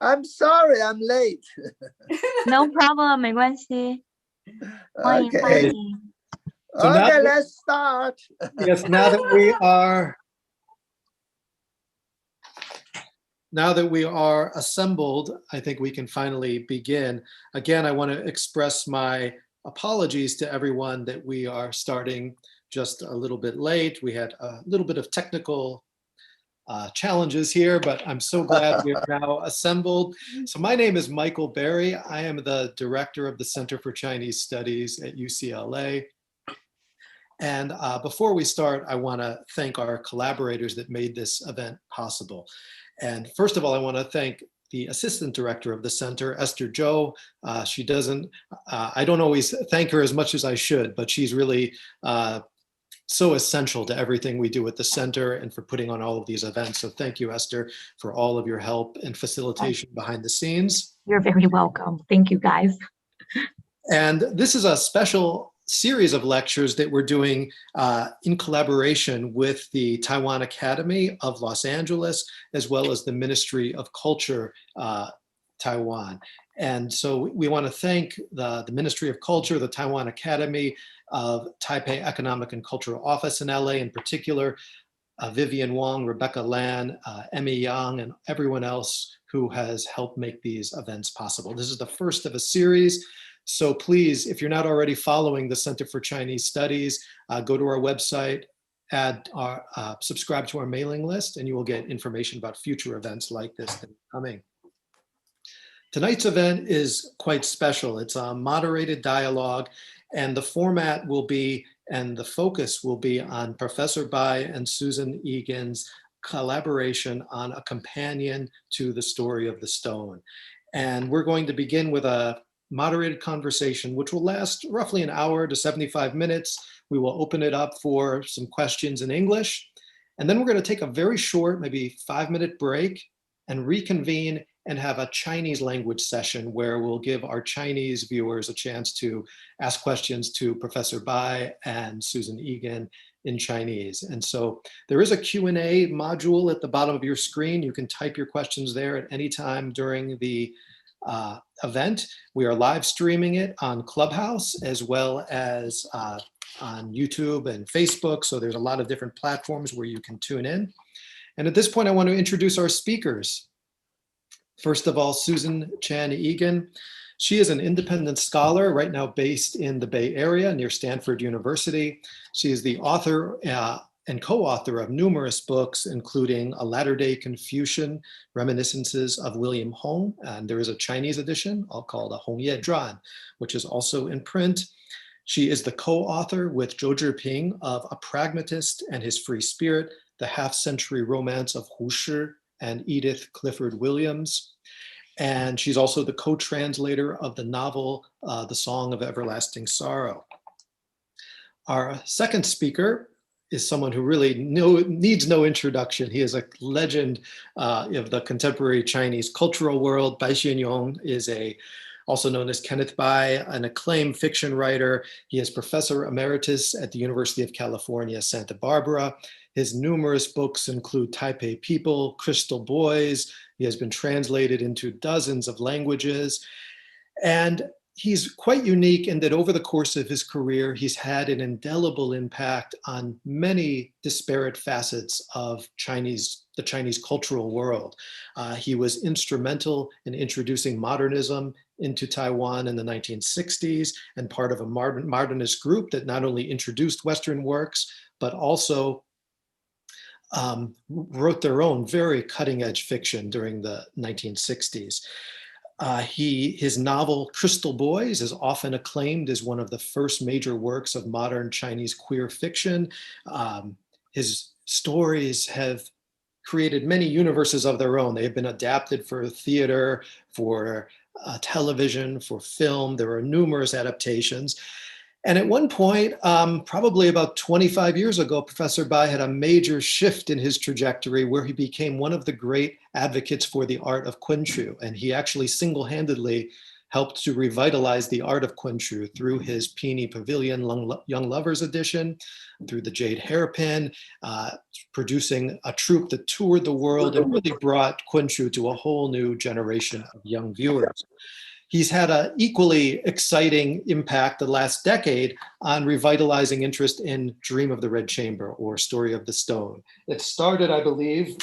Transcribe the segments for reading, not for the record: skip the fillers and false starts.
I'm sorry, I'm late. No problem, 没关系。欢迎 欢 Okay. 迎。 So now Okay, that- let's start. Yes, now that we are assembled, I think we can finally begin. Again, I want to express my apologies to everyone that we are starting just a little bit late. We had a little bit of technical challenges here, but I'm so glad we are now assembled. So my name is Michael Berry. I am the director of the Center for Chinese Studies at UCLA. And before we start, I want to thank our collaborators that made this event possible. And first of all, I want to thank the assistant director of the center, Esther Zhou. She doesn't, I don't always thank her as much as I should, but she's really so essential to everything we do at the center and for putting on all of these events. So thank you, Esther, for all of your help and facilitation behind the scenes. You're very welcome. Thank you, guys. And this is a special series of lectures that we're doing in collaboration with the Taiwan Academy of Los Angeles, as well as the Ministry of Culture, Taiwan. And so we want to thank the Ministry of Culture, the Taiwan Academy of Taipei Economic and Cultural Office in LA in particular, Vivian Wong, Rebecca Lan, Emmy Yang, and everyone else who has helped make these events possible. This is the first of a series. So please, if you're not already following the Center for Chinese Studies, go to our website, subscribe to our mailing list, and you will get information about future events like this that are coming. Tonight's event is quite special. It's a moderated dialogue, and the format will be, and the focus will be on Professor Pai and Susan Egan's collaboration on A Companion to the Story of the Stone. And we're going to begin with a moderated conversation, which will last roughly an hour to 75 minutes. We will open it up for some questions in English. And then we're going to take a very short, maybe 5-minute break and reconvene and have a Chinese language session where we'll give our Chinese viewers a chance to ask questions to Professor Pai and Susan Egan in Chinese. And so there is a Q&A module at the bottom of your screen. You can type your questions there at any time during the event. We are live streaming it on Clubhouse as well as on YouTube and Facebook. So there's a lot of different platforms where you can tune in. And at this point, I want to introduce our speakers. First of all, Susan Chan Egan. She is an independent scholar right now based in the Bay Area near Stanford University. She is the author and co-author of numerous books, including A Latter-day Confucian, Reminiscences of William Hong. And there is a Chinese edition called a Hong Ye Zhuan, which is also in print. She is the co-author with Zhou Zhiping of A Pragmatist and His Free Spirit, The Half-Century Romance of Hu Shi and Edith Clifford Williams. And she's also the co-translator of the novel, The Song of Everlasting Sorrow. Our second speaker is someone who really needs no introduction. He is a legend of the contemporary Chinese cultural world. Pai Hsien-yung is also known as Kenneth Pai, an acclaimed fiction writer. He is professor emeritus at the University of California, Santa Barbara. His numerous books include Taipei People, Crystal Boys. He has been translated into dozens of languages. And he's quite unique in that over the course of his career, he's had an indelible impact on many disparate facets of the Chinese cultural world. He was instrumental in introducing modernism into Taiwan in the 1960s and part of a modernist group that not only introduced Western works, but also wrote their own very cutting-edge fiction during the 1960s. His novel Crystal Boys is often acclaimed as one of the first major works of modern Chinese queer fiction. His stories have created many universes of their own. They have been adapted for theater, for television, for film. There are numerous adaptations. And at one point, probably about 25 years ago, Professor Pai had a major shift in his trajectory where he became one of the great advocates for the art of Kunchu. And he actually single-handedly helped to revitalize the art of Kunshu through his Peony Pavilion Young Lovers edition, through the Jade Hairpin, producing a troupe that toured the world and really brought Kunshu to a whole new generation of young viewers. He's had an equally exciting impact the last decade on revitalizing interest in Dream of the Red Chamber, or Story of the Stone. It started, I believe,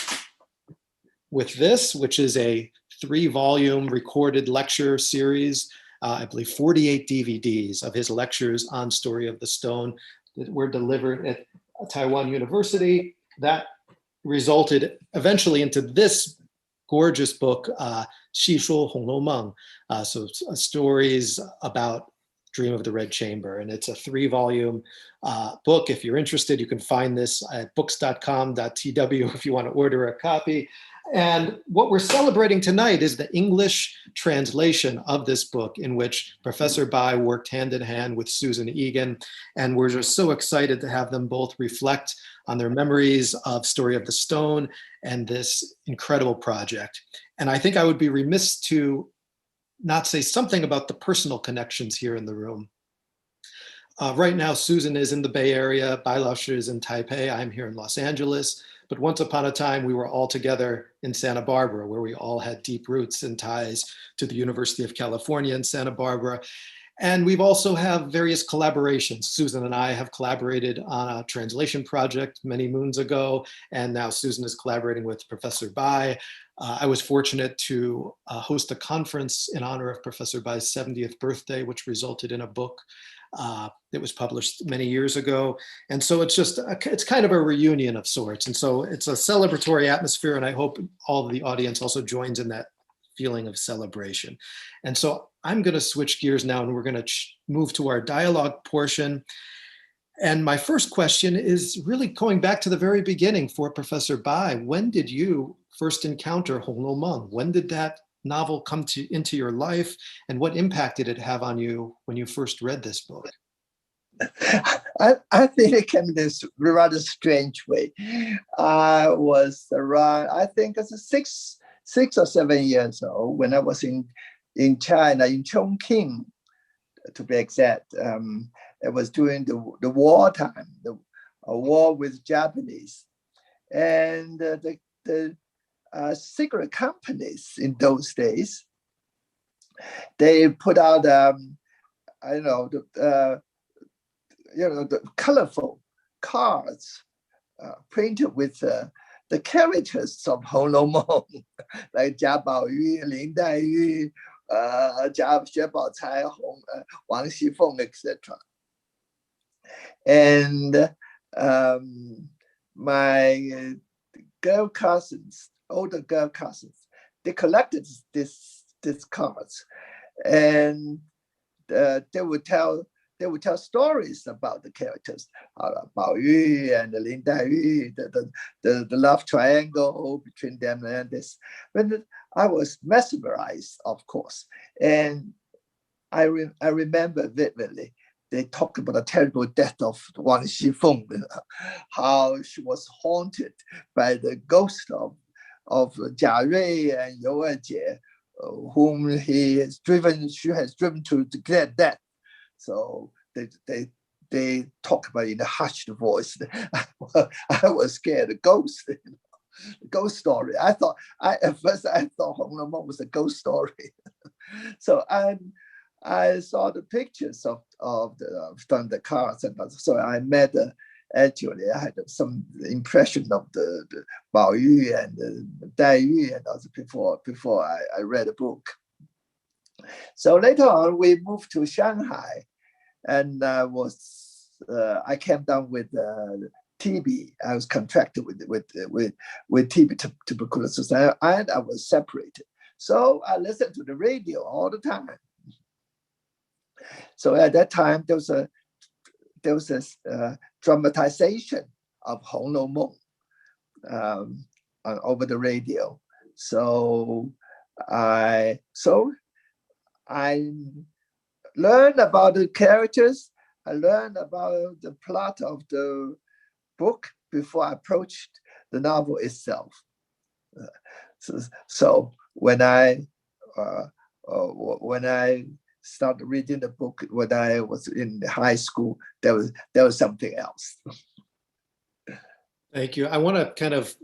with this, which is a 3-volume recorded lecture series, I believe 48 DVDs of his lectures on Story of the Stone that were delivered at Taiwan University. That resulted eventually into this gorgeous book, Xi Shuo Honglou Meng, so stories about Dream of the Red Chamber. And it's a 3-volume book. If you're interested, you can find this at books.com.tw if you want to order a copy. And what we're celebrating tonight is the English translation of this book, in which Professor Bai worked hand in hand with Susan Egan. And we're just so excited to have them both reflect on their memories of Story of the Stone and this incredible project. And I think I would be remiss to not say something about the personal connections here in the room. Right now, Susan is in the Bay Area, Bai Laoshi is in Taipei, I'm here in Los Angeles. But once upon a time, we were all together in Santa Barbara, where we all had deep roots and ties to the University of California in Santa Barbara. And we've also have various collaborations. Susan and I have collaborated on a translation project many moons ago, and now Susan is collaborating with Professor Bai. I was fortunate to host a conference in honor of Professor Bai's 70th birthday, which resulted in a book that was published many years ago. And so it's kind of a reunion of sorts. And so it's a celebratory atmosphere, and I hope all of the audience also joins in that feeling of celebration. And so I'm going to switch gears now, and we're going to move to our dialogue portion. And my first question is really going back to the very beginning for Professor Bai. When did you first encounter Honglou Meng? When did that novel come into your life, and what impact did it have on you when you first read this book? I think it came in this rather strange way. I was around, I think it's 6 or 7 years old, when I was in China, in Chongqing, to be exact. It was during the wartime, a war with Japanese. And the cigarette companies in those days, they put out, the colorful cards printed with the characters of Honglou Meng, like Jia Baoyu, Lin Daiyu, Xue Baocai, Wang Xifeng, etc. And my girl cousins, older girl cousins, they collected these cards, and they would tell stories about the characters, Bao Yu and Lin Daiyu, the love triangle between them and this. But I was mesmerized, of course, and I remember vividly. They talked about the terrible death of Wang Xifeng, how she was haunted by the ghost of Jia Rui and You Ejie, whom she has driven to declare death. So they talk about it in a hushed voice. I was scared. The ghost story. At first I thought Honglou Meng was a ghost story. So I saw the pictures of the cards, and so I met. Actually, I had some impression of the Bao Yu and the Dai Yu, and also before I read the book. So later on, we moved to Shanghai, and I came down with TB. I was contracted with TB, tuberculosis, and I was separated. So I listened to the radio all the time. So at that time, there was a dramatization of Honglou Meng over the radio. So I learned about the characters. I learned about the plot of the book before I approached the novel itself. So when I when I started reading the book when I was in high school, there was something else. Thank you. I want to kind of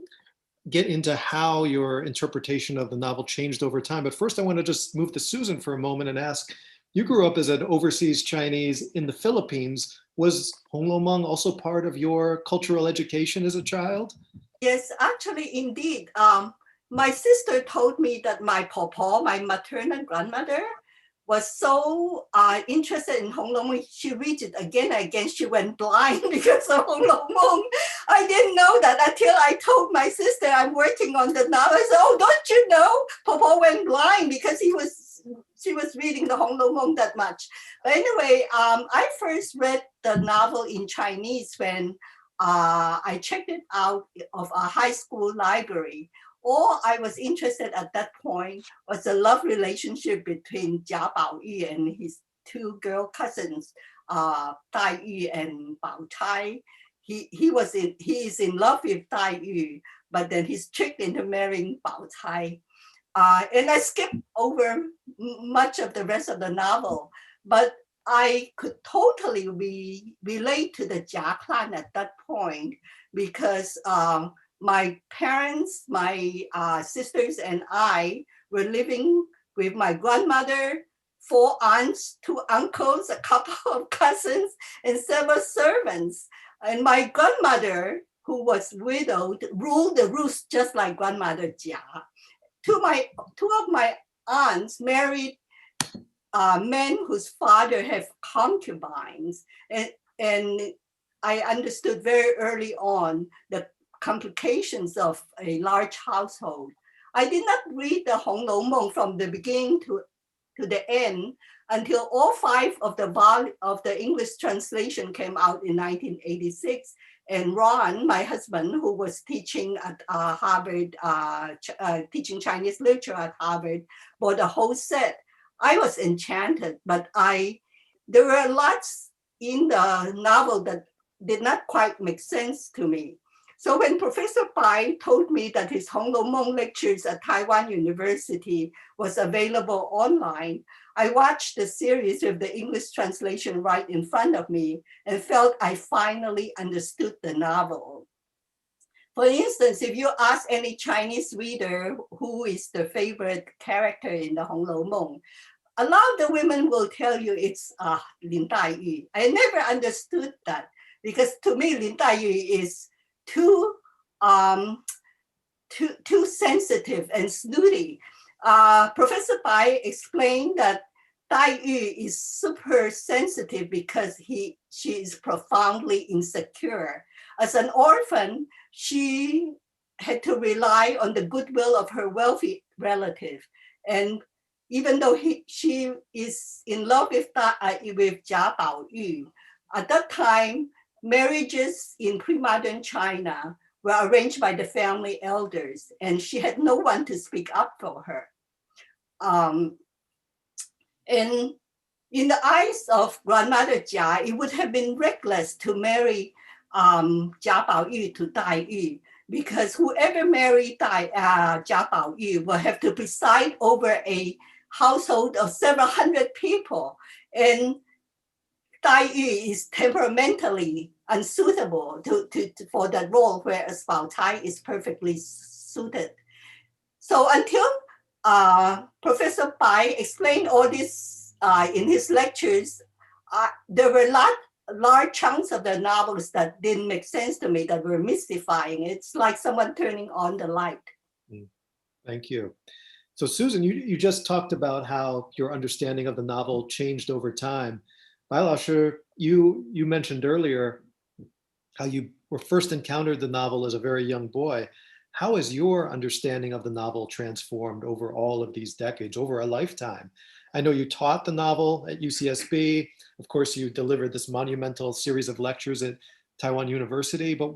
get into how your interpretation of the novel changed over time. But first, I want to just move to Susan for a moment and ask, you grew up as an overseas Chinese in the Philippines. Was Honglou Meng also part of your cultural education as a child? Yes, actually, indeed. My sister told me that my pawpaw, my maternal grandmother, was so interested in Honglou Meng. She read it again and again. She went blind because of Honglou Meng. I didn't know that until I told my sister I'm working on the novel. I said, oh, don't you know? Pawpaw went blind because she was reading the Honglou Meng that much. But anyway, I first read the novel in Chinese when I checked it out of a high school library. All I was interested at that point was the love relationship between Jia Baoyu and his two girl cousins, Tai Yu and Bao Chai. He is in love with Tai Yu, but then he's tricked into marrying Bao Chai. And I skipped over much of the rest of the novel, but I could totally relate to the Jia clan at that point because my parents, my sisters, and I were living with my grandmother, 4 aunts, 2 uncles, a couple of cousins, and several servants. And my grandmother, who was widowed, ruled the roost just like grandmother Jia. Two of my aunts married men whose father have concubines, and I understood very early on the complications of a large household. I did not read the Honglou Meng from the beginning to the end until all 5 of the English translation came out in 1986. And Ron, my husband, who was teaching at Harvard, teaching Chinese literature at Harvard, bought a whole set. I was enchanted, but there were lots in the novel that did not quite make sense to me. So when Professor Pai told me that his Honglou Meng lectures at Taiwan University was available online, I watched the series with the English translation right in front of me and felt I finally understood the novel. For instance, if you ask any Chinese reader who is the favorite character in the Honglou Meng, a lot of the women will tell you it's Lin Daiyu. I never understood that because to me, Lin Daiyu is too sensitive and snooty. Professor Pai explained that Tai Yu is super sensitive because she is profoundly insecure. As an orphan, she had to rely on the goodwill of her wealthy relative. And even though she is in love with Jia Baoyu, at that time, marriages in pre-modern China were arranged by the family elders, and she had no one to speak up for her. And in the eyes of grandmother Jia, it would have been reckless to marry Jia Baoyu to Tai Yu, because whoever married Jia Baoyu will have to preside over a household of several hundred people. And Tai Yu is temperamentally unsuitable for that role, whereas Bao Chai is perfectly suited. So until Professor Pai explained all this in his lectures, there were large chunks of the novels that didn't make sense to me, that were mystifying. It's like someone turning on the light. Thank you. So Susan, you just talked about how your understanding of the novel changed over time. Bai Laoshi, you mentioned earlier how you were first encountered the novel as a very young boy. How has your understanding of the novel transformed over all of these decades, over a lifetime? I know you taught the novel at UCSB. Of course, you delivered this monumental series of lectures at Taiwan University, but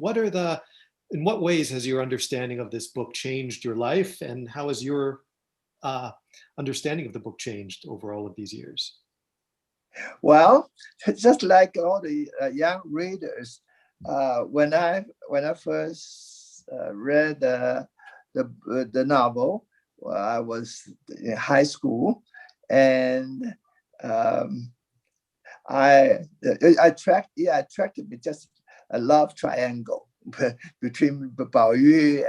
in what ways has your understanding of this book changed your life, and how has your understanding of the book changed over all of these years? Well, just like all the young readers, when I first read the novel, I was in high school, and attracted me just a love triangle between Bao Yu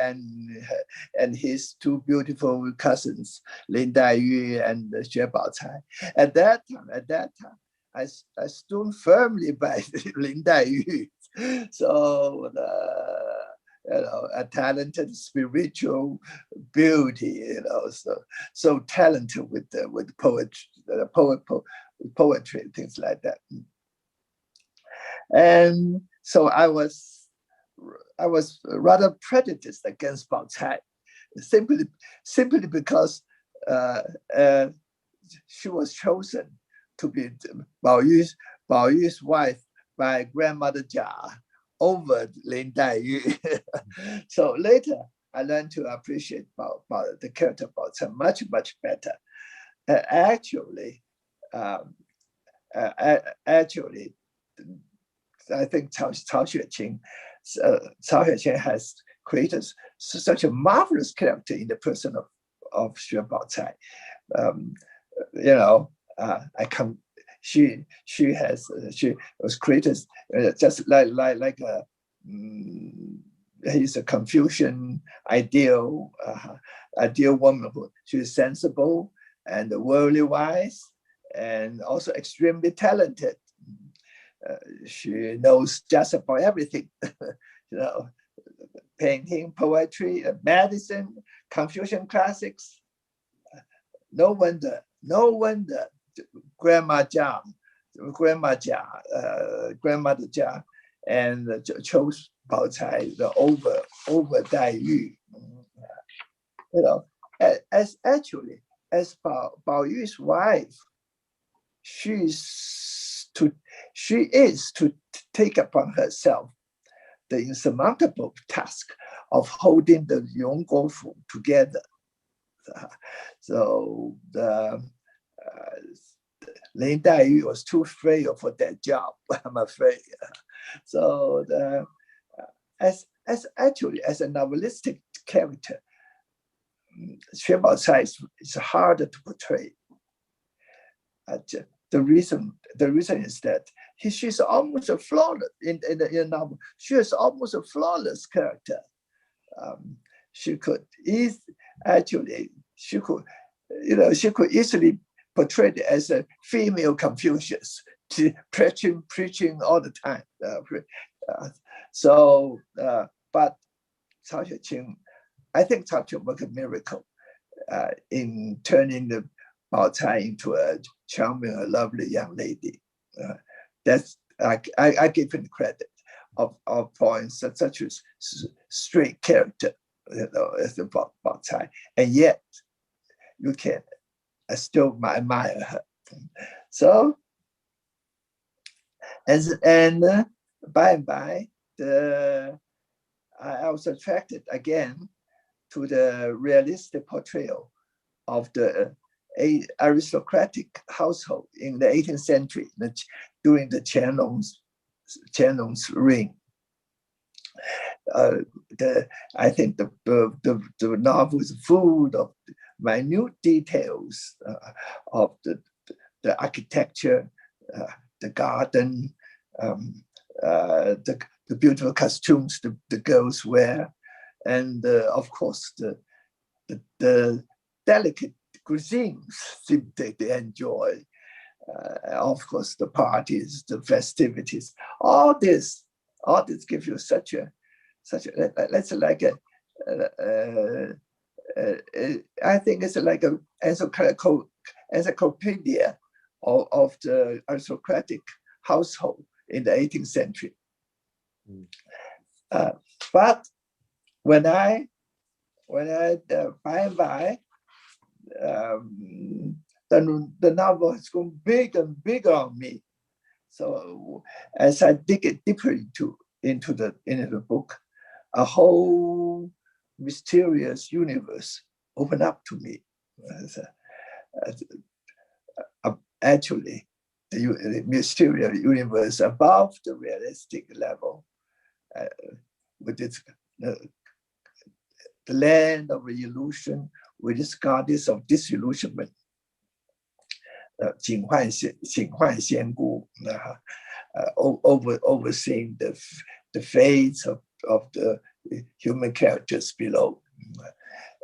and his two beautiful cousins, Lin Daiyu and Xue Baocai. At that time, I stood firmly by Lin Daiyu. So a talented spiritual beauty, so talented with poetry, things like that. And so I was rather prejudiced against Bao Cai, simply because she was chosen to be Bao Yu's wife by grandmother Jia over Lin Daiyu. So later, I learned to appreciate the character of Bao Cai much better. Actually, I think Cao Hsien-yung has created such a marvelous character in the person of Xue Baocai. She was created just like a he's a Confucian ideal woman. She's sensible and worldly wise, and also extremely talented. She knows just about everything, painting, poetry, medicine, Confucian classics. No wonder grandmother Jia, and chose Bao Cai over Daiyu. As Bao Yu's wife, she is to take upon herself the insurmountable task of holding the Yongguofu together. So Lin Daiyu was too frail for that job, I'm afraid. So as a novelistic character, Xue Baocai is harder to portray. The reason is that she's almost a flawless in the novel. She is almost a flawless character. She could easily portray it as a female Confucius, preaching all the time. But Cao Hsien-yung, I think Cao Hsien-yung worked a miracle in turning the Bao Cai into a charming, a lovely young lady. I give him credit of points such as straight character, as the Bao Cai, and yet you can still admire her. So, and by and by, I was attracted again to the realistic portrayal of the aristocratic household in the 18th century during the Qianlong's reign. I think the novel is full of minute details of the architecture, the garden, the beautiful costumes the girls wear, and of course the delicate cuisines they enjoy. Of course, the parties, the festivities, all this gives you such a let's say like I think it's like an encyclopedia of the aristocratic household in the 18th century. But when I by and by, the novel has gone big and bigger on me. So as I dig it deeper into the book, a whole mysterious universe opened up to me. Actually, the mysterious universe above the realistic level, with its the land of illusion, with its goddess of disillusionment. 警幻仙姑, overseeing the fates of the human characters below,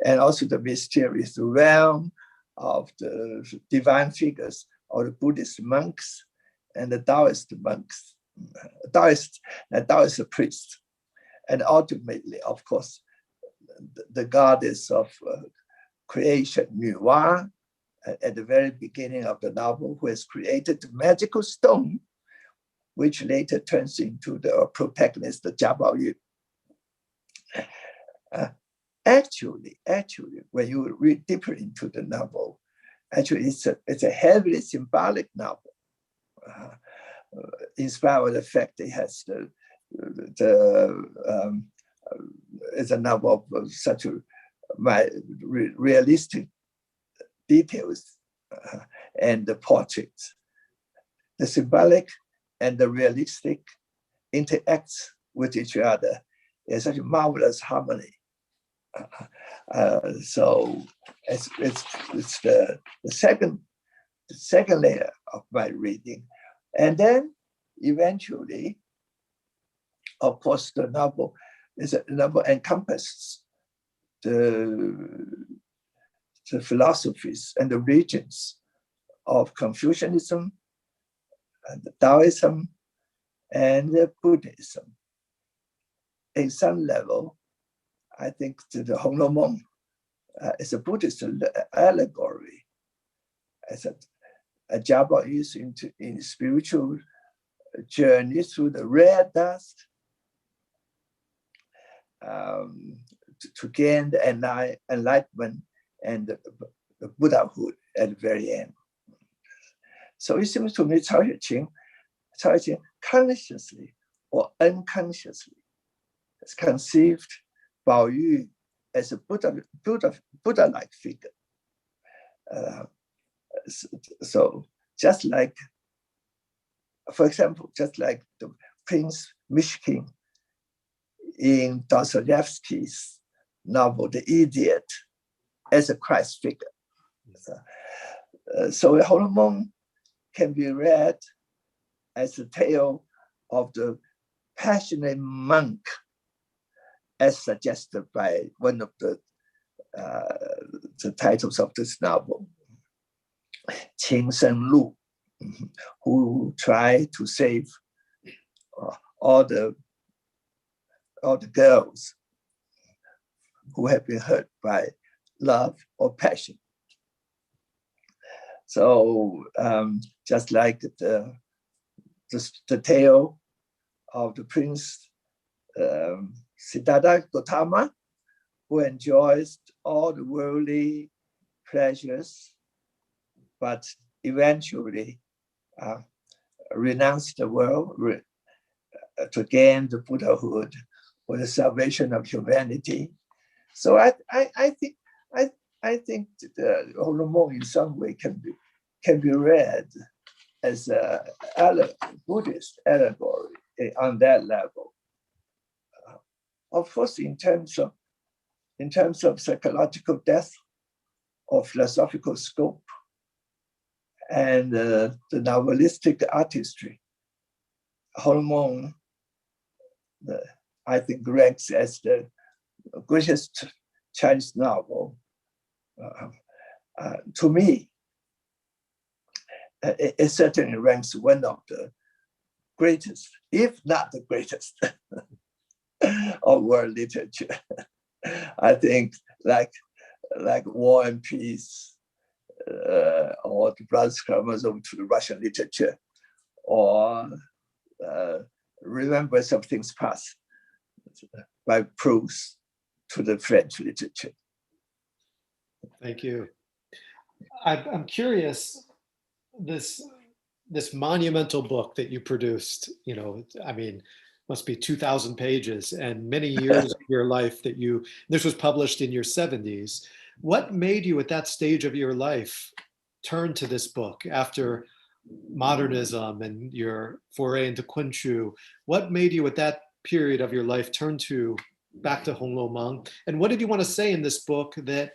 and also the mysterious realm of the divine figures of the Buddhist monks and the Taoist monks, Taoist priests, and ultimately, of course, the goddess of creation, Nuwa, at the very beginning of the novel, who has created the magical stone, which later turns into the protagonist, the Jia Baoyu. Actually, when you read deeper into the novel, actually it's a heavily symbolic novel, inspired by the fact it has it's a novel of such realistic details and the portraits. The symbolic and the realistic interacts with each other in such a marvelous harmony. So it's the second layer of my reading. And then eventually, of course, the novel encompasses the philosophies and the regions of Confucianism, and the Taoism, and the Buddhism. In some level, I think the Honglou Meng is a Buddhist allegory, as a Jia Baoyu is in spiritual journey through the red dust to gain the enlightenment and the Buddhahood at the very end. So it seems to me Cao Hsien consciously or unconsciously has conceived Baoyu as a Buddha-like figure. So just like, for example, just like the Prince Mishkin in Dostoevsky's novel, The Idiot, as a Christ figure. So Honglou Meng can be read as a tale of the passionate monk, as suggested by one of the titles of this novel, Qing Shen Lu, who tried to save all the girls who have been hurt by love or passion. So just like the tale of the Prince Siddhartha Gautama, who enjoys all the worldly pleasures, but eventually renounced the world to gain the Buddhahood or the salvation of humanity. So I think the Honglou Meng in some way can be read as a Buddhist allegory on that level. Of course, in terms of psychological depth or philosophical scope and the novelistic artistry, Honglou Meng, I think, ranks as the greatest Chinese novel. To me, it certainly ranks one of the greatest, if not the greatest, of world literature. I think like War and Peace, or The Brothers Karamazov to the Russian literature, or Remembrance of Things Past by Proust to the French literature. Thank you. I'm curious, this monumental book that you produced, I mean, must be 2,000 pages and many years of your life this was published in your 70s. What made you at that stage of your life turn to this book after modernism and your foray into Kunshu? What made you at that period of your life turn back to Honglou Meng? And what did you want to say in this book that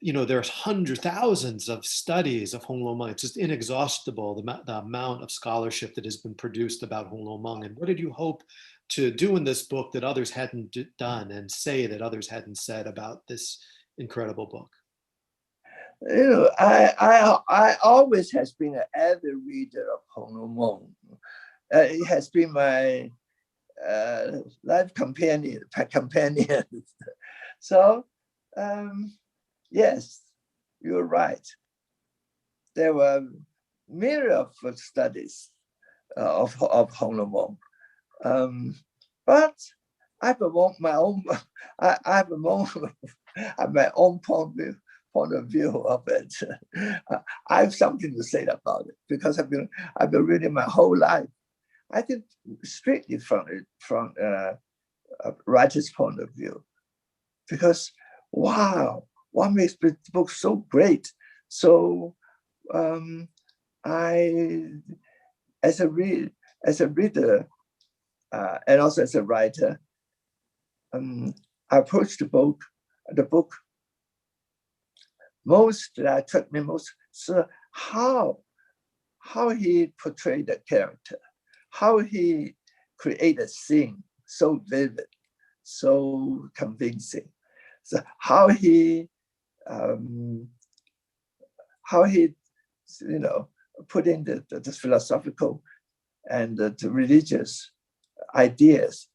there's hundreds, thousands of studies of Honglou Meng. It's just inexhaustible, the amount of scholarship that has been produced about Honglou Meng. And what did you hope to do in this book that others hadn't done, and say that others hadn't said about this incredible book? I always has been an avid reader of Honglou Meng. It has been my life companion. So, yes, you're right. There were myriad of studies of Honglou Meng. But I have my own point of view of it. I have something to say about it because I've been reading my whole life. I think strictly from a writer's point of view, because wow, what makes the book so great? So I, as a reader, and also as a writer, I approached the book most that attracted me most. So how he portrayed the character, how he created a scene so vivid, so convincing. So how he put in the philosophical and the religious ideas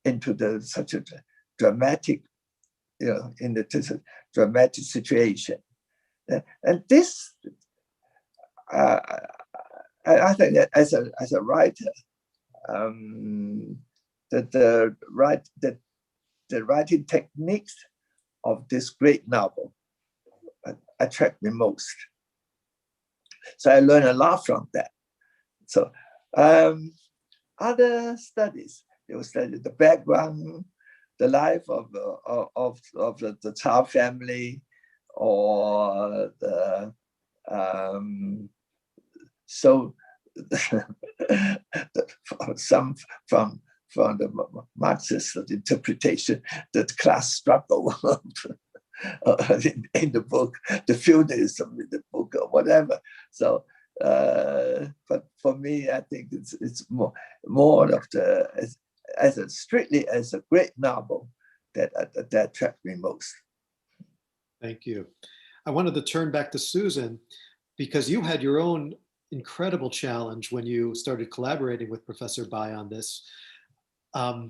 into such a dramatic, in the dramatic situation. And this, I think that as a writer, the writing techniques of this great novel attract me most. So I learned a lot from that. So other studies, they will study the background, the life of the Cao family, or so some from the Marxist interpretation, the class struggle in the book, the feudalism in the book, or whatever. So, but for me, I think it's more of strictly as a great novel that attracts me most. Thank you. I wanted to turn back to Susan, because you had your own incredible challenge when you started collaborating with Professor Pai on this. I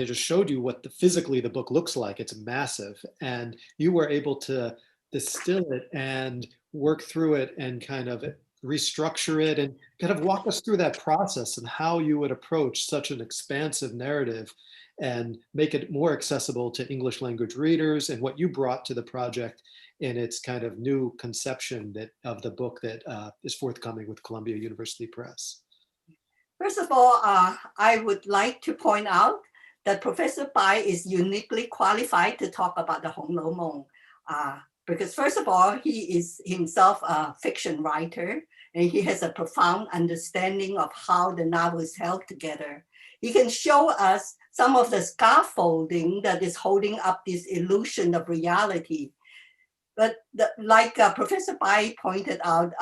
just showed you what physically the book looks like. It's massive, and you were able to distill it and work through it and kind of restructure it and kind of walk us through that process and how you would approach such an expansive narrative and make it more accessible to English language readers, and what you brought to the project in its kind of new conception of the book that is forthcoming with Columbia University Press. First of all, I would like to point out that Professor Pai is uniquely qualified to talk about the Honglou Meng, because first of all, he is himself a fiction writer, and he has a profound understanding of how the novel is held together. He can show us some of the scaffolding that is holding up this illusion of reality. But like Professor Pai pointed out,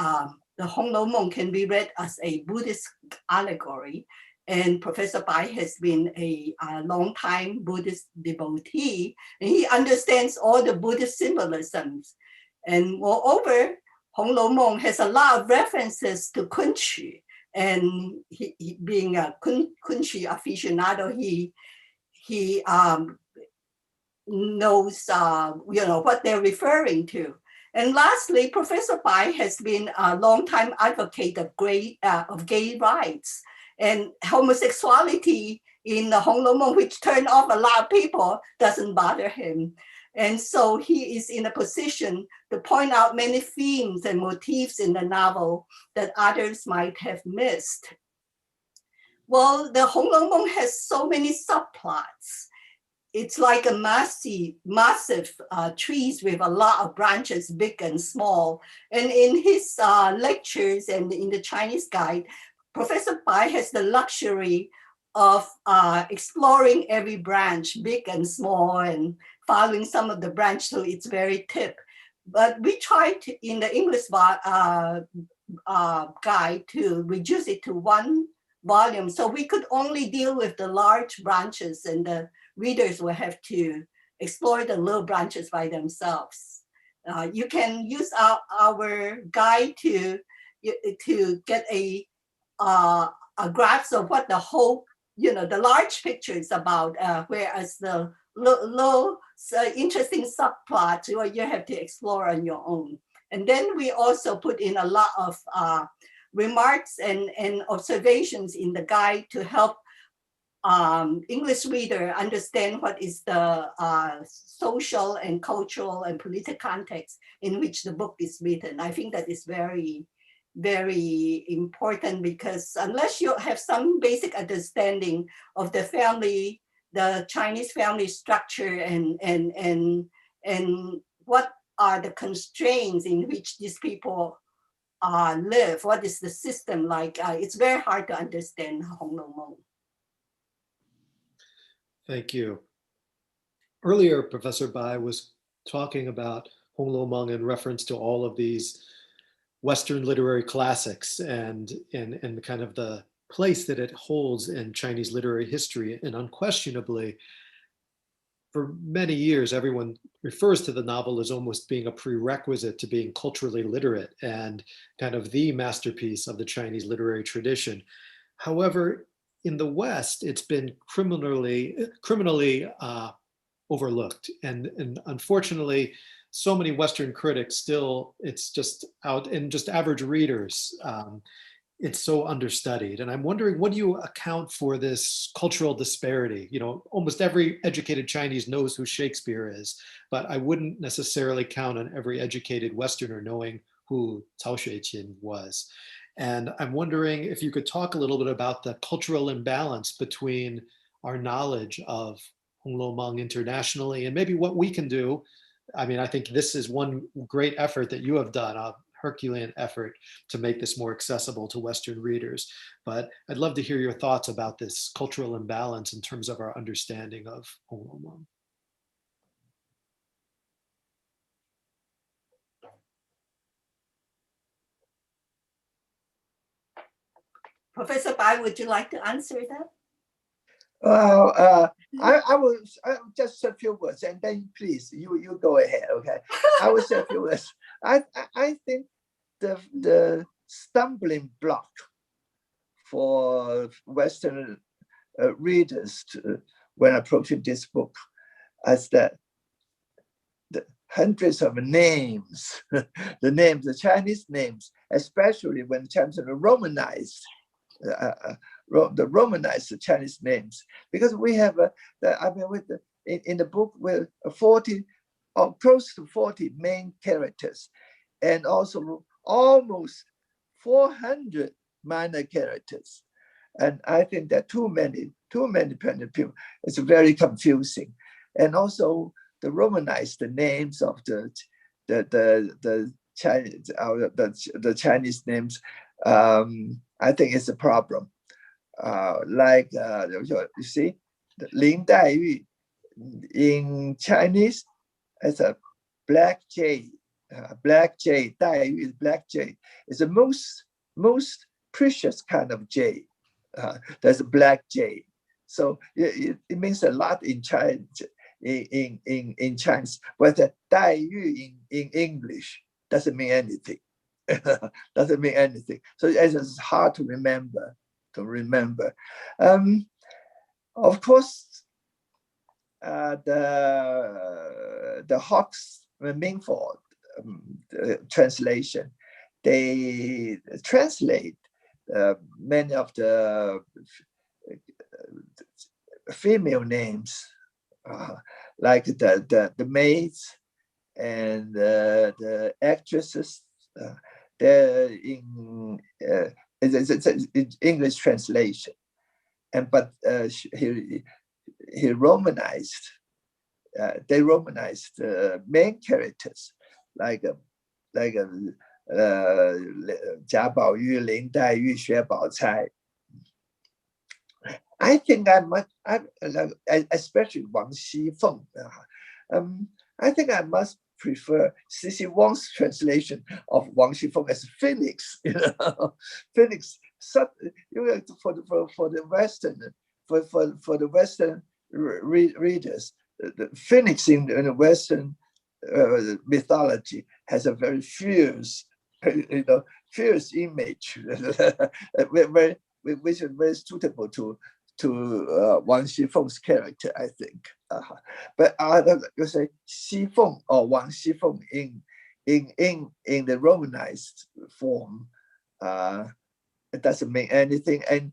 the Honglou Meng can be read as a Buddhist allegory. And Professor Pai has been a long-time Buddhist devotee, and he understands all the Buddhist symbolisms. And moreover, Honglou Meng has a lot of references to Kunqu. And he being a Kunqu aficionado, he knows what they're referring to. And lastly, Professor Pai has been a longtime advocate of gay rights, and homosexuality in the Honglou Meng, which turned off a lot of people, doesn't bother him. And so he is in a position to point out many themes and motifs in the novel that others might have missed. Well, the Honglou Meng has so many subplots. It's like a massive trees with a lot of branches, big and small. And in his lectures and in the Chinese guide, Professor Pai has the luxury of exploring every branch, big and small, and following some of the branch to its very tip. But we tried to, in the English guide to reduce it to one volume, so we could only deal with the large branches, and the readers will have to explore the little branches by themselves. You can use our guide to get a grasp of what the whole, the large picture is about, whereas the little interesting subplots you have to explore on your own. And then we also put in a lot of remarks and observations in the guide to help English reader understand what is the social and cultural and political context in which the book is written. I think that is very, very important, because unless you have some basic understanding of the family, the Chinese family structure, and what are the constraints in which these people live, what is the system like, it's very hard to understand Honglou Meng. Thank you. Earlier, Professor Bai was talking about Honglou Meng in reference to all of these Western literary classics and kind of the place that it holds in Chinese literary history. And unquestionably, for many years, everyone refers to the novel as almost being a prerequisite to being culturally literate and kind of the masterpiece of the Chinese literary tradition. However, in the West, it's been criminally overlooked. And unfortunately, so many Western critics still, it's just out, and just average readers, it's so understudied. And I'm wondering, what do you account for this cultural disparity? Almost every educated Chinese knows who Shakespeare is, but I wouldn't necessarily count on every educated Westerner knowing who Cao Shuiqin was. And I'm wondering if you could talk a little bit about the cultural imbalance between our knowledge of Honglou Meng internationally and maybe what we can do. I mean, I think this is one great effort that you have done, a Herculean effort to make this more accessible to Western readers. But I'd love to hear your thoughts about this cultural imbalance in terms of our understanding of Honglou Meng. Professor Bai, would you like to answer that? Well, I will just say a few words, and then please you go ahead. Okay, I will say a few words. I think the stumbling block for Western readers when approaching this book is that the hundreds of names, the Chinese names, especially when Chinese are Romanized. The Romanized Chinese names, because we have in the book with 40 or close to 40 main characters, and also almost 400 minor characters, and I think that too many people. It's very confusing, and also the Romanized names of the Chinese names. I think it's a problem. You see, Lin Daiyu in Chinese is a black jay. Black jay, Daiyu is black jay. It's the most precious kind of jay. There's a black jay. So it means a lot in China, in Chinese. But the Daiyu in English doesn't mean anything. Doesn't mean anything. So it's hard to remember. Of course, the Hawks Mingford translation, they translate many of the female names, like the maids and the actresses. They're in English translation, but he romanized. They romanized the main characters like Jia Baoyu, Lin Daiyu, Xue Baocai. I think especially Wang Xifeng. I think I must prefer C.C. Wang's translation of Wang Xifeng as Phoenix. Phoenix. So, for the Western readers, the Phoenix in the Western mythology has a very fierce, fierce image, which is very suitable to Wang Xifeng's character, I think. But you say Xifeng or Wang Xifeng in the Romanized form, it doesn't mean anything. And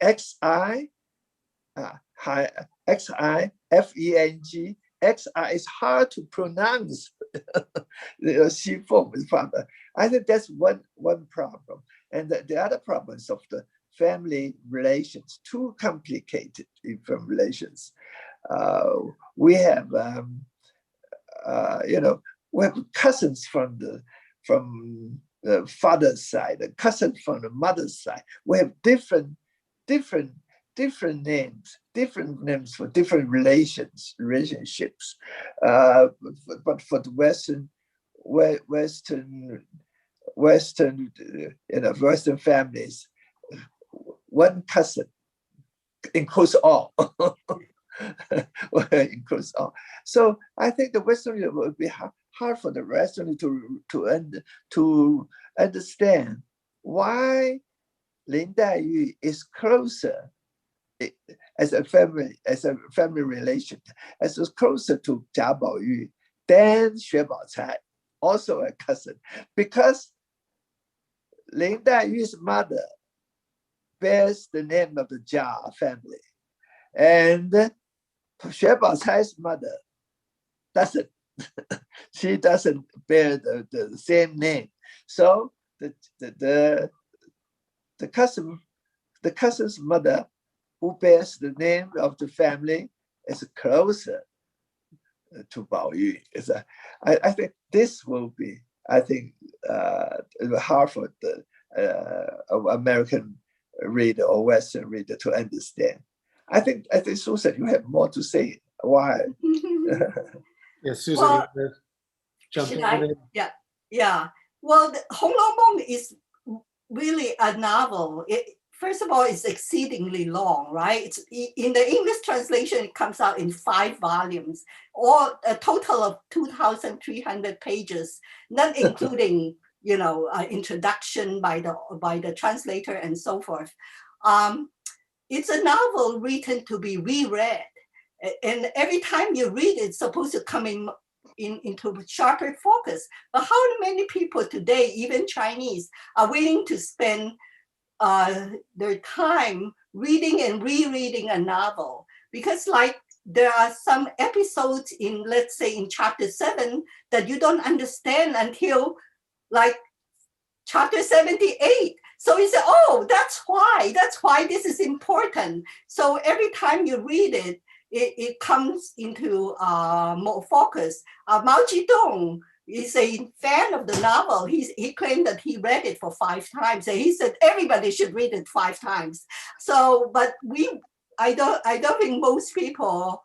XI, XI, XI is hard to pronounce. Xifeng is father. I think that's one problem. And the other problems of the family relations, too complicated in family relations. We have we have cousins from the father's side, and cousins from the mother's side. We have different names for different relationships. But for the Western families, one cousin includes all. Includes all. So I think the Western will be hard for the Western to understand why Lin Daiyu is closer as a family relation, as closer to Jia Baoyu than Xue Baocai, also a cousin, because Lin Daiyu's mother bears the name of the Jia family, and Xue Baocai's mother doesn't. She doesn't bear the same name. So the cousin's mother, who bears the name of the family, is closer to Baoyu. I think this will be, hard for the American reader or Western reader to understand. I think Susan, you have more to say. Why? Yes, Susan, Well, jump in. Yeah. Well, Honglou Meng is really a novel. First of all, it's exceedingly long, right? It's in the English translation, it comes out in 5 volumes, or a total of 2,300 pages, not including introduction by the translator and so forth. It's a novel written to be reread, and every time you read it, it's supposed to come into sharper focus. But how many people today, even Chinese, are willing to spend their time reading and rereading a novel? Because there are some episodes in, let's say, in chapter 7 that you don't understand until chapter 78. So you say, oh, that's why this is important. So every time you read it, it comes into more focus. Mao Zedong is a fan of the novel. He claimed that he read it for 5 times. And he said everybody should read it 5 times. So, but I don't think most people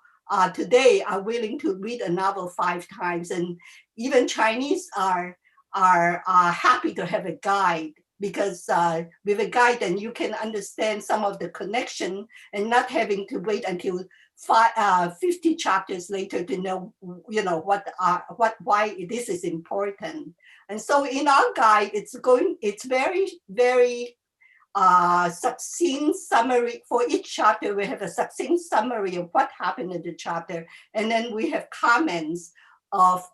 today are willing to read a novel 5 times. And even Chinese are happy to have a guide, because with a guide, then you can understand some of the connection and not having to wait until 50 chapters later to know, why this is important. And so in our guide, it's very, very succinct summary. For each chapter, we have a succinct summary of what happened in the chapter. And then we have comments of,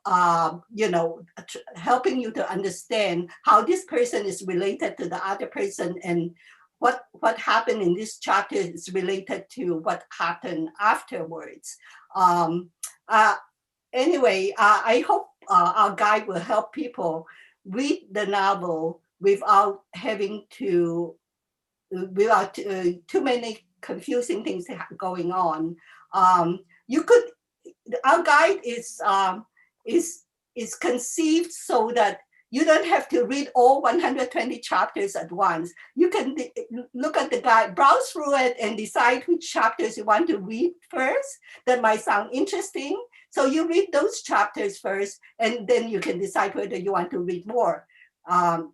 helping you to understand how this person is related to the other person, and what happened in this chapter is related to what happened afterwards. Anyway, I hope our guide will help people read the novel without having to, without too many confusing things going on. Our guide is conceived so that you don't have to read all 120 chapters at once. You can look at the guide, browse through it, and decide which chapters you want to read first. That might sound interesting. So you read those chapters first, and then you can decide whether you want to read more. I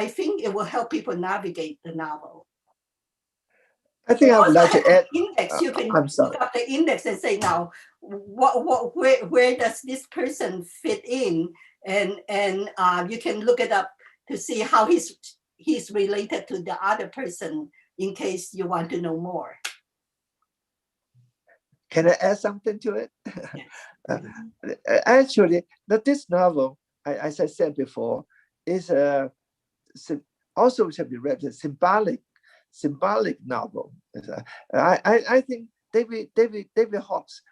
think it will help people navigate the novel. I think I would like to add. Index. You can I'm sorry. look up the index and say, now, where does this person fit in? And you can look it up to see how he's related to the other person in case you want to know more. Can I add something to it? Yes. Actually, this novel, as I said before, is also should be read as symbolic novel. I think David Hawkes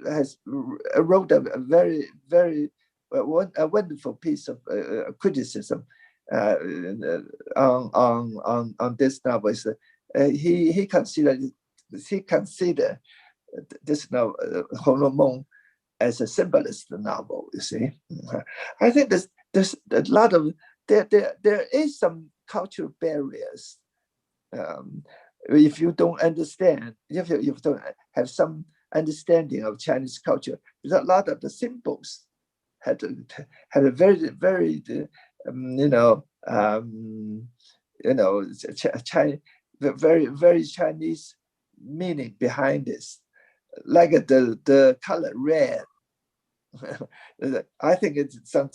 has wrote a very wonderful piece of criticism on this novel. He considered this novel, Honglou Meng, as a symbolist novel. You see, I think there's a lot of there is some cultural barriers. If you don't understand, if you don't have some understanding of Chinese culture, because a lot of the symbols had a very very Chinese meaning behind this, like the color red. I think it's a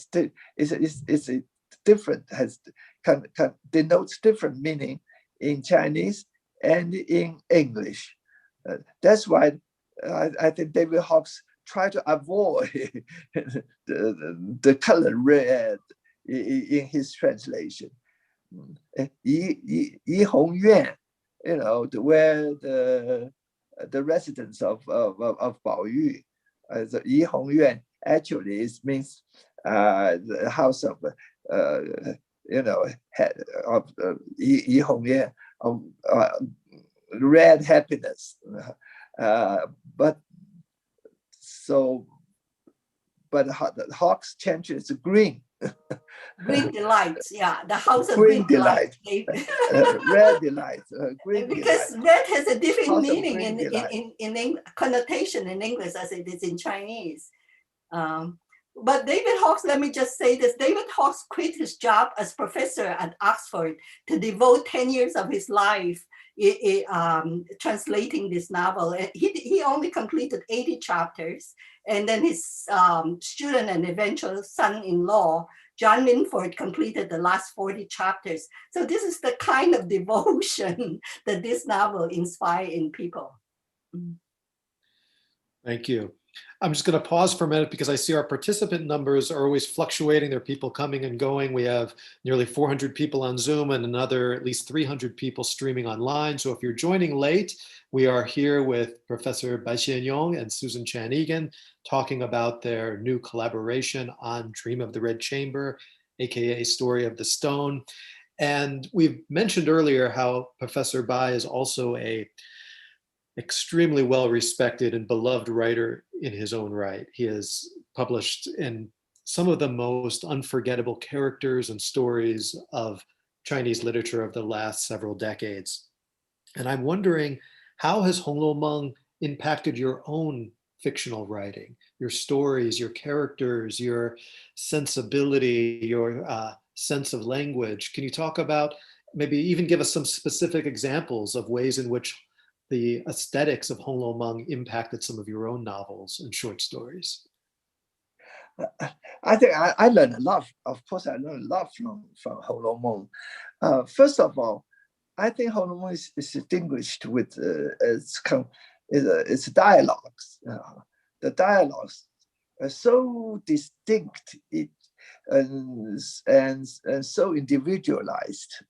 different, denotes different meaning in Chinese and in English. That's why I think David Hawkes tried to avoid the color red in his translation. Yi Hong Yuan, where the residence of Bao Yu, the Yi Hong Yuan actually means the house of of Yi Hong Yuan, of red happiness. But Hawkes changed it to green. Green delights, yeah, the house of green delight. Red delight, green because delight. red has a different House meaning in connotation in English as it is in Chinese. But David Hawkes, let me just say this, David Hawkes quit his job as professor at Oxford to devote 10 years of his life translating this novel. He only completed 80 chapters, and then his student and eventual son-in-law, John Minford, completed the last 40 chapters. So this is the kind of devotion that this novel inspires in people. Thank you. I'm just going to pause for a minute because I see our participant numbers are always fluctuating. There are people coming and going. We have nearly 400 people on Zoom and another at least 300 people streaming online. So if you're joining late, we are here with Professor Pai Hsien-yung and Susan Chan Egan talking about their new collaboration on Dream of the Red Chamber, aka Story of the Stone. And we've mentioned earlier how Professor Pai is also a extremely well-respected and beloved writer in his own right. He has published in some of the most unforgettable characters and stories of Chinese literature of the last several decades. And I'm wondering, how has Honglou Meng impacted your own fictional writing, your stories, your characters, your sensibility, your sense of language? Can you talk about, maybe even give us some specific examples of ways in which the aesthetics of Honglou Meng impacted some of your own novels and short stories? I think I learned a lot. Of course, I learned a lot from Honglou Meng. First of all, I think Honglou Meng is distinguished with its dialogues. The dialogues are so distinct and so individualized.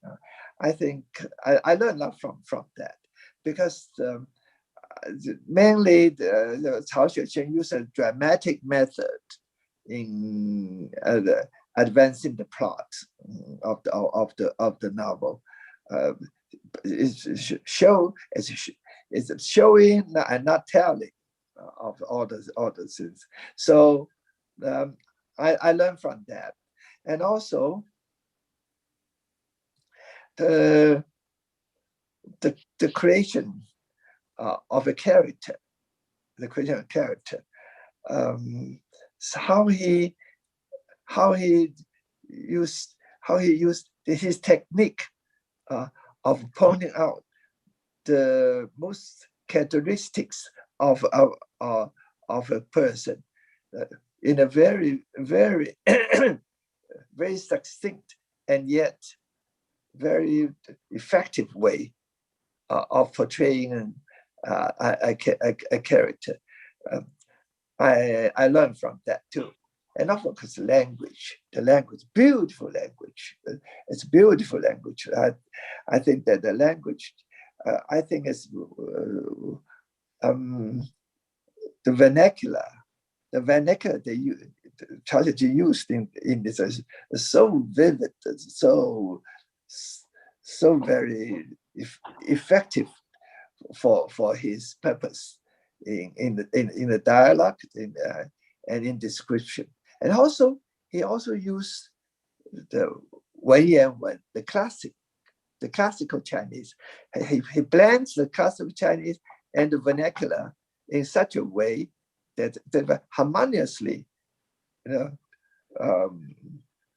I think I learned a lot from that. Because mainly the Cao Xueqian used a dramatic method in advancing the plot of the novel. It's showing and not telling of all the things. So I learned from that, and also the creation of a character. the question of character. So how he used his technique of pointing out the most characteristics of a person in a very very very succinct and yet very effective way of portraying a character. I learned from that too. And of course, the language, beautiful language. It's beautiful language. I think that the language, I think is the vernacular they used in this is so vivid, so very effective for his purpose in the dialogue and in description. And also he also used the Wenyan, the classical Chinese. He blends the classical Chinese and the vernacular in such a way that they were harmoniously,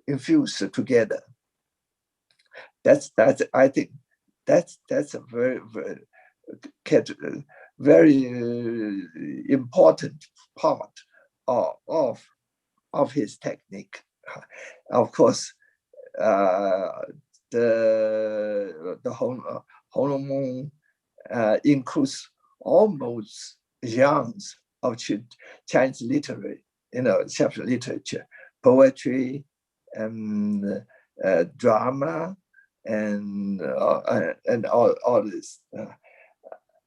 infused together. I think that's a very very important part of his technique. Of course, the Honglou includes almost genres of Chinese literature, poetry, drama, and all this.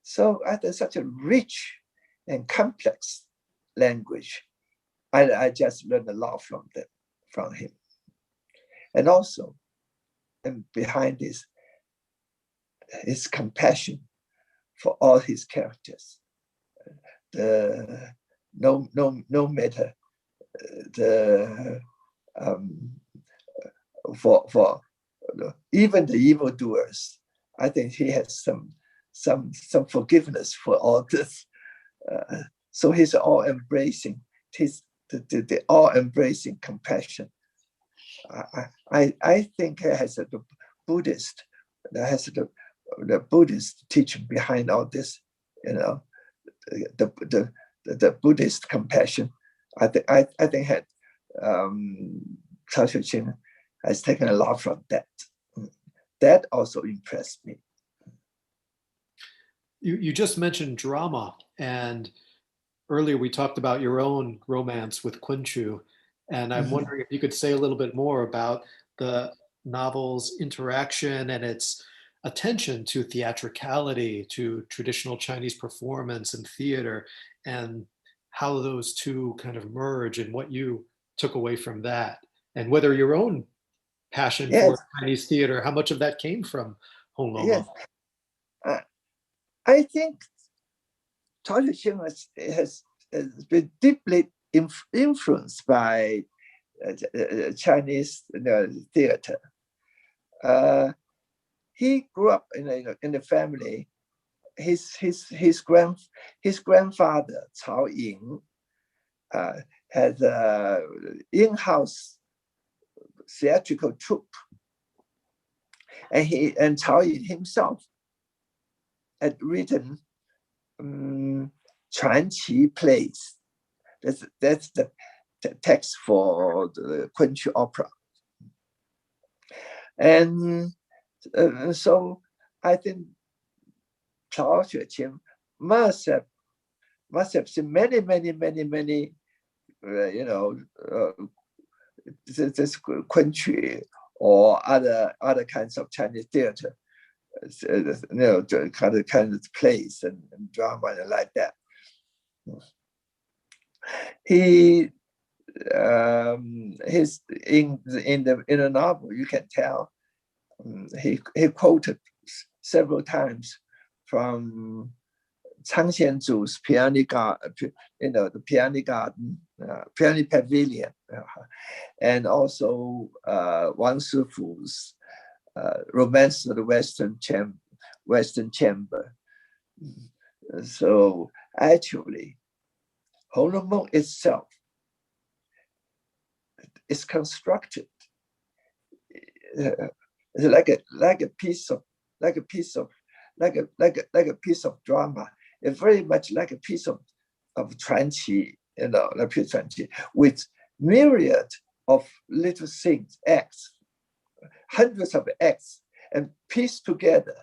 So there's such a rich and complex language. I just learned a lot from him. And also, and behind this, his compassion for all his characters. No matter for even the evildoers, I think he has some forgiveness for all this. So he's all embracing the all embracing compassion. I think he has the Buddhist teaching behind all this. The Buddhist compassion. I think had Pai Hsien-yung has taken a lot from that. That also impressed me. You just mentioned drama, and earlier we talked about your own romance with Kunchu, and I'm wondering if you could say a little bit more about the novel's interaction and its attention to theatricality, to traditional Chinese performance and theater, and how those two kind of merge and what you took away from that, and whether your own passion for Chinese theater, how much of that came from Honglou. Yes. I think Pai Hsien-yung has been deeply influenced by Chinese theater. He grew up in a family. His grandfather Cao Ying had an in-house theatrical troupe, and Cao Ying himself had written 传奇 plays. That's the text for the Kunchu opera. And so I think Pai Hsien-yung must have seen many this Kunchu or other kinds of Chinese theater, kind of plays and drama and like that. He in the novel, you can tell he quoted several times from Chang Xianzu's Piano Garden, the Piano Garden, Piano Pavilion, and also Wang Shifu's Romance of the Western Chamber. So actually, Honglou Meng itself is constructed like a piece of drama. It's very much like a piece of Chuanqi, like piece of Chuanqi, with myriad of little things, acts, hundreds of acts, and pieced together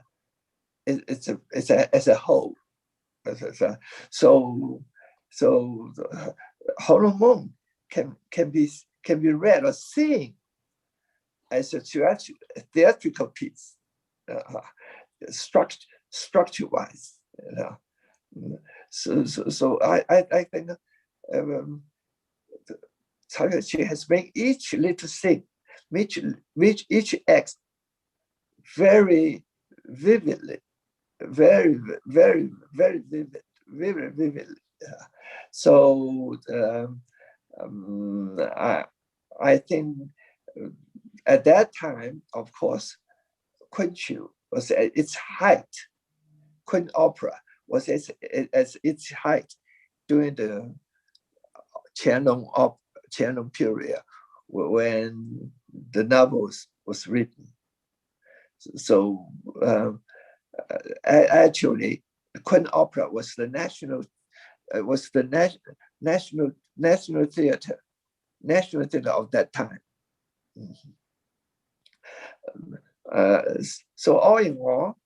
as a whole. So Honglou Meng can be read or seen as a theatrical piece, structure-wise. So I think she has made each little thing, each act very vividly, very vividly. So I think at that time, of course, Kunqiu was at its height. Kun opera was at its height during the Qianlong period when the novels was written. So actually, Kun opera was the national theater of that time. So all in all,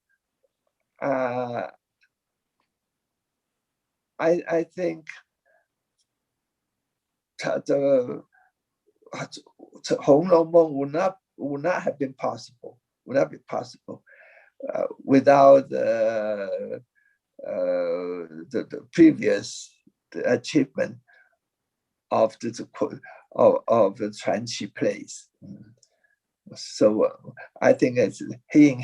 I think the Honglou Meng would not have been possible. Without the previous achievement of the Chuanqi plays. So I think he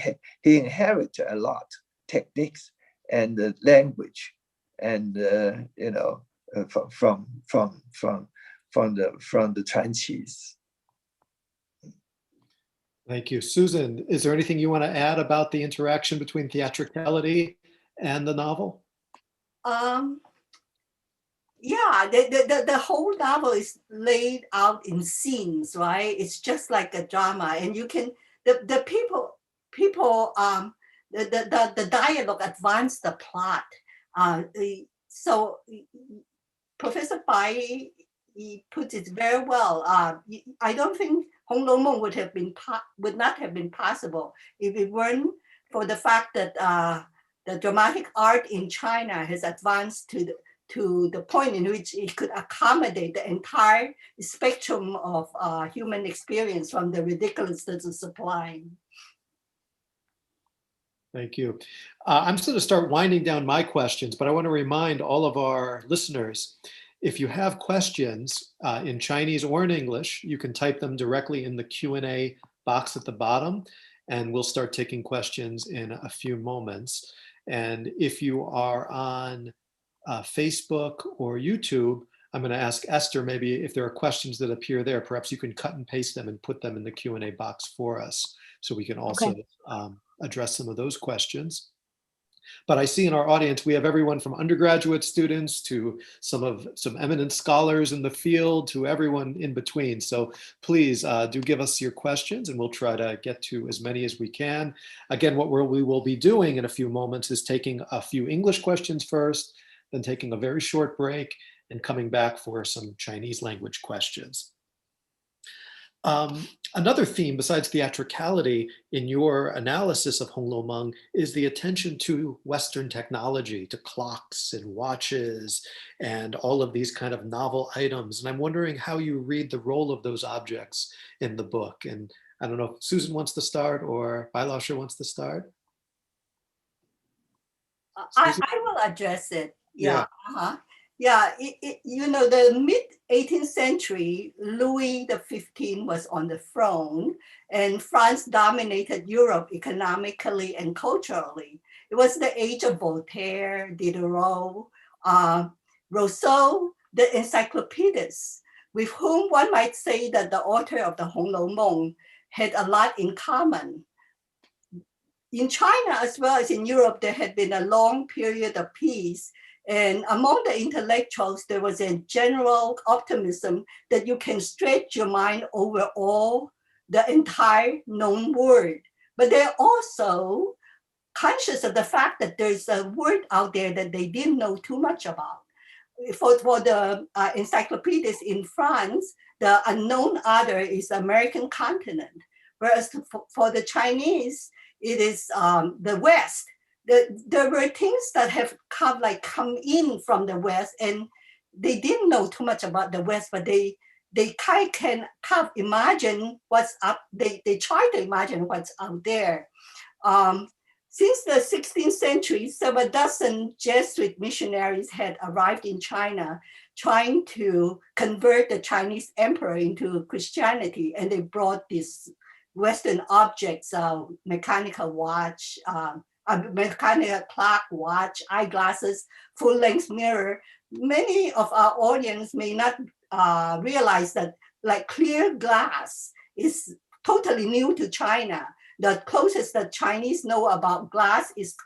inherited a lot techniques and the language, and from the Chuanqis. Thank you. Susan, is there anything you want to add about the interaction between theatricality and the novel? Yeah, the whole novel is laid out in scenes, right? It's just like a drama, and you can the dialogue advance the plot. So Professor Pai, he puts it very well. I don't think Honglou Meng would not have been possible if it weren't for the fact that the dramatic art in China has advanced to the point in which it could accommodate the entire spectrum of human experience, from the ridiculous to the sublime. Thank you. I'm just going to start winding down my questions, but I want to remind all of our listeners, if you have questions in Chinese or in English, you can type them directly in the Q&A box at the bottom, and we'll start taking questions in a few moments. And if you are on Facebook or YouTube, I'm going to ask Esther, maybe if there are questions that appear there, perhaps you can cut and paste them and put them in the Q&A box for us, so we can also address some of those questions. But I see in our audience, we have everyone from undergraduate students to some eminent scholars in the field, to everyone in between. So please do give us your questions, and we'll try to get to as many as we can. Again, what we will be doing in a few moments is taking a few English questions first, then taking a very short break and coming back for some Chinese language questions. Another theme besides theatricality in your analysis of Honglou Meng is the attention to Western technology, to clocks and watches and all of these kind of novel items. And I'm wondering how you read the role of those objects in the book. And I don't know if Susan wants to start or Bai Laoshe wants to start. I will address it. Yeah. Yeah, the mid-18th century, Louis XV was on the throne, and France dominated Europe economically and culturally. It was the age of Voltaire, Diderot, Rousseau, the encyclopedists, with whom one might say that the author of the Honglou Meng had a lot in common. In China, as well as in Europe, there had been a long period of peace, And among the intellectuals, there was a general optimism that you can stretch your mind over all the entire known world. But they're also conscious of the fact that there's a word out there that they didn't know too much about. For the encyclopedists in France, the unknown other is the American continent, whereas for the Chinese, it is the West. There were things that have come in from the West, and they didn't know too much about the West, but they can imagine what's up. They try to imagine what's out there. Since the 16th century, several dozen Jesuit missionaries had arrived in China trying to convert the Chinese emperor into Christianity, and they brought these Western objects, mechanical watch, mechanical clock, watch, eyeglasses, full-length mirror. Many of our audience may not realize that like clear glass is totally new to China. The closest that Chinese know about glass is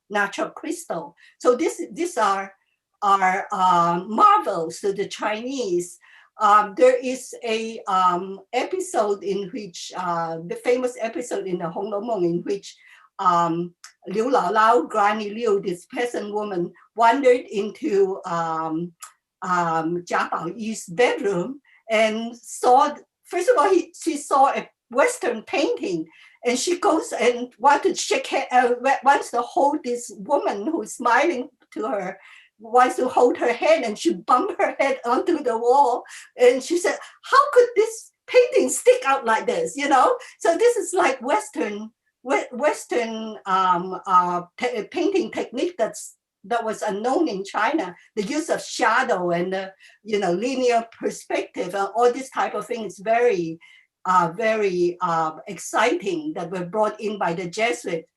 natural crystal. So these are marvels to the Chinese. There is a episode in which, the famous episode in the Honglou in which Liu Lao Lao, Granny Liu, this peasant woman, wandered into Jia Baoyi's bedroom and saw, first of all, she saw a Western painting, and she goes and wants to hold this woman who's smiling to her, wants to hold her hand, and she bumped her head onto the wall. And she said, how could this painting stick out like this, you know? So this is like Western painting technique that was unknown in China. The use of shadow and linear perspective, all this type of thing is very exciting that were brought in by the Jesuits.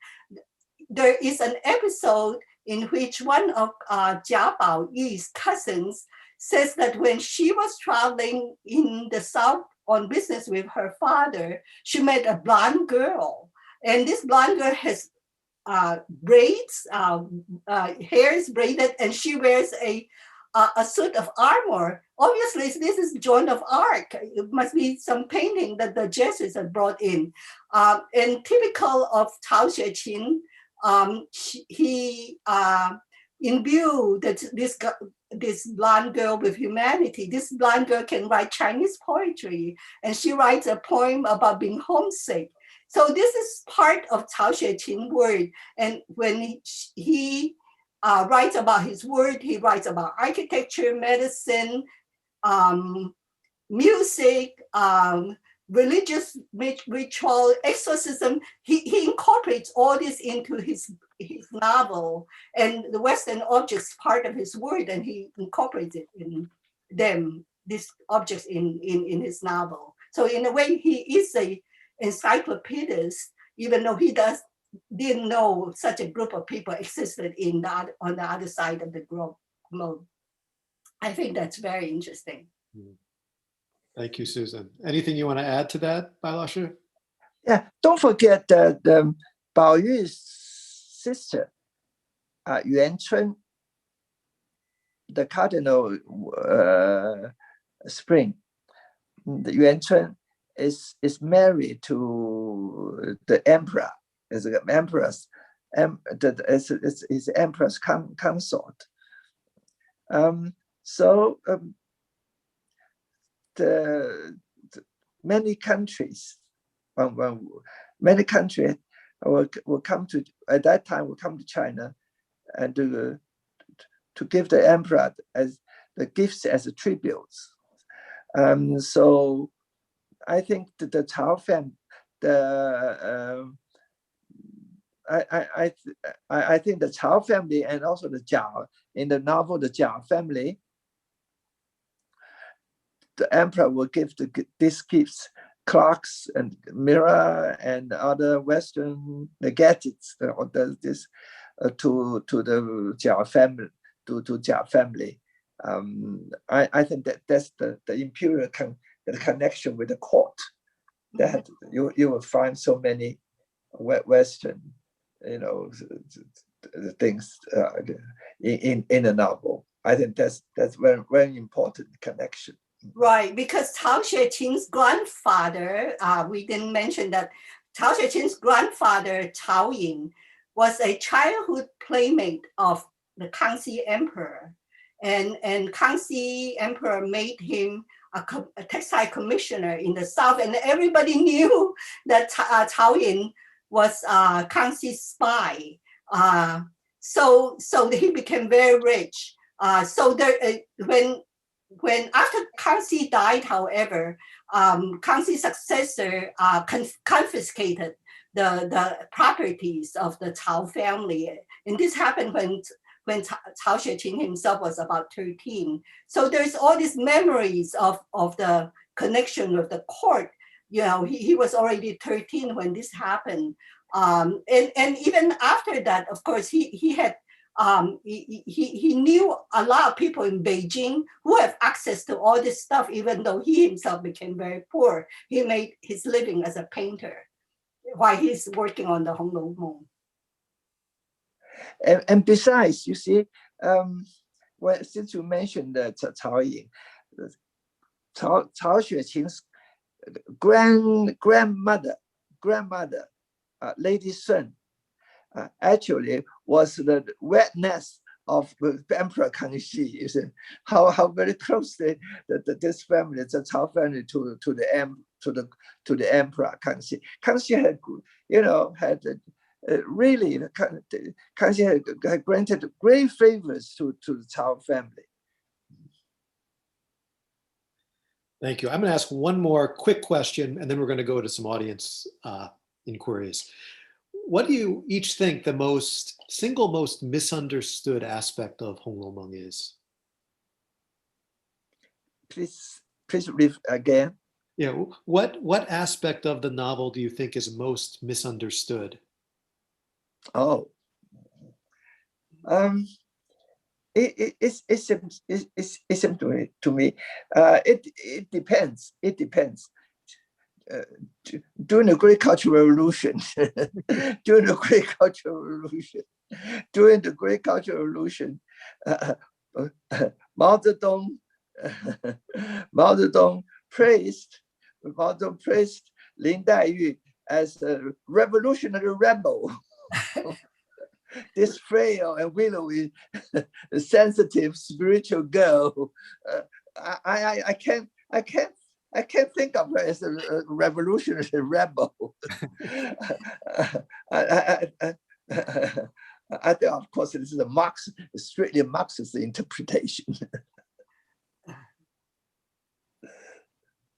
There is an episode in which one of Jia Baoyi's cousins says that when she was traveling in the South on business with her father, she met a blonde girl. And this blonde girl has braids, hair is braided, and she wears a suit of armor. Obviously, this is Joan of Arc. It must be some painting that the Jesuits had brought in. And typical of Cao Xueqin, he imbued this blonde girl with humanity. This blonde girl can write Chinese poetry, and she writes a poem about being homesick. So this is part of Cao Xueqin's word. And when he writes about his word, he writes about architecture, medicine, music, religious ritual, exorcism. He incorporates all this into his novel, and the Western objects part of his word, and he incorporates it in them, these objects in his novel. So in a way, he is a encyclopedist, even though he didn't know such a group of people existed on the other side of the globe. I think that's very interesting. Thank you, Susan. Anything you want to add to that, Bai Laoshi? Yeah, don't forget that Bao Yu's sister, Yuan Chun, the Cardinal Spring, Yuan Chun is married to the emperor, is the empress, his empress consort. The many countries will come to, at that time, will come to China and to give the emperor as the gifts as a tributes. So I think that the Cao family, I think the Cao family and also the Jia, in the novel, the Jia family, the emperor will give these gifts, clocks and mirror and other Western gadgets to the Jia family, to Jia family. I think that's the imperial the connection with the court, that you will find so many Western, things in the novel. I think that's very, very important connection. Right, because Cao Xueqing's grandfather, we didn't mention that Cao Xueqing's grandfather, Cao Ying, was a childhood playmate of the Kangxi Emperor. And Kangxi Emperor made him a textile commissioner in the south, and everybody knew that Cao Ying was Kangxi's spy. So he became very rich. So there, when after Kangxi died, however, Kangxi's successor confiscated the properties of the Cao family, and this happened when Cao Xueqing himself was about 13. So there's all these memories of the connection with the court. You know, he was already 13 when this happened, and even after that, of course, he had. He knew a lot of people in Beijing who have access to all this stuff, even though he himself became very poor. He made his living as a painter while he's working on the Honglou Meng. And besides, you see, since you mentioned Cao Ying, Cao Xueqing's grandmother, Lady Sun, actually was the witness of Emperor Kangxi. You see how very closely this family, the Cao family, to the Emperor Kangxi. Kangxi had, really, Kangxi had granted great favors to the Cao family. Thank you. I'm going to ask one more quick question, and then we're going to go to some audience inquiries. What do you each think the single most misunderstood aspect of Honglou Meng is? Please read again. Yeah, what aspect of the novel do you think is most misunderstood? Oh, it seems to me. It depends. It depends. During the Great Cultural Revolution, during the Great Cultural Revolution, Mao Zedong praised Lin Daiyu as a revolutionary rebel. This frail and willowy, sensitive, spiritual girl. I can't think of her as a revolutionary rebel. I think, of course, this is strictly a Marxist interpretation.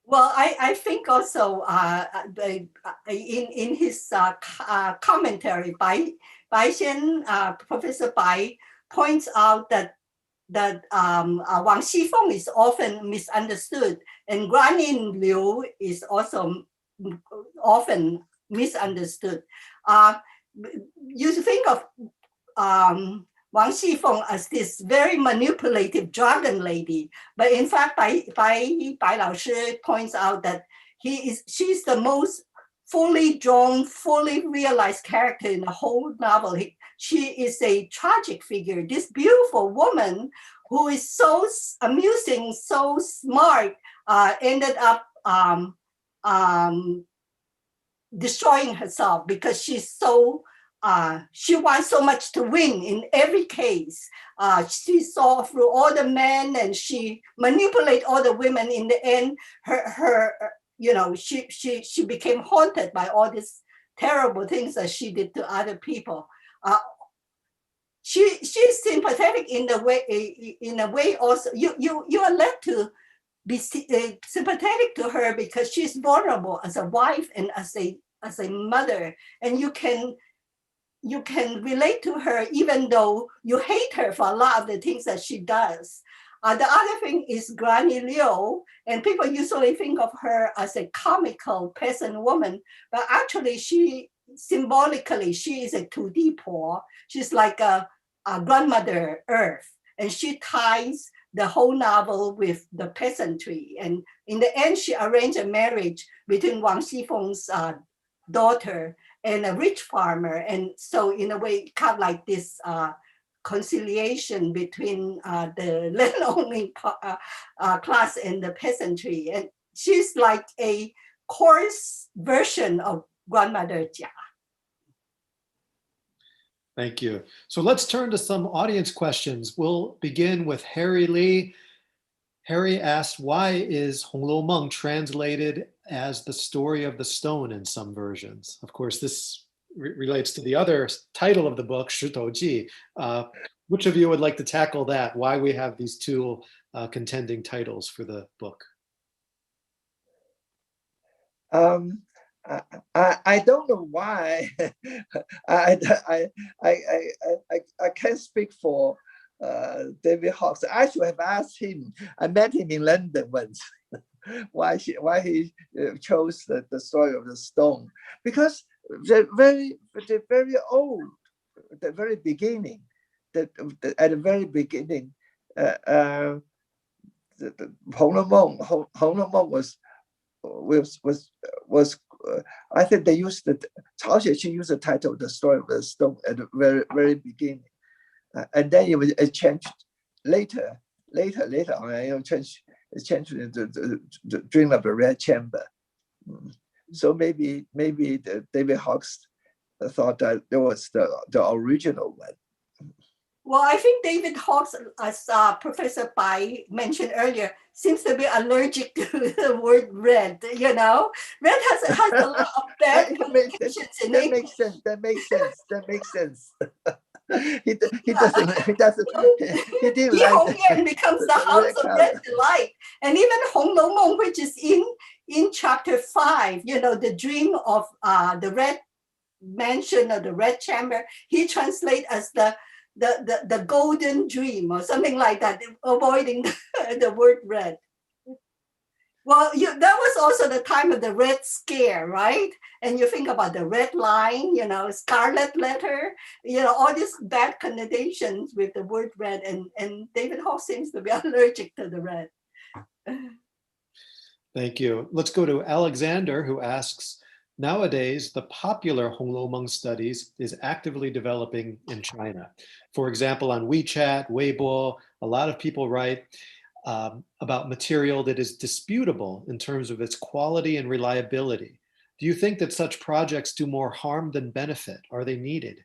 Well, I think also in his commentary, Professor Pai points out that Wang Xifeng is often misunderstood, and Guanyin Liu is also often misunderstood. You think of Wang Xifeng as this very manipulative dragon lady, but in fact, Bai Laoshi points out that she's the most fully drawn, fully realized character in the whole novel. She is a tragic figure, this beautiful woman who is so amusing, so smart, ended up destroying herself because she's so she wants so much to win in every case. She saw through all the men and she manipulated all the women. In the end, she became haunted by all these terrible things that she did to other people. She's sympathetic in a way also. You are led to be sympathetic to her because she's vulnerable as a wife and as a mother, and you can relate to her even though you hate her for a lot of the things that she does. The other thing is Granny Liu, and people usually think of her as a comical peasant woman, but actually symbolically she is a 2D poor. She's like a grandmother Earth, and she ties the whole novel with the peasantry. And in the end, she arranged a marriage between Wang Xifeng's daughter and a rich farmer. And so in a way, kind of like this conciliation between the land-owning class and the peasantry. And she's like a coarse version of grandmother Jia. Thank you. So let's turn to some audience questions. We'll begin with Harry Lee. Harry asked, why is Honglou Meng translated as the story of the stone in some versions? Of course, this relates to the other title of the book, Shi Tou Ji. Which of you would like to tackle that? Why we have these two contending titles for the book? I don't know why. I can't speak for David Hawkes. I should have asked him. I met him in London once. why he chose the story of the stone? Because they're very old. The very beginning. At the very beginning, the Honglou Meng was I think they used Cao Xueqin used the title of the story of the stone at the very beginning, and then it changed later on. It changed into the Dream of the Red Chamber. So maybe David Hawkes thought that there was the original one. Well, I think David Hawkes, as Professor Pai mentioned earlier, seems to be allergic to the word red. You know, red has a lot of bad connotations in English. That makes sense. He didn't like it. Becomes the house of red delight, and even Honglou Meng, which is in chapter 5, you know, the dream of the red mansion or the red chamber, he translates as the golden dream or something like that, avoiding the word red. Well, that was also the time of the Red Scare, right? And you think about the red line, you know, scarlet letter, you know, all these bad connotations with the word red. And David Hawkes seems to be allergic to the red. Thank you. Let's go to Alexander, who asks, nowadays, the popular Honglou Meng studies is actively developing in China. For example, on WeChat, Weibo, a lot of people write about material that is disputable in terms of its quality and reliability. Do you think that such projects do more harm than benefit? Are they needed?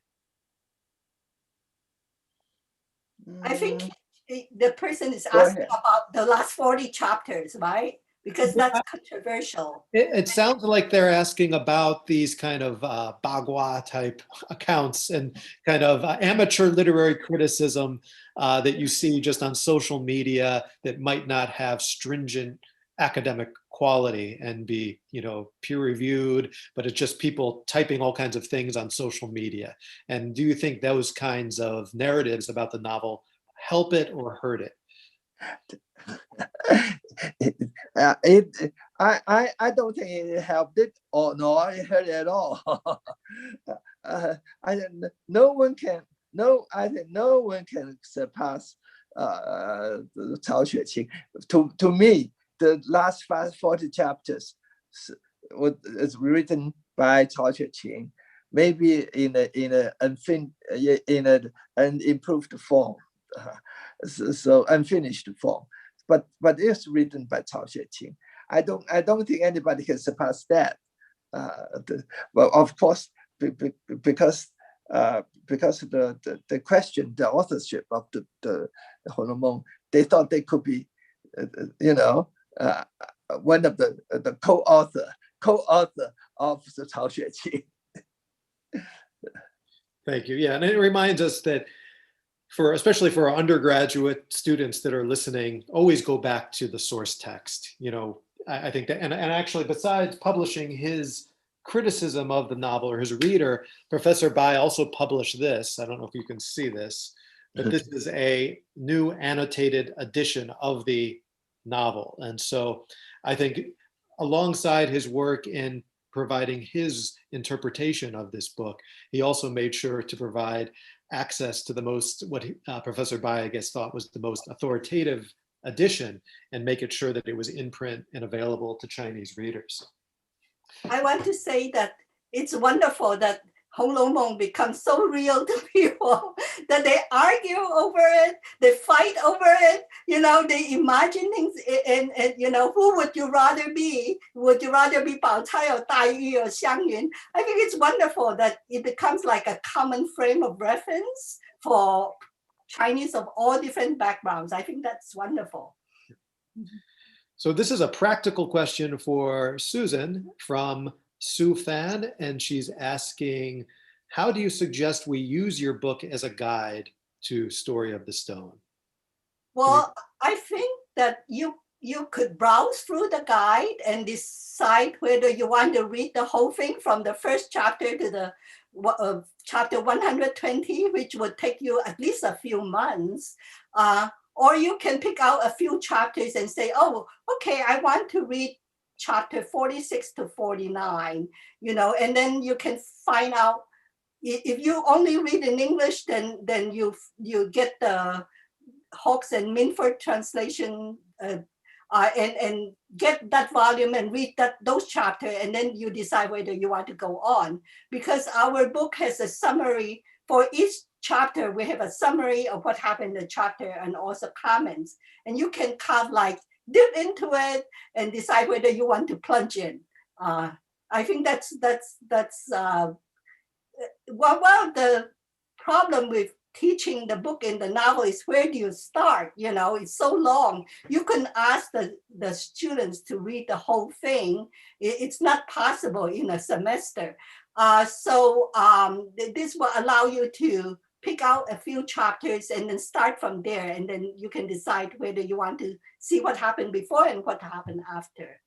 I think the person is asking about the last 40 chapters, right? Because that's controversial. It sounds like they're asking about these kind of bagua type accounts and kind of amateur literary criticism that you see just on social media that might not have stringent academic quality and be, you know, peer reviewed, but it's just people typing all kinds of things on social media. And do you think those kinds of narratives about the novel help it or hurt it? I don't think it helped it or nor it hurt it at all. I think no one can surpass Cao Xueqin. To me, the last 40 chapters is written by Cao Xueqin, maybe in an improved form, so unfinished form. But it's written by Cao Xueqin. I don't think anybody can surpass that. Well, of course, because the question, the authorship of the Honglou Meng, they thought they could be, one of the co-author of the Cao Xueqin. Thank you. Yeah, and it reminds us that especially for our undergraduate students that are listening, always go back to the source text. You know, I think that, and actually, besides publishing his criticism of the novel or his reader, Professor Bai also published this. I don't know if you can see this, but this is a new annotated edition of the novel. And so I think alongside his work in providing his interpretation of this book, he also made sure to provide access to the most, Professor Bai, I guess, thought was the most authoritative edition, and make it sure that it was in print and available to Chinese readers. I want to say that it's wonderful that Honglou Meng becomes so real to people that they argue over it, they fight over it, they imagine things, and who would you rather be? Would you rather be Bao Cai or Tai Yu or Xiang Yun? I think it's wonderful that it becomes like a common frame of reference for Chinese of all different backgrounds. I think that's wonderful. So this is a practical question for Susan from Sue Fan, and she's asking, how do you suggest we use your book as a guide to Story of the Stone? Well, I think that you could browse through the guide and decide whether you want to read the whole thing from the first chapter to the chapter 120, which would take you at least a few months. Or you can pick out a few chapters and say, oh, okay, I want to read chapter 46 to 49, and then you can find out, if you only read in English, then you get the Hawkes and Minford translation, and get that volume and read those chapters, and then you decide whether you want to go on. Because our book has a summary for each chapter. We have a summary of what happened in the chapter and also comments, and you can dip into it and decide whether you want to plunge in. I think that's well, the problem with teaching the book and the novel is, where do you start? It's so long. You can ask the students to read the whole thing. It's not possible in a semester. So this will allow you to pick out a few chapters and then start from there. And then you can decide whether you want to see what happened before and what happened after.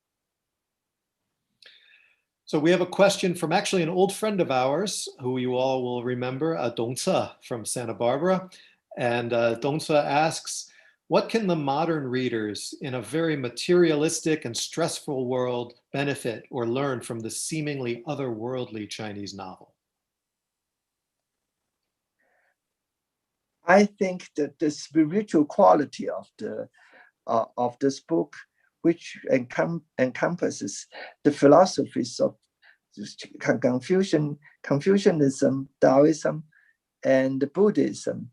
So we have a question from actually an old friend of ours who you all will remember, Dong Ce from Santa Barbara. And Dong Ce asks, what can the modern readers in a very materialistic and stressful world benefit or learn from the seemingly otherworldly Chinese novel? I think that the spiritual quality of this book, which encompasses the philosophies of Confucianism, Taoism, and Buddhism.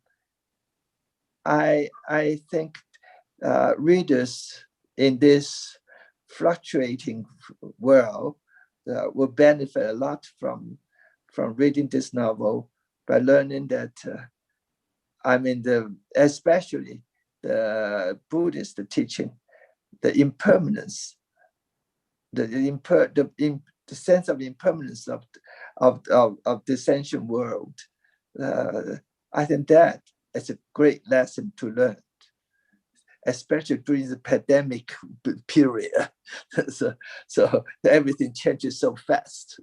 I think readers in this fluctuating world will benefit a lot from reading this novel, by learning that especially the Buddhist teaching, the impermanence, the sense of impermanence of this ancient world. I think that is a great lesson to learn, especially during the pandemic period. so everything changes so fast.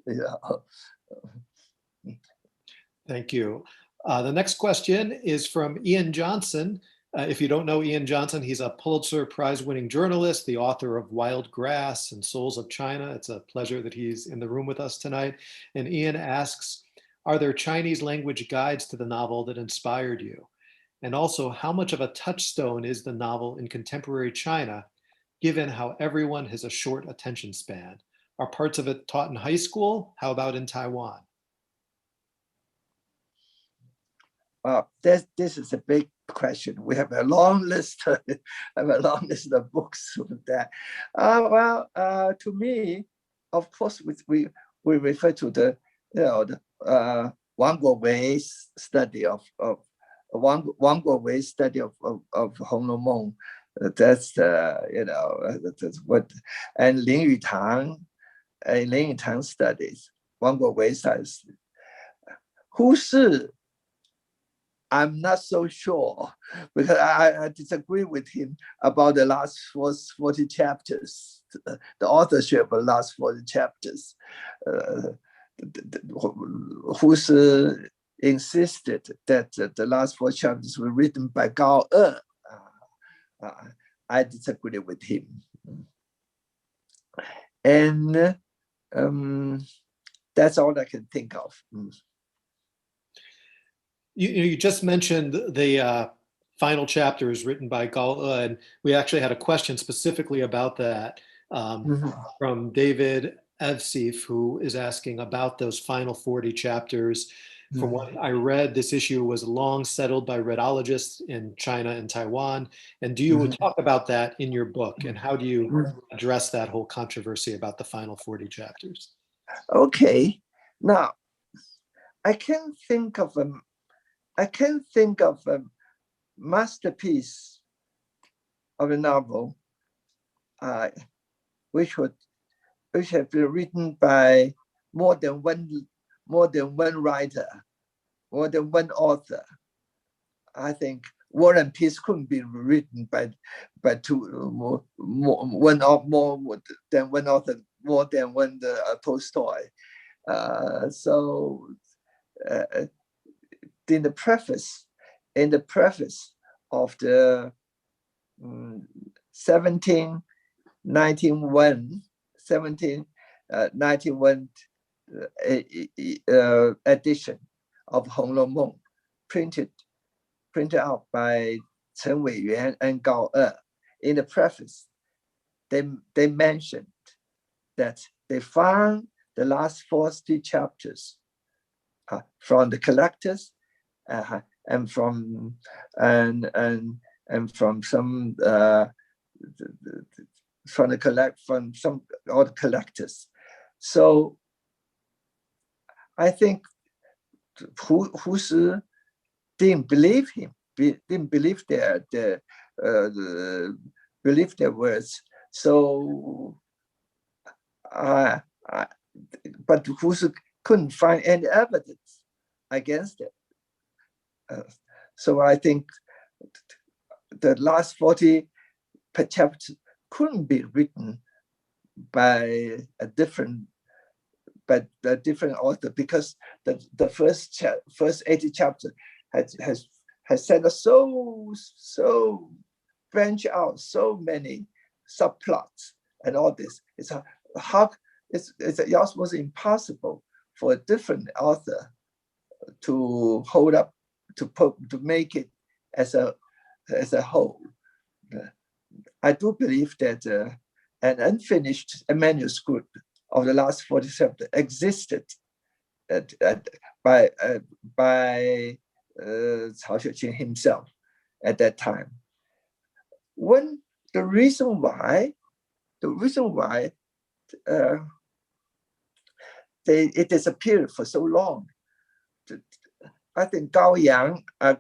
Thank you. The next question is from Ian Johnson. If you don't know Ian Johnson, he's a Pulitzer Prize-winning journalist, the author of Wild Grass and Souls of China. It's a pleasure that he's in the room with us tonight. And Ian asks, are there Chinese language guides to the novel that inspired you? And also, how much of a touchstone is the novel in contemporary China, given how everyone has a short attention span? Are parts of it taught in high school? How about in Taiwan? This is a big question. We have a long list. Of books with that. To me, of course, we refer to the Wang Guowei's study of Honglou Meng. That's that's what, and Lin Yutang studies Wang Guowei says. Hu Shi, I'm not so sure, because I disagree with him about the last 40 chapters, the authorship of the last 40 chapters. Hu Shi insisted that the last 4 chapters were written by Gao E. I disagree with him. And that's all I can think of. You just mentioned the final chapter is written by Gao E, and we actually had a question specifically about that from David Evsif, who is asking about those final 40 chapters. From what I read, this issue was long settled by Redologists in China and Taiwan. And do you talk about that in your book? And how do you address that whole controversy about the final 40 chapters? Okay. Now, I can think of a masterpiece of a novel, which have been written by more than one writer, more than one author. I think War and Peace couldn't be written by two one or more than one author, more than one Tolstoy. So in the preface of the 1791 edition of Honglou Meng, printed out by Chen Weiyuan and Gao E. In the preface, they mentioned that they found the last 40 chapters from the collectors and from some from some other collectors. So I think Hu didn't believe him, didn't believe their words. So but Hu couldn't find any evidence against it. So I think the last 40 chapters couldn't be written by a different author, because the first 80 chapters has set us so branch out, so many subplots and all this. It's almost impossible for a different author to hold up, to make it as a whole. I do believe that an unfinished manuscript of the last 40 chapters existed by Pai Hsien-yung himself at that time. The reason why it disappeared for so long, I think Gao Yang, a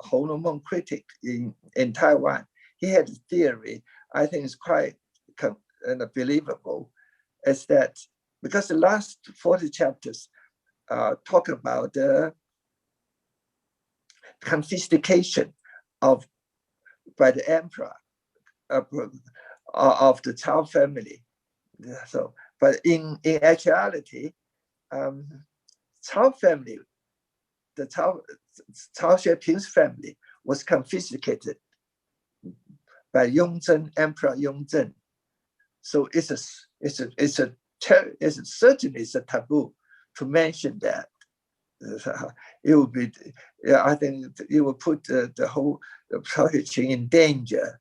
Honglou Meng critic in Taiwan, he had a theory, I think it's quite believable, is that because the last 40 chapters talk about the confiscation by the emperor of the Cao family. So, but in actuality, Cao family, the Cao Xueping's family, was confiscated by Emperor Yongzhen. So it's certainly a taboo to mention that. It would be, I think it would put the whole Pai Hsien-yung in danger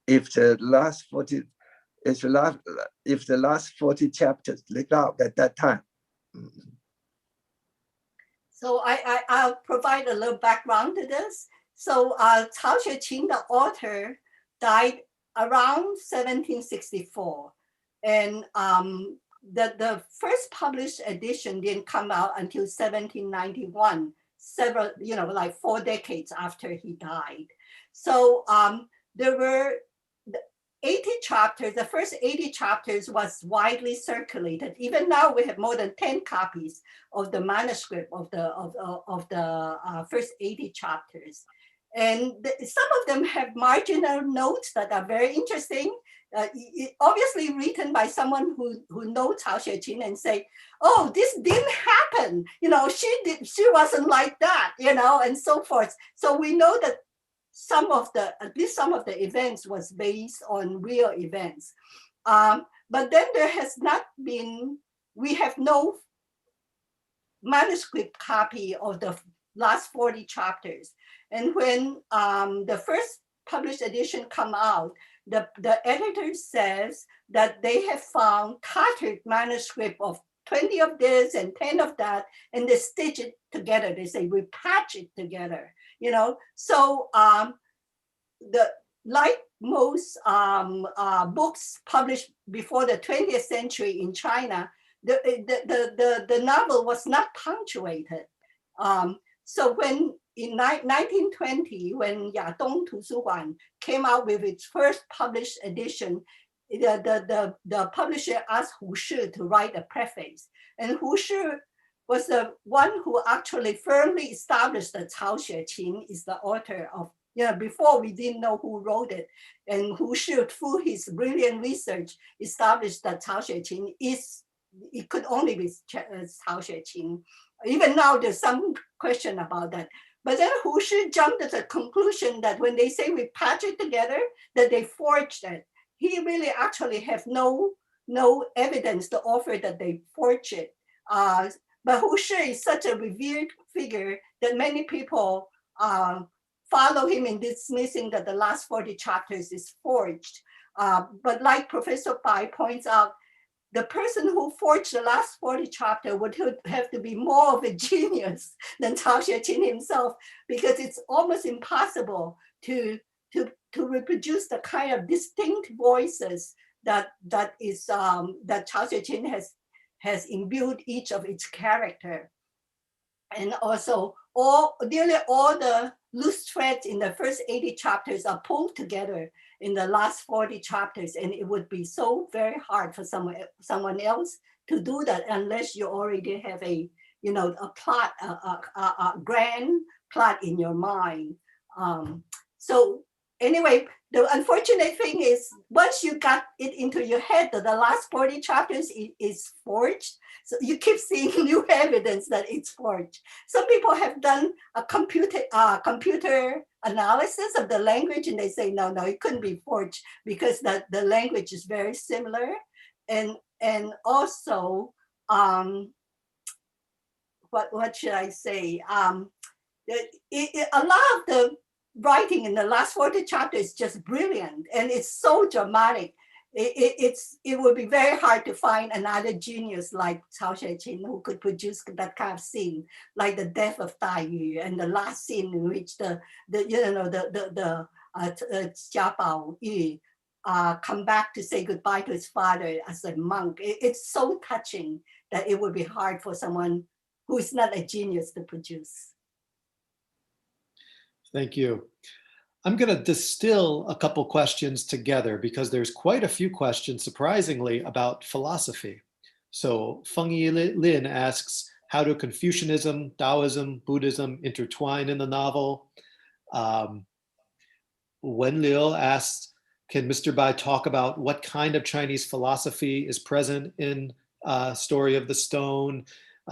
if the last 40 chapters leaked out at that time. So I'll provide a little background to this. So Cao Xueqing, the author, died around 1764, and the first published edition didn't come out until 1791, several, like 4 decades after he died. So there were 80 chapters. The first 80 chapters was widely circulated. Even now, we have more than 10 copies of the manuscript of the first 80 chapters. And some of them have marginal notes that are very interesting, obviously written by someone who knows Cao Xueqing and say, oh, this didn't happen. She wasn't like that, and so forth. So we know that at least some of the events was based on real events. But then there has not been, we have no manuscript copy of the last 40 chapters. And when the first published edition come out, the editor says that they have found tattered manuscript of 20 of this and 10 of that, and they stitch it together. They say we patch it together, you know. So like most books published before the 20th century in China, the novel was not punctuated. So when in 1920, when Yadong Tusuguan came out with its first published edition, the publisher asked Hu Shi to write a preface. And Hu Shi was the one who actually firmly established that Cao Xueqin is the author of, before we didn't know who wrote it. And Hu Shi, through his brilliant research, established that Cao Xueqin it could only be Cao Xueqin. Even now, there's some question about that. But then Hu Shi jumped to the conclusion that when they say we patch it together, that they forged it. He really actually have no evidence to offer that they forged it. But Hu Shi is such a revered figure that many people follow him in dismissing that the last 40 chapters is forged. But like Professor Pai points out, the person who forged the last 40 chapter would have to be more of a genius than Cao Xueqin himself, because it's almost impossible to reproduce the kind of distinct voices that Cao Xueqin has imbued each of its character. And also nearly all the loose threads in the first 80 chapters are pulled together in the last 40 chapters, and it would be so very hard for someone else to do that unless you already have a plot, a grand plot in your mind. So anyway, the unfortunate thing is once you got it into your head that the last 40 chapters is forged, so you keep seeing new evidence that it's forged. Some people have done a computer analysis of the language, and they say, no, it couldn't be forged because the language is very similar. And also, what should I say? A lot of the writing in the last 40 chapters is just brilliant, and it's so dramatic. It would be very hard to find another genius like Cao Xueqin who could produce that kind of scene, like the death of Tai Yu and the last scene in which the Jia Bao Yu come back to say goodbye to his father as a monk. It's so touching that it would be hard for someone who is not a genius to produce. Thank you. I'm going to distill a couple questions together because there's quite a few questions, surprisingly, about philosophy. So Fengyi Lin asks, how do Confucianism, Taoism, Buddhism intertwine in the novel? Wen Liu asks, can Mr. Bai talk about what kind of Chinese philosophy is present in Story of the Stone?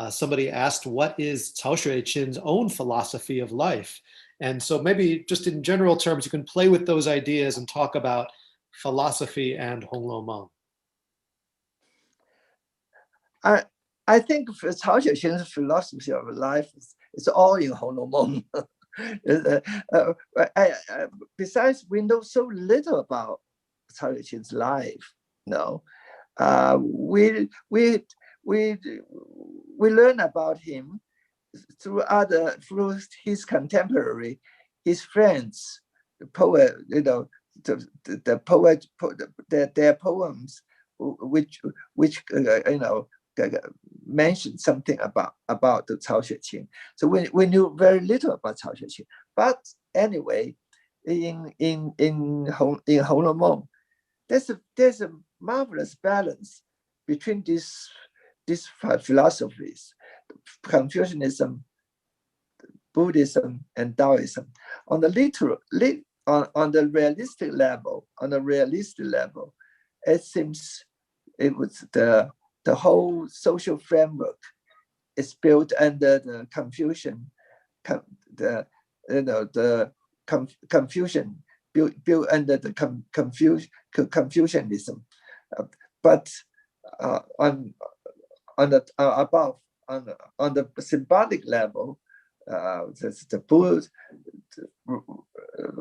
Somebody asked, what is Cao Xueqin's own philosophy of life? And so maybe just in general terms, you can play with those ideas and talk about philosophy and Honglou Meng. I think Cao Xueqin's philosophy of life is all in Honglou Meng. Besides, we know so little about Cao Xueqin's life. We learn about him through his contemporary, his friends, the poet, the poet, their poems, which mention something about the Cao Xueqin. So we knew very little about Cao Xueqin. But anyway, in Honglou Meng, there's a marvelous balance between these philosophies, Confucianism, Buddhism, and Taoism. On the realistic level, it seems it was the whole social framework is built under the Confucian, Confucian built under the Confucianism, but on the symbolic level,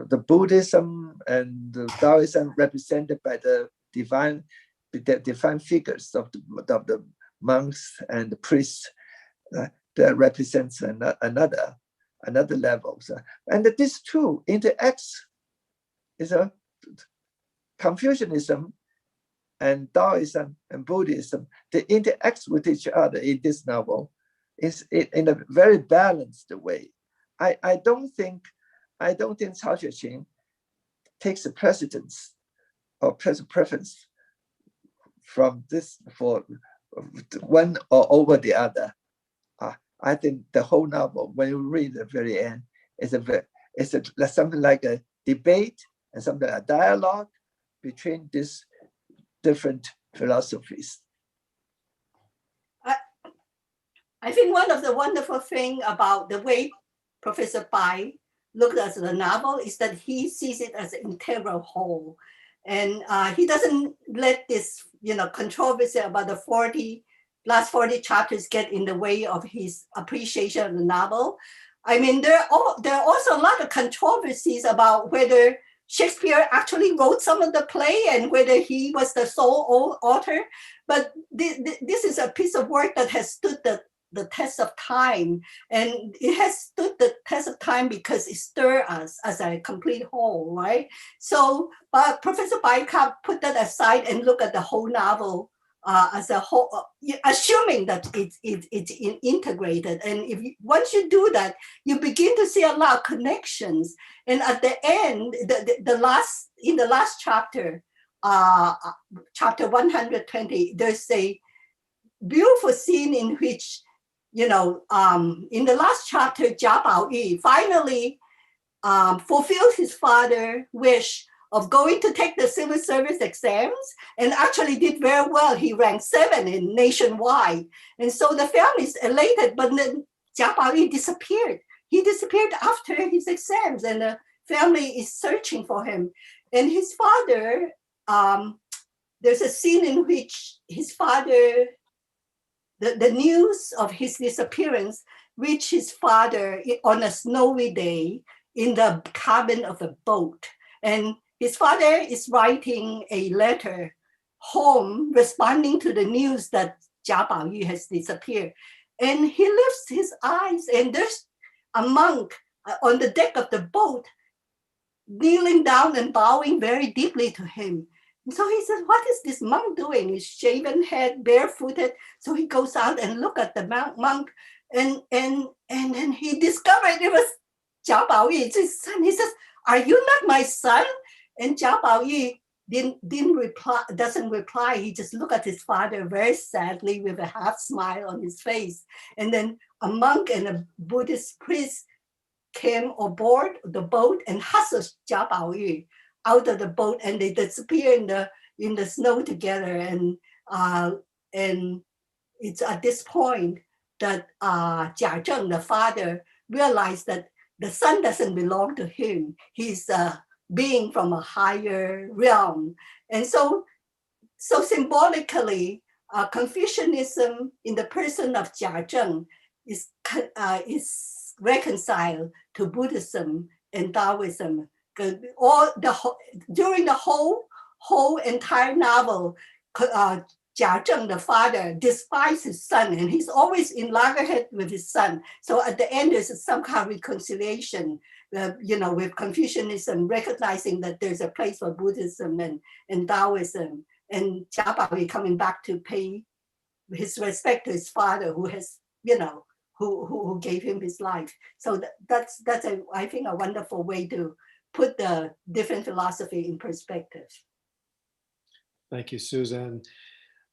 the Buddhism and the Taoism represented by the divine figures of the monks and the priests that represents another level. And these two interacts is a Confucianism and Taoism and Buddhism. They interact with each other in this novel is in a very balanced way. I don't think Cao Xueqin takes the precedence or preference from this for one or over the other. I think the whole novel, when you read the very end, is something like a debate and something like a dialogue between these different philosophies. I think one of the wonderful things about the way Professor Pai looked at the novel is that he sees it as an integral whole. And he doesn't let this, controversy about the last 40 chapters get in the way of his appreciation of the novel. I mean, there are also a lot of controversies about whether Shakespeare actually wrote some of the play and whether he was the sole author. But this is a piece of work that has stood the test of time. And it has stood the test of time because it stirred us as a complete whole, right? So Professor Pai put that aside and look at the whole novel as a whole, assuming that it's integrated. And once you do that, you begin to see a lot of connections. And at the end, in the last chapter, chapter 120, there's a beautiful scene in which, in the last chapter, Jia Baoyu finally fulfilled his father's wish of going to take the civil service exams and actually did very well. He ranked 7 in nationwide. And so the family is elated, but then Jia Baoyu disappeared. He disappeared after his exams and the family is searching for him. And his father, there's a scene in which his father, the news of his disappearance reached his father on a snowy day in the cabin of a boat. And his father is writing a letter home responding to the news that Jia Baoyu has disappeared. And he lifts his eyes and there's a monk on the deck of the boat kneeling down and bowing very deeply to him. And so he says, what is this monk doing? His shaven head, barefooted. So he goes out and look at the monk and then he discovered it was Jia Baoyu, it's his son. He says, are you not my son? And Jia Baoyu doesn't reply. He just looked at his father very sadly with a half smile on his face. And then a monk and a Buddhist priest came aboard the boat and hustled Jia Baoyu out of the boat, and they disappear in the snow together. And it's at this point that Jia Zheng, the father, realized that the son doesn't belong to him. He's a being from a higher realm. And so symbolically, Confucianism in the person of Jia Zheng is reconciled to Buddhism and Taoism. During the whole entire novel, Jia Zheng, the father, despises his son, and he's always in loggerhead with his son. So at the end, there's some kind of reconciliation, with Confucianism, recognizing that there's a place for Buddhism and Taoism, and Jia Baoyu coming back to pay his respect to his father, who has, who gave him his life. So that's I think a wonderful way to put the different philosophy in perspective. Thank you, Susan.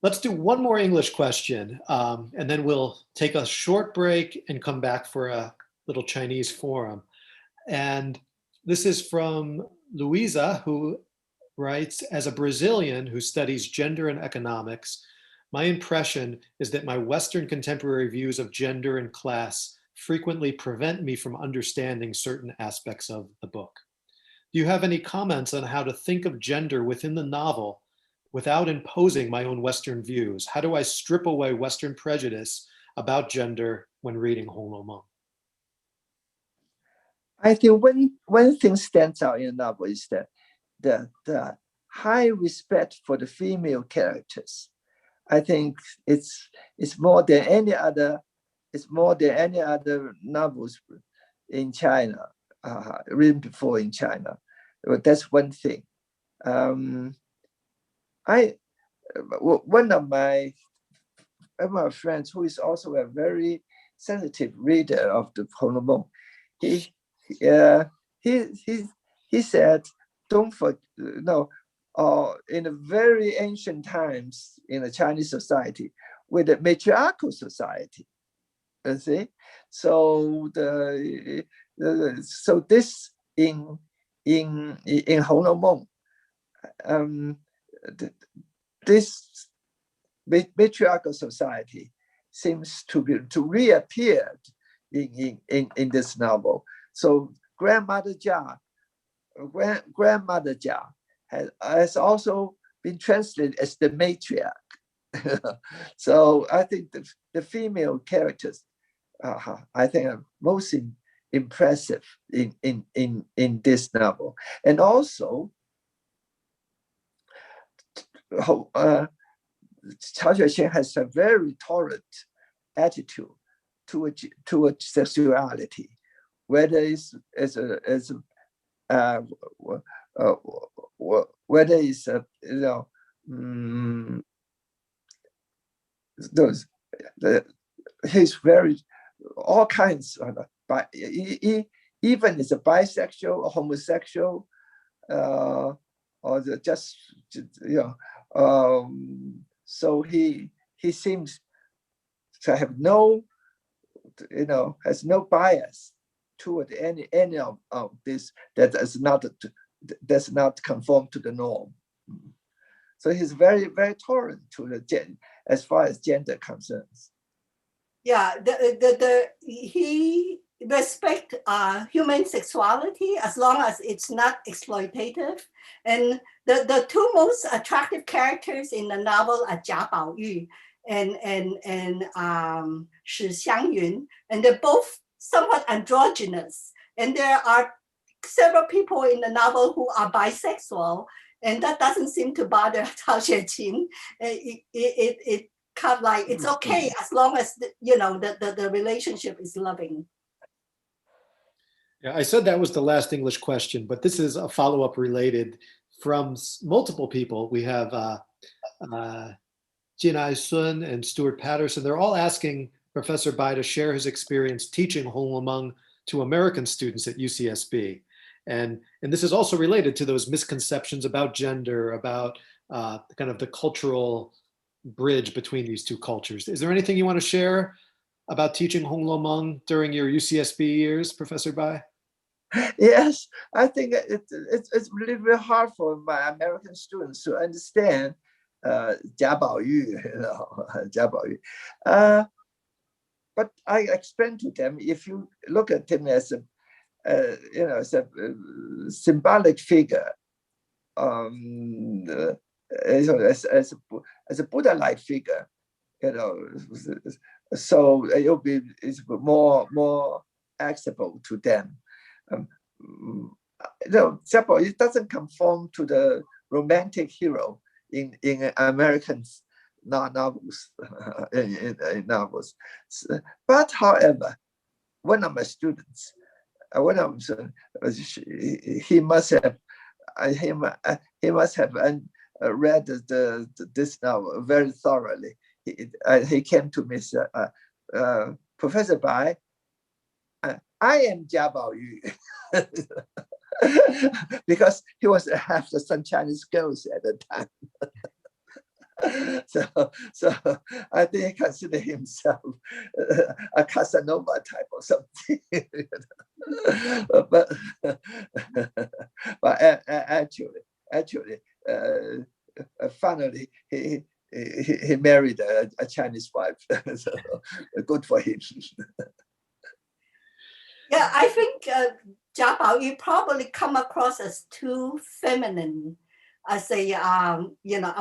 Let's do one more English question, and then we'll take a short break and come back for a little Chinese forum. And this is from Luisa, who writes, as a Brazilian who studies gender and economics, my impression is that my Western contemporary views of gender and class frequently prevent me from understanding certain aspects of the book. Do you have any comments on how to think of gender within the novel without imposing my own Western views? How do I strip away Western prejudice about gender when reading Honglou Meng? I think one thing stands out in the novel is that the high respect for the female characters. I think it's more than any other. It's more than any other novels in China, written before in China. That's one thing. One of my friends, who is also a very sensitive reader of the Honglou, he said, don't forget, in the very ancient times in the Chinese society, with a matriarchal society, you see. So so this in Honglou, this matriarchal society seems to reappeared in this novel. So grandmother Jia has also been translated as the matriarch. So I think the female characters, I think, are most impressive in this novel. And also, Pai Hsien-yung has a very tolerant attitude toward sexuality, whether it's he's very all kinds of, but even as a bisexual or homosexual, or just so he seems to have has no bias toward any of this that does not conform to the norm. So he's very, very tolerant to the as far as gender concerns. Yeah, he respect human sexuality as long as it's not exploitative. And the two most attractive characters in the novel are Jia Baoyu and Shi Xiangyun, and they're both somewhat androgynous. And there are several people in the novel who are bisexual, and that doesn't seem to bother Cao Xueqin. It kind of like, it's okay as long as the relationship is loving. Yeah, I said that was the last English question, but this is a follow-up related from multiple people. We have Jin Ai Sun and Stuart Patterson. They're all asking Professor Bai to share his experience teaching Honglou to American students at UCSB. And this is also related to those misconceptions about gender, about kind of the cultural bridge between these two cultures. Is there anything you want to share about teaching Honglou during your UCSB years, Professor Bai? Yes, I think it's really very hard for my American students to understand Jia Baoyu, Jia Baoyu. But I explain to them, if you look at him as as a symbolic figure, as a Buddha-like figure, so it's more acceptable to them. Jia Baoyu, it doesn't conform to the romantic hero in American novels, in novels. But however, one of my students, he must have read this novel very thoroughly. He came to me, said, Professor Bai, I am Jia Baoyu. Because he was after some Chinese girls at the time. So I think he considered himself a Casanova type or something. but actually, finally he married a Chinese wife. So good for him. Yeah, I think Jia Baoyu probably come across as too feminine, as a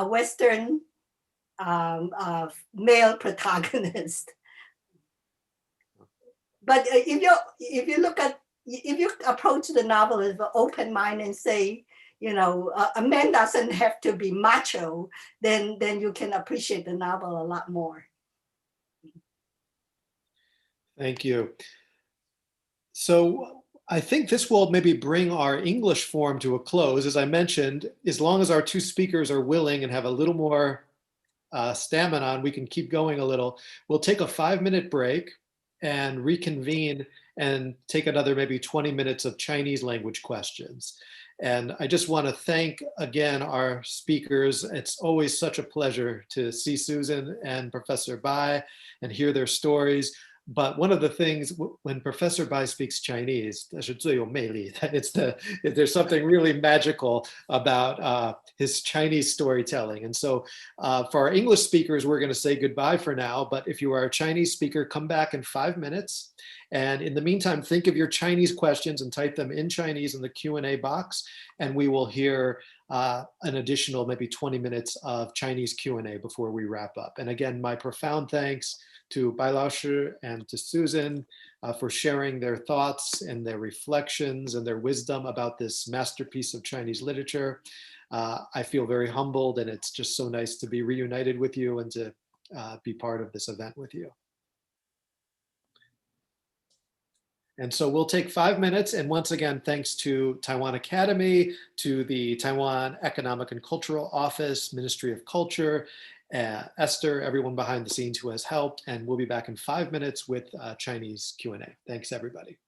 Western male protagonist. But if you look at if you approach the novel with an open mind and say, you know, a man doesn't have to be macho, then you can appreciate the novel a lot more. Thank you. So I think this will maybe bring our English form to a close. As I mentioned, as long as our two speakers are willing and have a little more stamina on, we can keep going a little. We'll take a 5-minute break and reconvene and take another maybe 20 minutes of Chinese language questions. And I just want to thank again our speakers. It's always such a pleasure to see Susan and Professor Bai and hear their stories. But one of the things when Professor Bai speaks Chinese, 那是最有魅力. There's something really magical about his Chinese storytelling. And so for our English speakers, we're going to say goodbye for now. But if you are a Chinese speaker, come back in 5 minutes. And in the meantime, think of your Chinese questions and type them in Chinese in the Q&A box. And we will hear an additional maybe 20 minutes of Chinese Q&A before we wrap up. And again, my profound thanks to Bai Laoshi and to Susan for sharing their thoughts and their reflections and their wisdom about this masterpiece of Chinese literature. I feel very humbled, and it's just so nice to be reunited with you and to be part of this event with you. And so we'll take 5 minutes. And once again, thanks to Taiwan Academy, to the Taiwan Economic and Cultural Office, Ministry of Culture, Esther, everyone behind the scenes who has helped. And we'll be back in 5 minutes with Chinese Q&A. Thanks, everybody.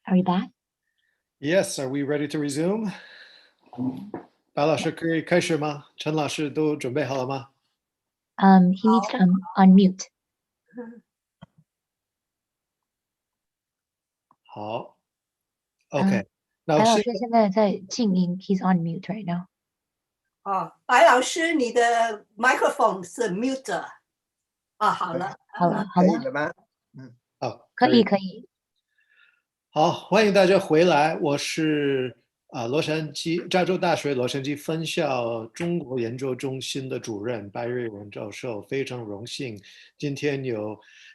Are we back? Yes, are we ready to resume? 白老师可以开始吗？陈老师都准备好了吗？ He needs to unmute. 好 ，OK，那白老师现在在静音 ，He's on mute right now. 白老师，你的 microphone 是 mute 好了，好了，可以了吗？可以。好，欢迎大家回来，我是加州大学洛杉矶分校中国研究中心的主任白瑞文教授，非常荣幸今天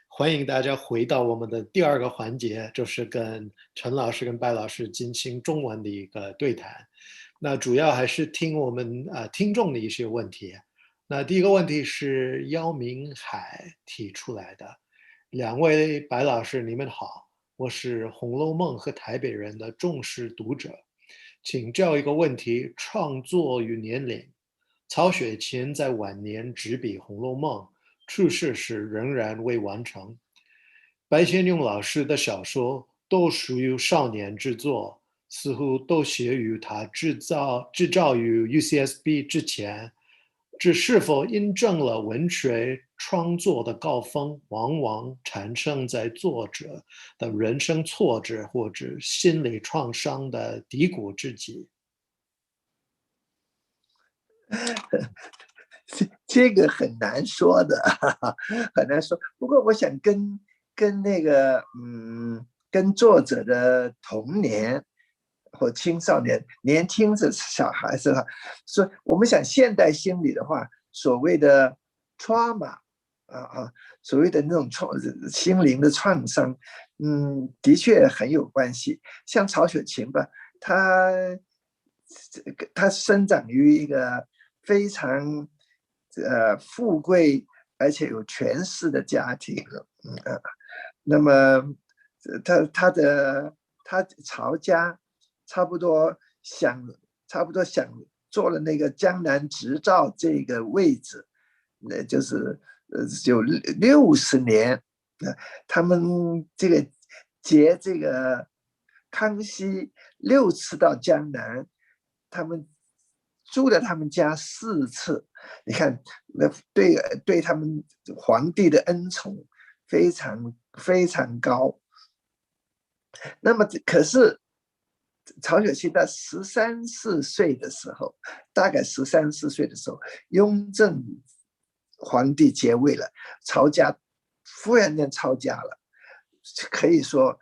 欢迎大家回到我们的第二个环节，就是跟陈老师跟白老师进行中文的一个对谈。那主要还是听我们听众的一些问题。那第一个问题是姚明海提出来的，两位白老师你们好，我是《红楼梦》和台北人的忠实读者，请教一个问题：创作与年龄。曹雪芹在晚年执笔《红楼梦》，去世时仍然未完成。白先勇老师的小说都属于少年之作，似乎都写于他制造于 UCSB 之前。这是否印证了文学创作的高峰往往产生在作者的人生挫折或者心理创伤的低谷之际？这个很难说的，很难说。不过我想跟那个跟作者的童年或青少年、年轻的小孩子所以我们想现代心理的话，所谓的 trauma 所谓的那种心灵的创伤，的确很有关系。像曹雪芹吧，他生长于一个非常富贵而且有权势的家庭，那么他曹家差不多想做了那个江南织造这个位置，就是有60年，他们接这个康熙6次到江南，他们住了他们家4次，你看，对他们皇帝的恩宠非常非常高。那么可是曹雪芹在13、14岁的时候，大概13、14岁的时候，雍正皇帝即位了，曹家忽然间抄家了，可以说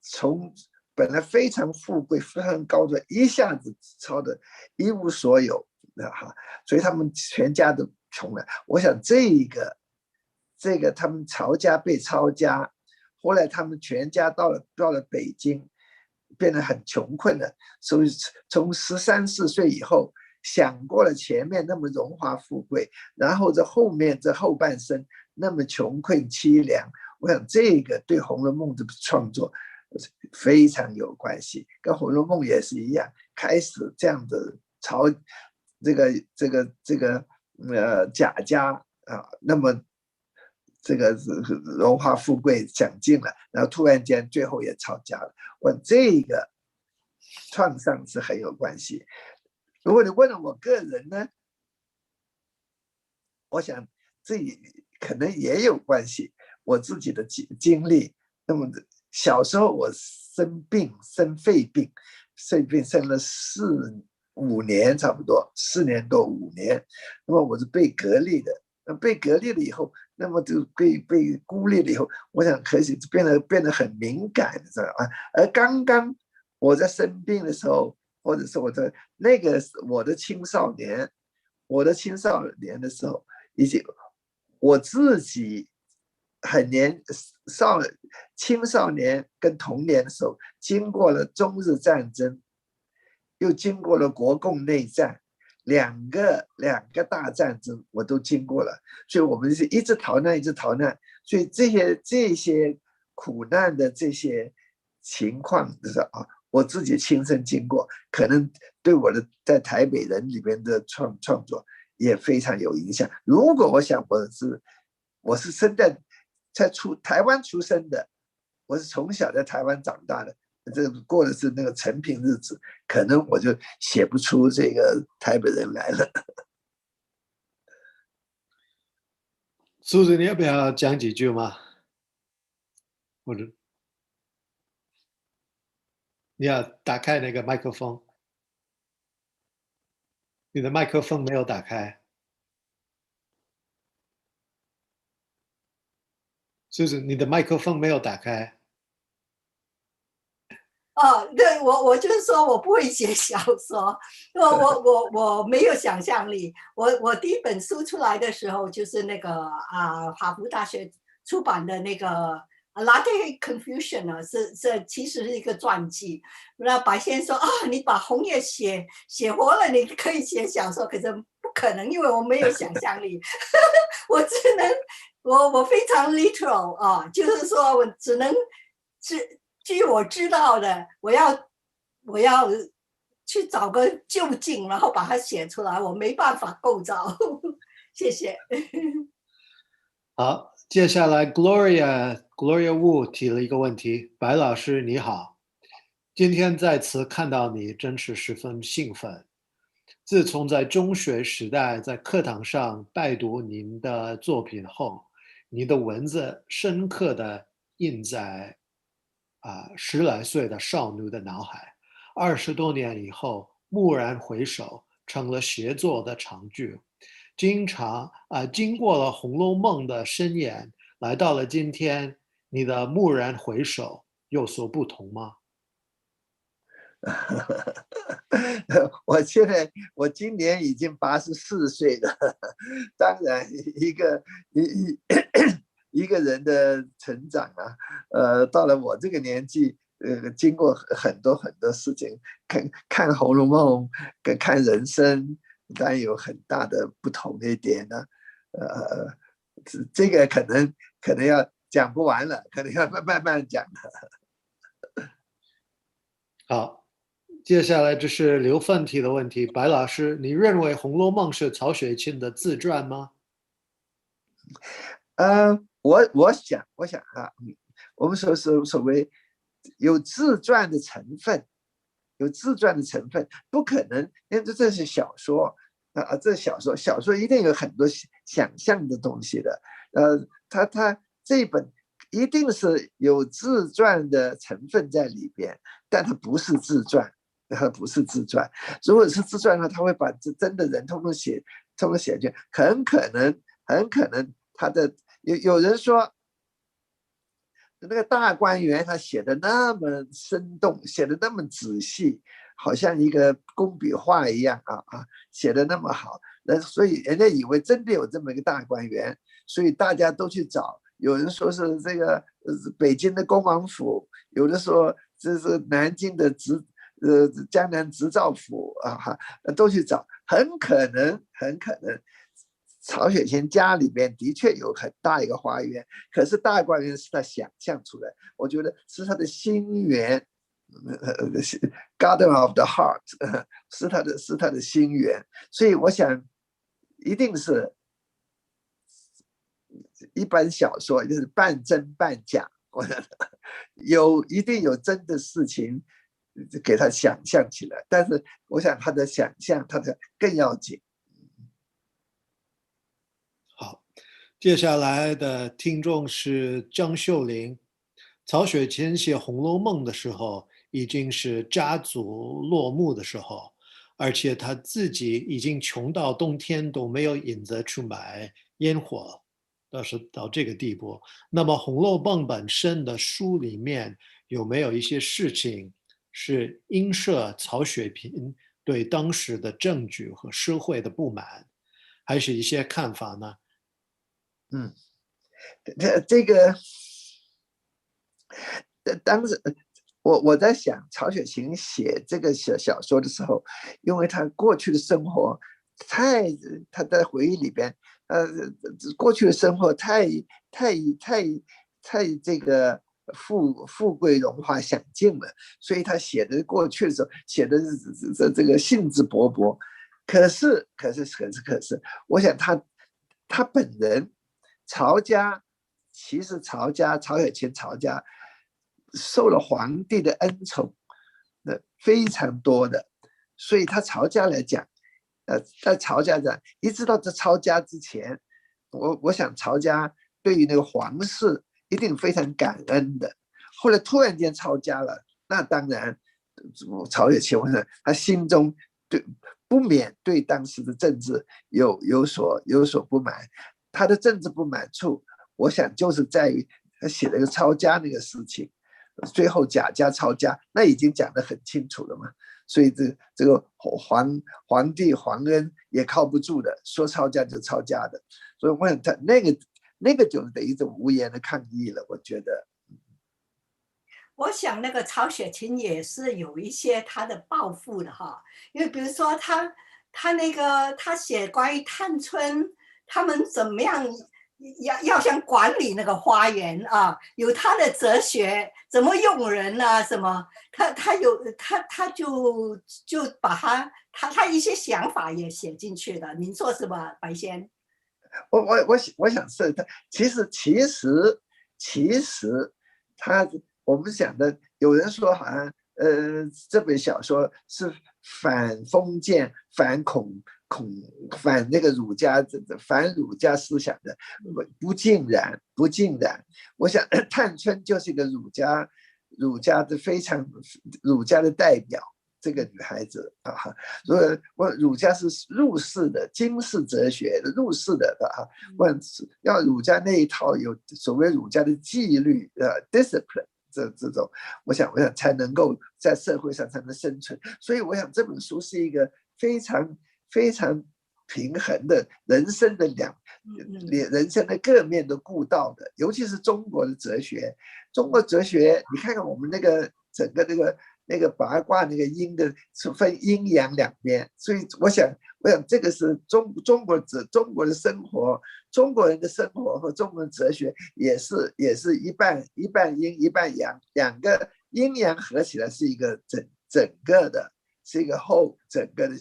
从本来非常富贵、非常高的，一下子抄的一无所有，所以他们全家都穷了。我想这个他们曹家被抄家，后来他们全家到了北京，变得很穷困了。所以从13、14岁以后，想过了前面那么荣华富贵，然后后面这后半生那么穷困凄凉，我想这个对《红楼梦》的创作非常有关系，跟《红楼梦》也是一样，开始这样的朝贾家那么这个荣华富贵享尽了，然后突然间最后也抄家了。我这个创伤是很有关系。如果你问了我个人呢，我想自己可能也有关系，我自己的经历。那么小时候我生肺病生了4、5年，差不多4年多5年。那么我是被隔离的，被隔离了以后，那么就被孤立了以后，我想可以变得很敏感，知道吧？而刚刚我在生病的时候，或者是我的青少年的时候，以及我自己青少年跟童年的时候，经过了中日战争，又经过了国共内战，两个大战争我都经过了，所以我们是一直逃难，所以这些苦难的这些情况，就是我自己亲身经过，可能对我的在台北人里边的创作也非常有影响。如果我想我是在台湾出生的，我是从小在台湾长大的，这过的是那个陈平日子，可能我就写不出这个台北人来了。苏子，你要不要讲几句吗？或者你要打开那个麦克风，你的麦克风没有打开。Susan，你的麦克风没有打开。对，我就是说我不会写小说，我没有想象力。我第一本书出来的时候就是那个哈佛大学出版的那个《Latte Confucian》呢，其实是一个传记。那白先生说你把红叶写活了，你可以写小说，可是不可能，因为我没有想象力，我只能我非常 literal 就是说我只能据我知道的，我要去找个就近，然后把它写出来，我没办法构造。谢谢。好，接下来 Gloria Wu 提了一个问题：白老师你好，今天在此看到你，真是十分兴奋。自从在中学时代在课堂上拜读您的作品后，您的文字深刻地印在10来岁的少女的脑海，20多年以后，蓦然回首，成了写作的长句。经过了《红楼梦》的深演，来到了今天，你的蓦然回首有所不同吗？我今年已经84岁了，当然一个人的成长到了我这个年纪，经过很多事情，看《红楼梦》跟看人生，当然有很大的不同的一点呢。这个可能要讲不完了，可能要慢慢讲的。好，接下来这是刘奋提的问题，白老师，你认为《红楼梦》是曹雪芹的自传吗？我想我们所谓有自传的成分，不可能，因为这是小说这小说一定有很多想象的东西的。它这一本一定是有自传的成分在里边，但它不是自传。如果是自传的话，他会把真的人通通写进，很可能他的有人说那个大观园他写的那么生动，写的那么仔细，好像一个工笔画一样写的那么好，所以人家以为真的有这么一个大观园，所以大家都去找。有人说是这个北京的恭王府，有的说这是南京的江南织造府都去找，很可能曹雪芹家里边的确有很大一个花园，可是大观园是他想象出来，我觉得是他的心园，Garden of the Heart 是他的心园，所以我想一定是一般小说就是半真半假，一定有真的事情给他想象起来，但是我想他的想象他的更要紧。好，接下来的听众是张秀玲。曹雪芹写《红楼梦》的时候，已经是家族落幕的时候，而且他自己已经穷到冬天都没有银子去买烟火，到这个地步。那么《红楼梦》本身的书里面有没有一些事情是映射曹雪芹对当时的政局和社会的不满，还是一些看法呢？这个当时我在想，曹雪芹写这个小说的时候，因为他过去的生活他在回忆里边，过去的生活太这个富贵荣华享尽了，所以他写的过去的时候写的这个兴致勃勃。可是，我想他本人曹雪芹曹家受了皇帝的恩宠，非常多的，所以他曹家来讲，在曹家讲，一直到这抄家之前，我想曹家对于那个皇室一定非常感恩的。后来突然间抄家了，那当然曹雪芹他心中不免对当时的政治有所不满。他的政治不满处，我想就是在于他写了个抄家那个事情，最后贾家抄家，那已经讲得很清楚了嘛。所以这个皇帝皇恩也靠不住的，说抄家就抄家的。所以我想他那个就是等于一种无言的抗议了，我觉得。我想那个曹雪芹也是有一些他的抱负的哈，因为比如说他写关于探春他们怎么样要想管理那个花园啊，有他的哲学，怎么用人啊，什么他就把他一些想法也写进去了。您说是吧，白先？我想是他，其实我们讲的，有人说好像这本小说是反封建、反那个儒家反儒家思想的，不尽然。我想探春就是一个儒家的非常儒家的代表。这个女孩子我儒家是入世的经世哲学的入世的要儒家那一套有所谓儒家的纪律discipline 这种，我想才能够在社会上才能生存。所以我想这本书是一个非常非常平衡的人生的人生的各面都顾到的，尤其是中国的哲学。中国哲学，你看看我们那个整个那个八卦那个阴的是分阴阳两边，所以我想这个是中国的生活，中国人的生活和中国的哲学也是一半阴一半阳，两个阴阳合起来是一个整个的，是一个整个的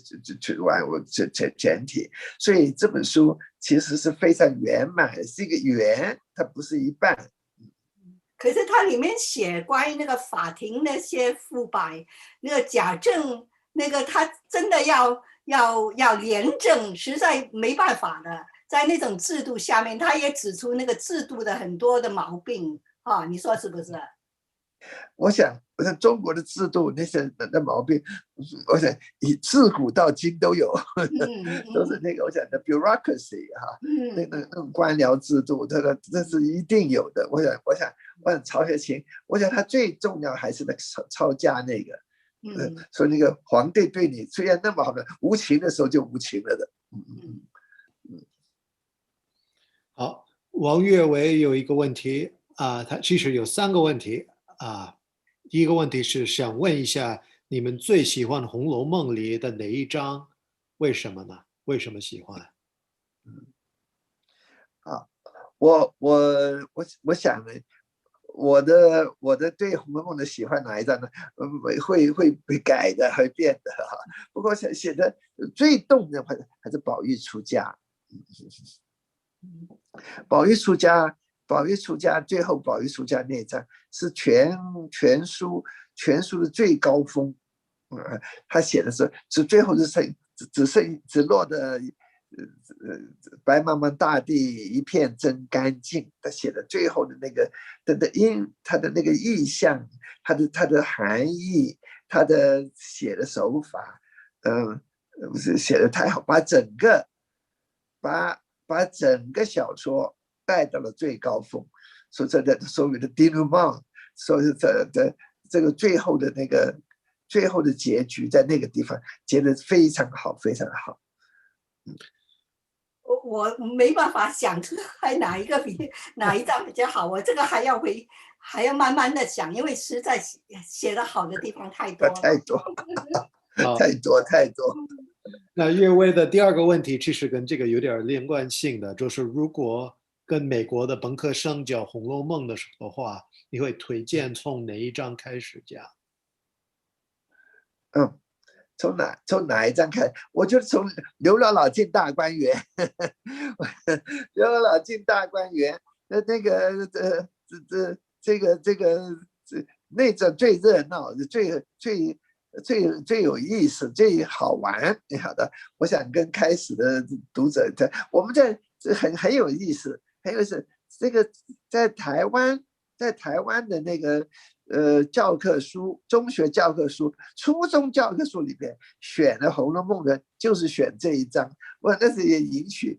全体。所以这本书其实是非常圆满，是一个圆，它不是一半。可是它里面写关于那个法庭那些腐败，那个贾政，那个他真的要廉政，实在没办法的，在那种制度下面，他也指出那个制度的很多的毛病啊，你说是不是？我想中国的制度那些的毛病，我想自古到今都有，都是那个我想的 bureaucracy 那种官僚制度，这是一定有的。我想曹雪芹，我想他最重要还是那个抄家那个，所以那个皇帝对你虽然那么好的无情的时候就无情了的。好，王月维有一个问题他其实有3个问题第一个问题是想问一下，你们最喜欢《红楼梦》里的哪一章？为什么呢？为什么喜欢？我想呢，我的对《红楼梦》的喜欢哪一章呢？会被改的，会变的不过写的最动的还是宝玉出家。宝玉出家，最后宝玉出家那一章是全书的最高峰。他写的是最后只落得白茫茫大地一片真干净。他写的最后的那个他的那个意象，他的含义，他的写的手法，写的太好，把整个小说带到了最高峰。所谓的 denouement， 所以这个最后的结局在那个地方结得非常好，非常好。我没办法想出来哪一章比较好，我这个还要慢慢的想，因为实在写得好的地方太多了。太多。那岳威的第2个问题其实跟这个有点连贯性的，就是如果跟美国的本科生讲《红楼梦》的话，你会推荐从哪一章开始讲？从哪一章看？我就从刘姥姥进大观园。刘姥姥进大观园，内政最热闹、最有意思、最好玩。你好的，我想跟开始的读者我们很有意思，很有意思。这个在台湾的那个教科书、中学教科书、初中教科书里面选的《红楼梦》的，就是选这一章。哇，那是也引起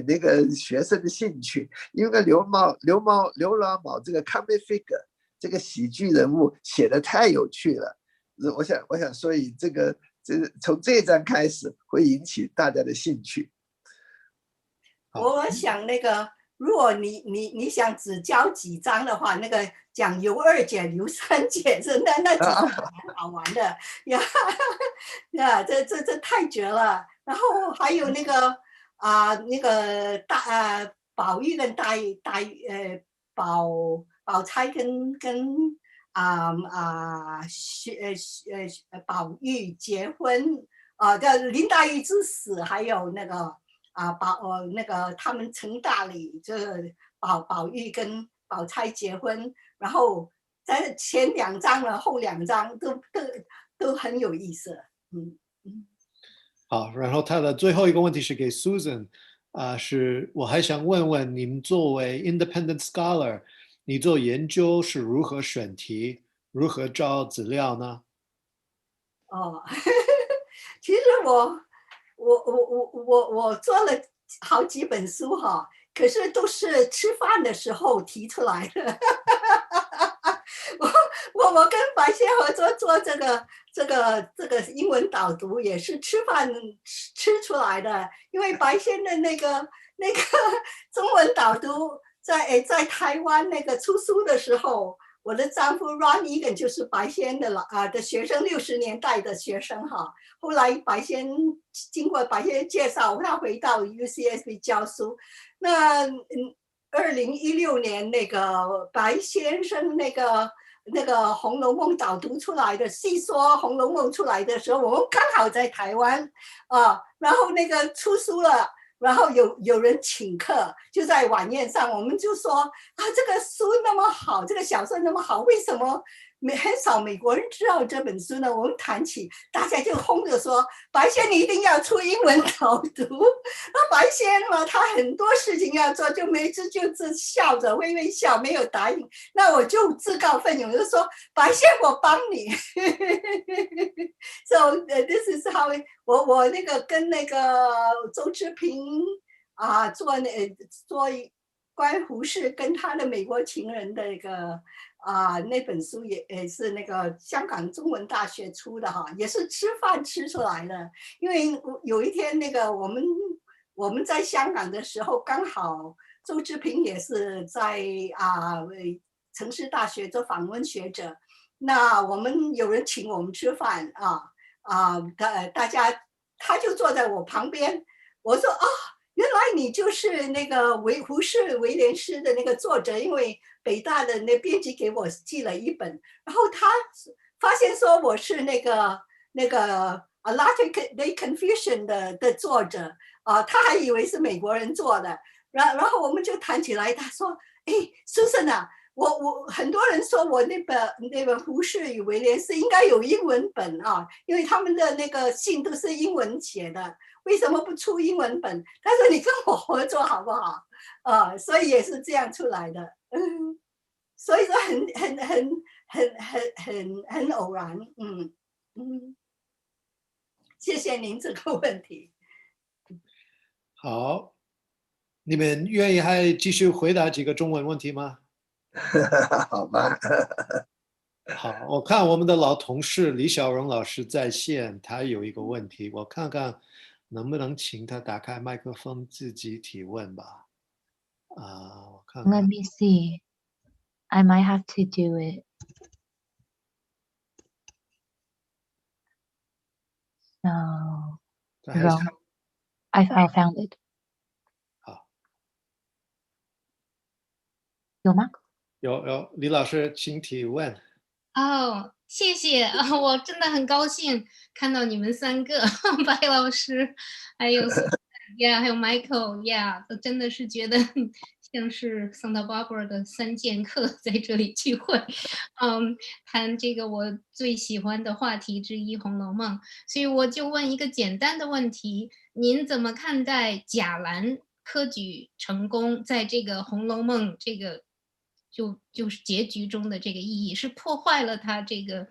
那个学生的兴趣，因为刘老铆这个 comic figure 这个喜剧人物写的太有趣了。我想，所以从这一章开始会引起大家的兴趣。我想那个，如果你想只教几章的话，那个讲尤二姐、尤三姐那几章蛮好玩的呀，这太绝了。然后还有那个宝玉跟宝钗跟宝玉结婚叫林黛玉之死，还有那个那个他们成大礼，就是宝玉跟宝钗结婚，然后在前2章呢，后2章都很有意思。好，然后他的最后一个问题是给 Susan，是我还想问问你们作为 independent scholar， 你做研究是如何选题，如何找资料呢？其实我做了好几本书哈，可是都是吃饭的时候提出来的。我跟白先合作做这个英文导读也是吃饭吃出来的，因为白先的那个中文导读在台湾那个出书的时候，我的丈夫 Ron Egan 就是白先的学生，60年代的学生哈。后来经过白先介绍，他回到 UCSB 教书。那2016年那个白先生那个《红楼梦》导读出来的，细说《红楼梦》出来的时候，我们刚好在台湾然后那个出书了。然后有人请客，就在晚宴上，我们就说这个书那么好，这个小说那么好，为什么很少美国人知道这本书呢？我们谈起，大家就轰着说白先你一定要出英文导读。那白先嘛，他很多事情要做，就每次就只笑着微微笑，没有答应。那我就自告奋勇，就说白先我帮你。So this is how 我那个跟那个周志平做关胡适跟他的美国情人的那本书也是那个香港中文大学出的哈，也是吃饭吃出来的。因为有一天那个我们在香港的时候，刚好周志平也是在城市大学做访问学者，那我们有人请我们吃饭大家他就坐在我旁边，我说原来你就是那个胡适威廉斯的那个作者，因为北大的那编辑给我寄了一本，然后他发现说我是那个 Theatricality Confucian 的作者他还以为是美国人做的，然后我们就谈起来，他说Susan 啊，我很多人说我那本胡适与威廉斯应该有英文本因为他们的那个信都是英文写的，为什么不出英文本？他说你跟我合作好不好？所以也是这样出来的。所以说很偶然。谢谢您这个问题。好，你们愿意还继续回答几个中文问题吗？好吧。好，我看我们的老同事李小荣老师在线，他有一个问题，我看看能不能请他打开麦克风自己提问吧。我看看。 Let me see. I might have to do it. So, wrong. I found it. 好，有吗？有，李老师请提问。谢谢我真的很高兴看到你们3个，白老师还有，Yeah，还有 Michael，Yeah，都真的是觉得像是 Santa Barbara 的3剑客在这里聚会，谈这个我最喜欢的话题之一《红楼梦》，所以我就问一个简单的问题：您怎么看待贾兰科举成功在这个《红楼梦》这个就是结局中的这个意义，是破坏了它这个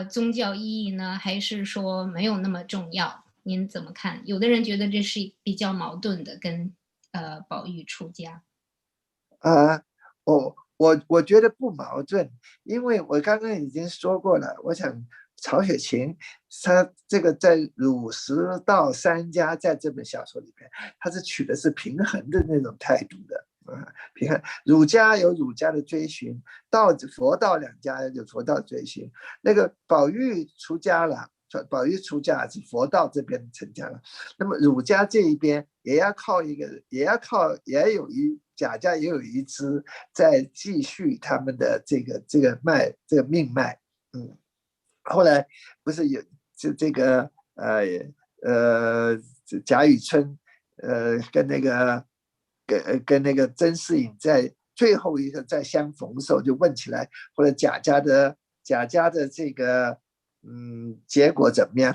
宗教意义呢，还是说没有那么重要？您怎么看？有的人觉得这是比较矛盾的，跟宝玉出家。我觉得不矛盾，因为我刚刚已经说过了。我想曹雪芹他这个在儒释道3家在这本小说里边，他是取的是平衡的那种态度的。平衡，儒家有儒家的追寻，佛道2家有佛道追寻。那个宝玉出家了，宝玉出家是佛道这边成家了，那么儒家这一边也要靠一个，贾家也有一支在继续他们的这个命脉。后来不是有就这个贾雨村跟那个甄士隐在最后一个在相逢的时候就问起来，或者贾家的这个结果怎么样？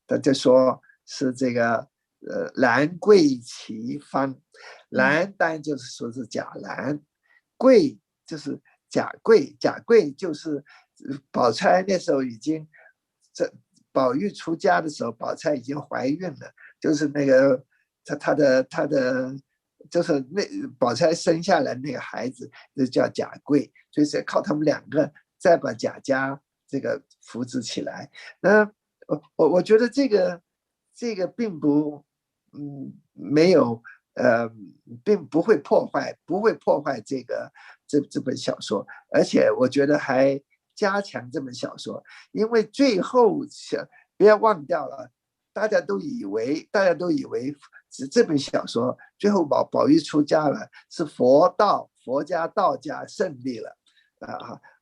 他就说是这个兰桂齐芳，兰当然就是说是贾兰，桂就是贾贵，贾贵就是宝钗那时候已经宝玉出家的时候，宝钗已经怀孕了，就是那个他的就是那宝钗生下来那个孩子就叫贾贵，所以是靠他们2个再把贾家这个扶植起来。那我觉得这个并不没有并不会破坏这本小说，而且我觉得还加强这本小说，因为最后不要忘掉了，大家都以为这本小说最后宝玉出家了，是佛家道家胜利了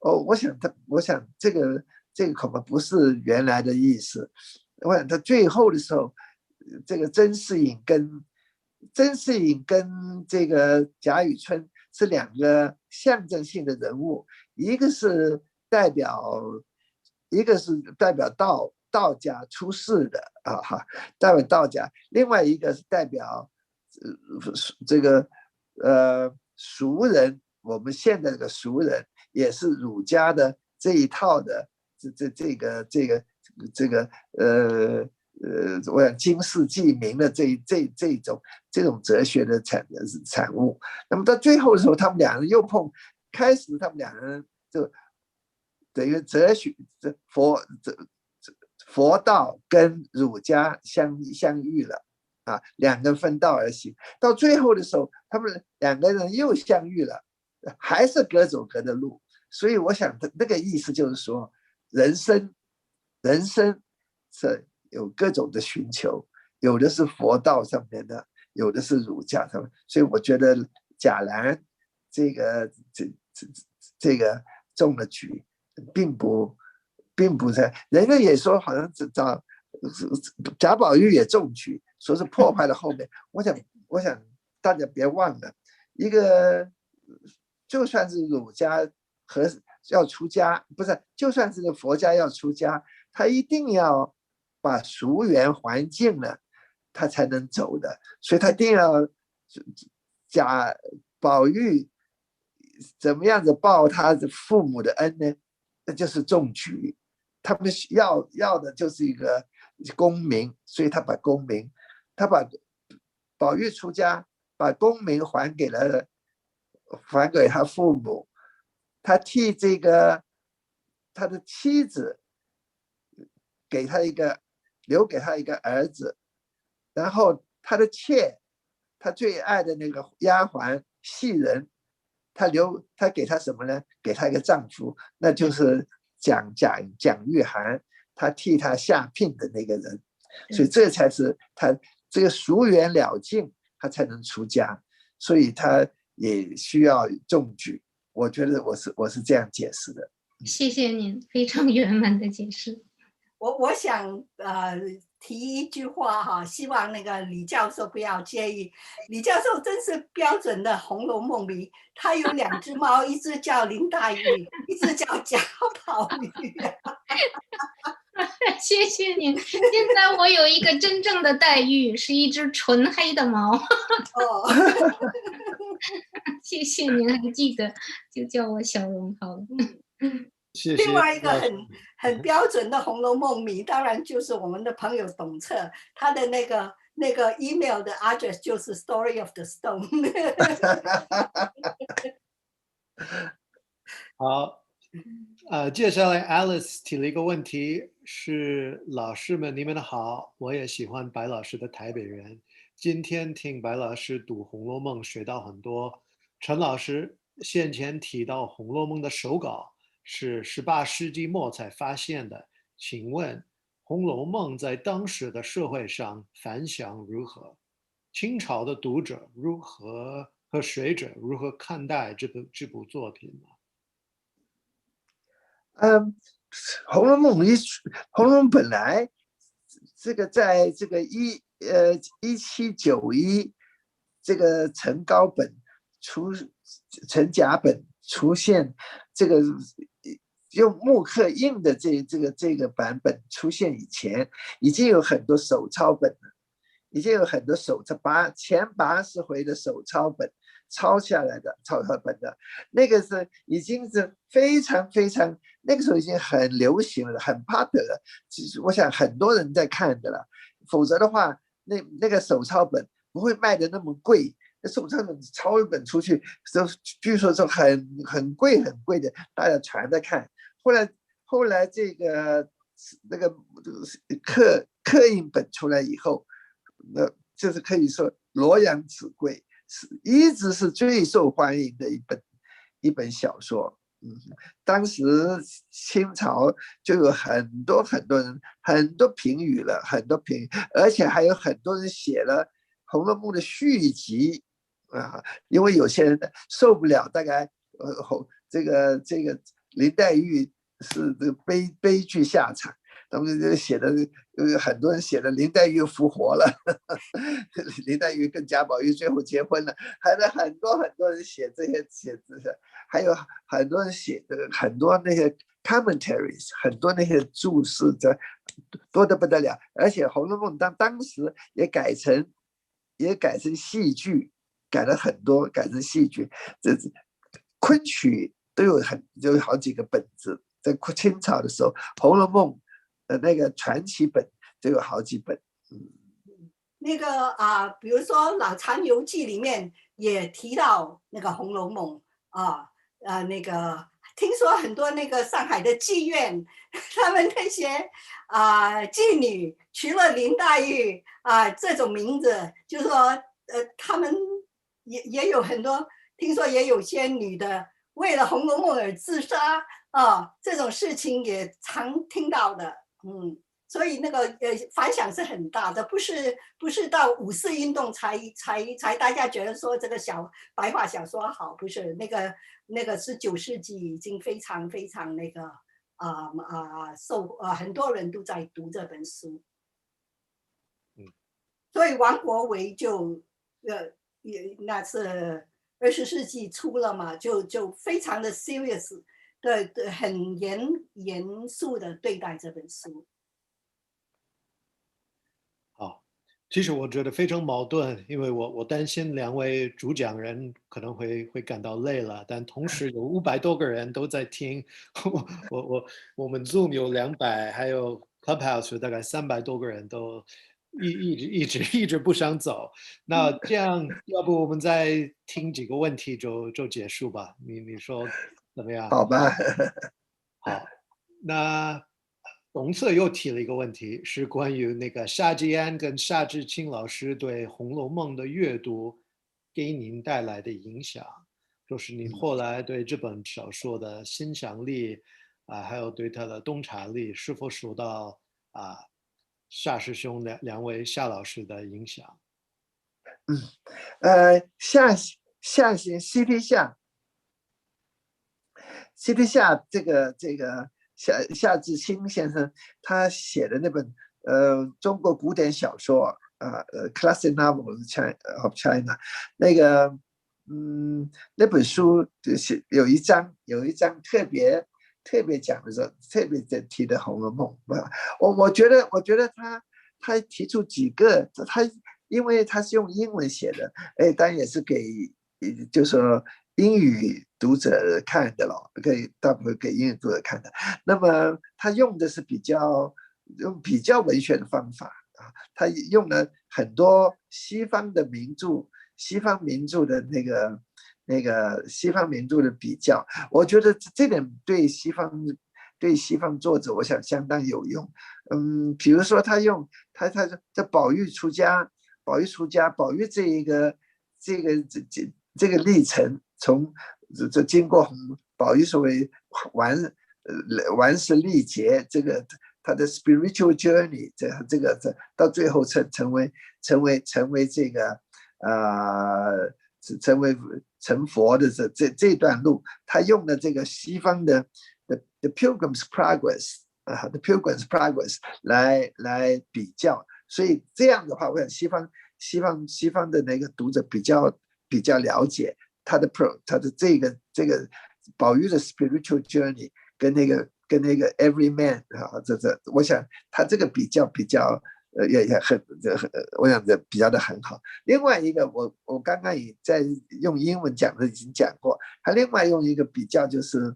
我想这个恐怕不是原来的意思。我想他最后的时候，这个甄士隐跟这个贾雨村是2个象征性的人物，一个是代表道家出世的代表道家，另外一个是代表这个俗人，我们现在这个俗人也是儒家的这一套的我想经世济民的这种哲学的产物。那么到最后的时候，他们2人又开始他们2人就等于哲学佛道跟儒家相遇了2个分道而行。到最后的时候，他们2个人又相遇了，还是各走各的路。所以我想那个意思就是说，人生是有各种的寻求，有的是佛道上面的，有的是儒家上面。所以我觉得贾兰这个中了局，并不在，人家也说好像贾宝玉也中局，说是破坏了后面。我想大家别忘了，一个就算是儒家和要出家，不是就算是佛家要出家，他一定要把俗缘还尽了，他才能走的。所以他一定要宝玉怎么样子报他的父母的恩呢？那就是中举。他们要的就是一个功名，所以他把宝玉出家，把功名还给他父母。他替他的妻子留给他一个儿子，然后他的妾，他最爱的那个丫鬟袭人，他给他什么呢？给他一个丈夫，那就是蒋玉菡，他替他下聘的那个人。所以这才是他这个俗缘了尽，他才能出家，所以他也需要中举。我觉得我是这样解释的。谢谢您非常圆满的解释。我想提一句话哈，希望那个李教授不要介意。李教授真是标准的《红楼梦》迷，他有2只猫，一只叫林黛玉，一只叫贾宝玉。谢谢您。现在我有一个真正的黛玉，是一只纯黑的猫。哦，谢谢您还记得，就叫我小荣好了。谢谢。另外一个很标准的《红楼梦》迷，当然就是我们的朋友董策，他的那个 email 的 address 就是 Story of the Stone。好，接下来 Alice 提了一个问题，是老师们你们好，我也喜欢白老师的台北人。今天听白老师读《红楼梦》学到很多。陈老师先前提到《红楼梦》的手稿是18世纪末才发现的，请问《红楼梦》在当时的社会上反响如何？清朝的读者和学者如何看待这部作品呢？红楼梦本来这个在这个1791这个陈高本陈甲本出现，这个用木刻印的这个版本出现以前，已经有很多手抄本了，已经有很多前80回的手抄本抄下来的抄本的，那个是已经是非常那个时候已经很流行了，很 popular， 其实我想很多人在看的了，否则的话那个手抄本不会卖的那么贵。手抄本抄一本出去，据说是很贵的，大家传着看。后来这个那个刻印本出来以后，那就是可以说洛阳纸贵，一直是最受欢迎的一本小说。当时清朝就有很多人很多评语了，而且还有很多人写了《红楼梦》的续集。因为有些人受不了，大概这个林黛玉是这个悲剧下场，他们就写的很多人写的林黛玉复活了，林黛玉跟贾宝玉最后结婚了，还有很多人写这些，还有很多人写的很多那些 commentaries， 很多那些注释的多得不得了，而且《红楼梦》当时也改成戏剧。改了很多，改成戏剧，这昆曲都有好几个本子，在清朝的时候，《红楼梦》的那个传奇本就有好几本。那个比如说《老残游记》里面也提到那个《红楼梦》那个听说很多那个上海的妓院，他们那些妓女取了林黛玉这种名字，就是说他们。也有很多，听说也有些女的为了《红楼梦》而自杀这种事情也常听到的，所以那个反响是很大的，不是到五四运动才大家觉得说这个白话小说好，不是那个19世纪已经非常那个很多人都在读这本书，所以王国维就那是20世纪初了嘛，就非常的 serious 的很严肃的对待这本书。好，其实我觉得非常矛盾，因为我担心2位主讲人可能会感到累了，但同时有500多个人都在听，我们 Zoom 有200，还有 Clubhouse 有大概300多个人都。一直不想走，那这样要不我们再听几个问题就结束吧？你说怎么样？好吧。好，那董策又提了一个问题，是关于那个夏季安跟夏志清老师对《红楼梦》的阅读给您带来的影响，就是您后来对这本小说的欣赏力还有对它的洞察力是否受到夏师兄两位夏老师的影响。西提夏这个夏志清先生他写的那本中国古典小说classic novel of China 那个那本书有一章特别讲的是特别提的《红楼梦》我觉得他提出几个因为他是用英文写的，当然也是给就是说英语读者看的了，大部分给英语读者看的。那么他用的是比较文学的方法他用了很多西方名著的那个西方名著的比较，我觉得这点对西方作者我想相当有用。比如说他这宝玉出家，宝玉这个历程，从这经过宝玉所谓顽石历劫，这个他的 spiritual journey， 这个到最后成为这个成佛的这段路，他用的这个西方的 the Pilgrim's Progress the Pilgrim's Progress 来比较，所以这样的话，我想西方的那个读者比较了解他的这个宝玉的 spiritual journey 跟那个 every man 我想他这个比较也很我想这比较的很好。另外一个我刚刚也在用英文讲的已经讲过，他另外用一个比较就是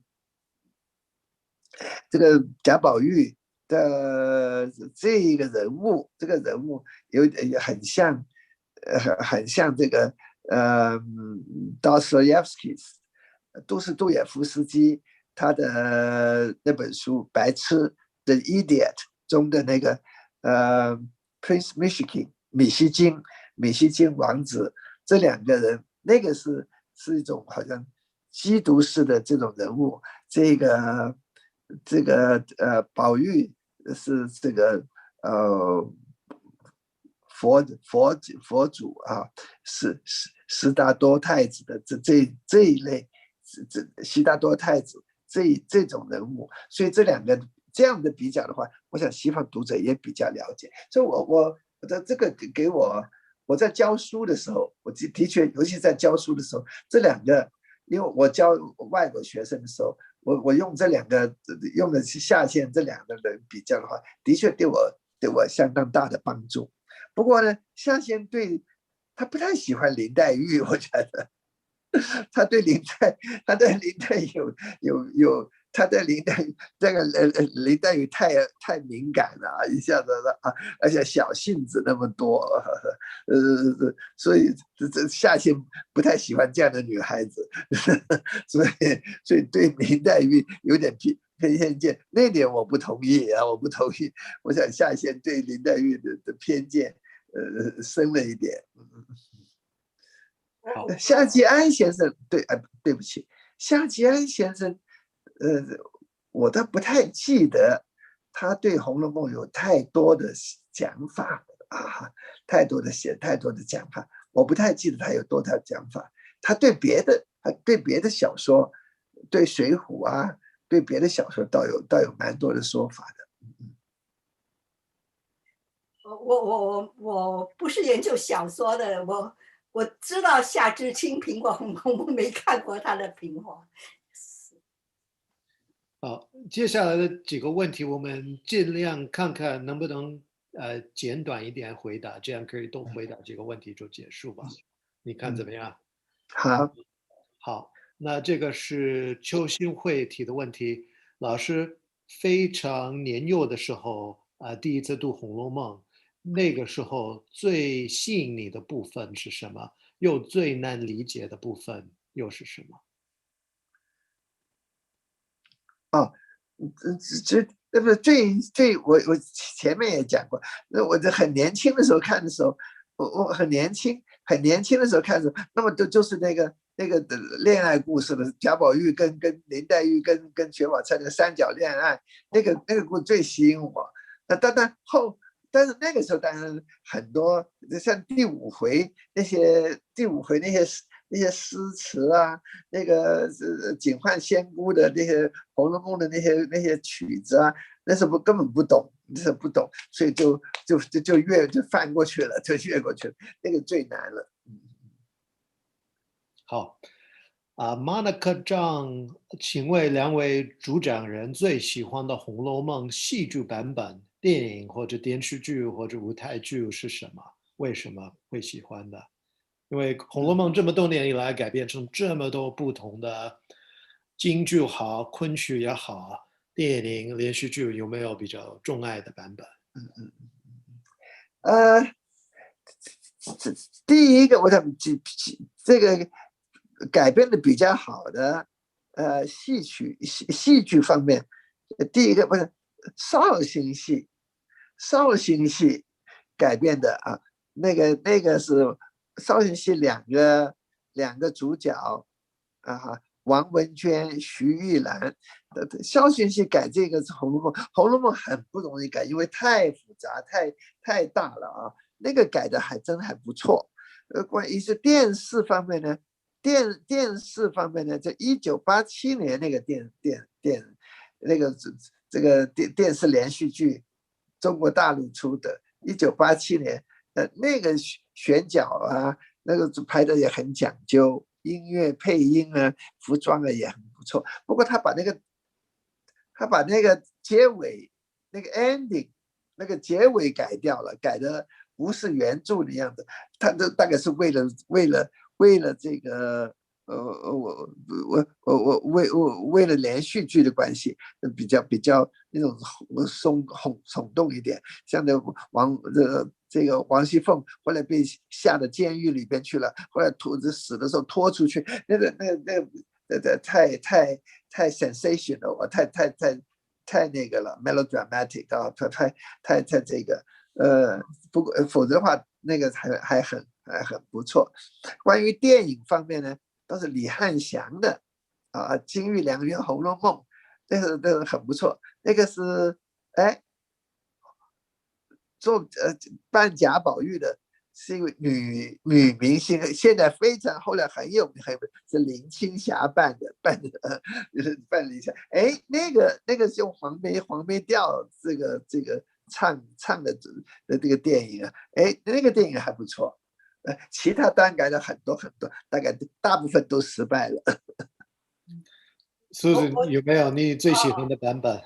这个贾宝玉的这一个人物，也很像这个Dostoevsky 杜也夫斯基他的那本书《白痴》的 Idiot 中的那个Prince Mishikin 米西金王子，这两个人那个是一种好像基督式的这种人物，这个宝玉是这个佛祖悉达多太子的这一类，悉达多太子这种人物，所以这两个这样的比较的话，我想西方读者也比较了解。所以我的这个给我在教书的时候，我的确尤其在教书的时候，这两个，因为我教外国学生的时候，我用这两个用的是下线这两个人比较的话，的确对我相当大的帮助。不过呢，下线他不太喜欢林黛玉，我觉得他对林黛玉太敏感了，一下子而且小性子那么多，所以这下线不太喜欢这样的女孩子，所以对林黛玉有点偏见，那点我不同意。我想下线对林黛玉的偏见深了一点。夏季安先生，对不起，夏季安先生，我倒不太记得他对《红楼梦》有太多的讲法太多的讲法，我不太记得他有多少讲法。他对别的小说，对《水浒》对别的小说倒有蛮多的说法的。我不是研究小说的，我知道夏志清评过《红楼梦》，没看过他的评话。好，接下来的几个问题，我们尽量看看能不能简短一点回答，这样可以都回答几个问题就结束吧。你看怎么样？好，那这个是邱新慧提的问题。老师非常年幼的时候第一次读《红楼梦》，那个时候最吸引你的部分是什么？又最难理解的部分又是什么？我前面也讲过，我这很年轻的时候看的时候，我很年轻的时候看的时候，那么就是那个恋爱故事的贾宝玉跟林黛玉跟薛宝钗的三角恋爱，那个故事最吸引我。但是那个时候当然很多像第五回那些诗词那个警幻仙姑的那些《红楼梦》的那些曲子那时候根本不懂，是不懂，所以就翻过去了，就越过去了，那个最难了。好，Monica 张，请问两位主讲人最喜欢的《红楼梦》戏剧版本、电影或者电视剧或者舞台剧是什么？为什么会喜欢的？因为《红楼梦》这么多年以来改编成这么多不同的京剧好、昆曲也好、电影、连续剧，有没有比较钟爱的版本？第一个我想这个改编的比较好的戏剧方面，第一个不是绍兴戏改编的啊，那个是绍兴戏两个主角啊，王文娟、徐玉兰。绍兴戏改这个是《红楼梦》，《红楼梦》很不容易改，因为太复杂、太大了啊。那个改的还真不错。关于是电视方面呢，电视方面呢，在1987年那个这个电视连续剧，中国大陆出的，1987年，那个选角啊，那个拍的也很讲究，音乐配音啊，服装啊也很不错。不过他把那个结尾那个 ending 那个结尾改掉了，改的不是原著的样子。他这大概是为了这个为了连续剧的关系，比较那种耸动一点。像这个王熙凤后来被下到监狱里边去了，后来死的时候拖出去，那个太 sensational， 太那个了 ，melodramatic 啊，太这个不过否则的话，那个还很不错。关于电影方面呢，倒是李翰祥的啊，《金玉良缘》《红楼梦》，那个很不错。那个是扮贾宝玉的是一位女明星，现在后来很有名，是林青霞扮了一下。那个是用黄梅调这个唱的这个电影啊，那个电影还不错。其他当然改了很多，大概大部分都失败了。Susan 有没有你最喜欢的版本？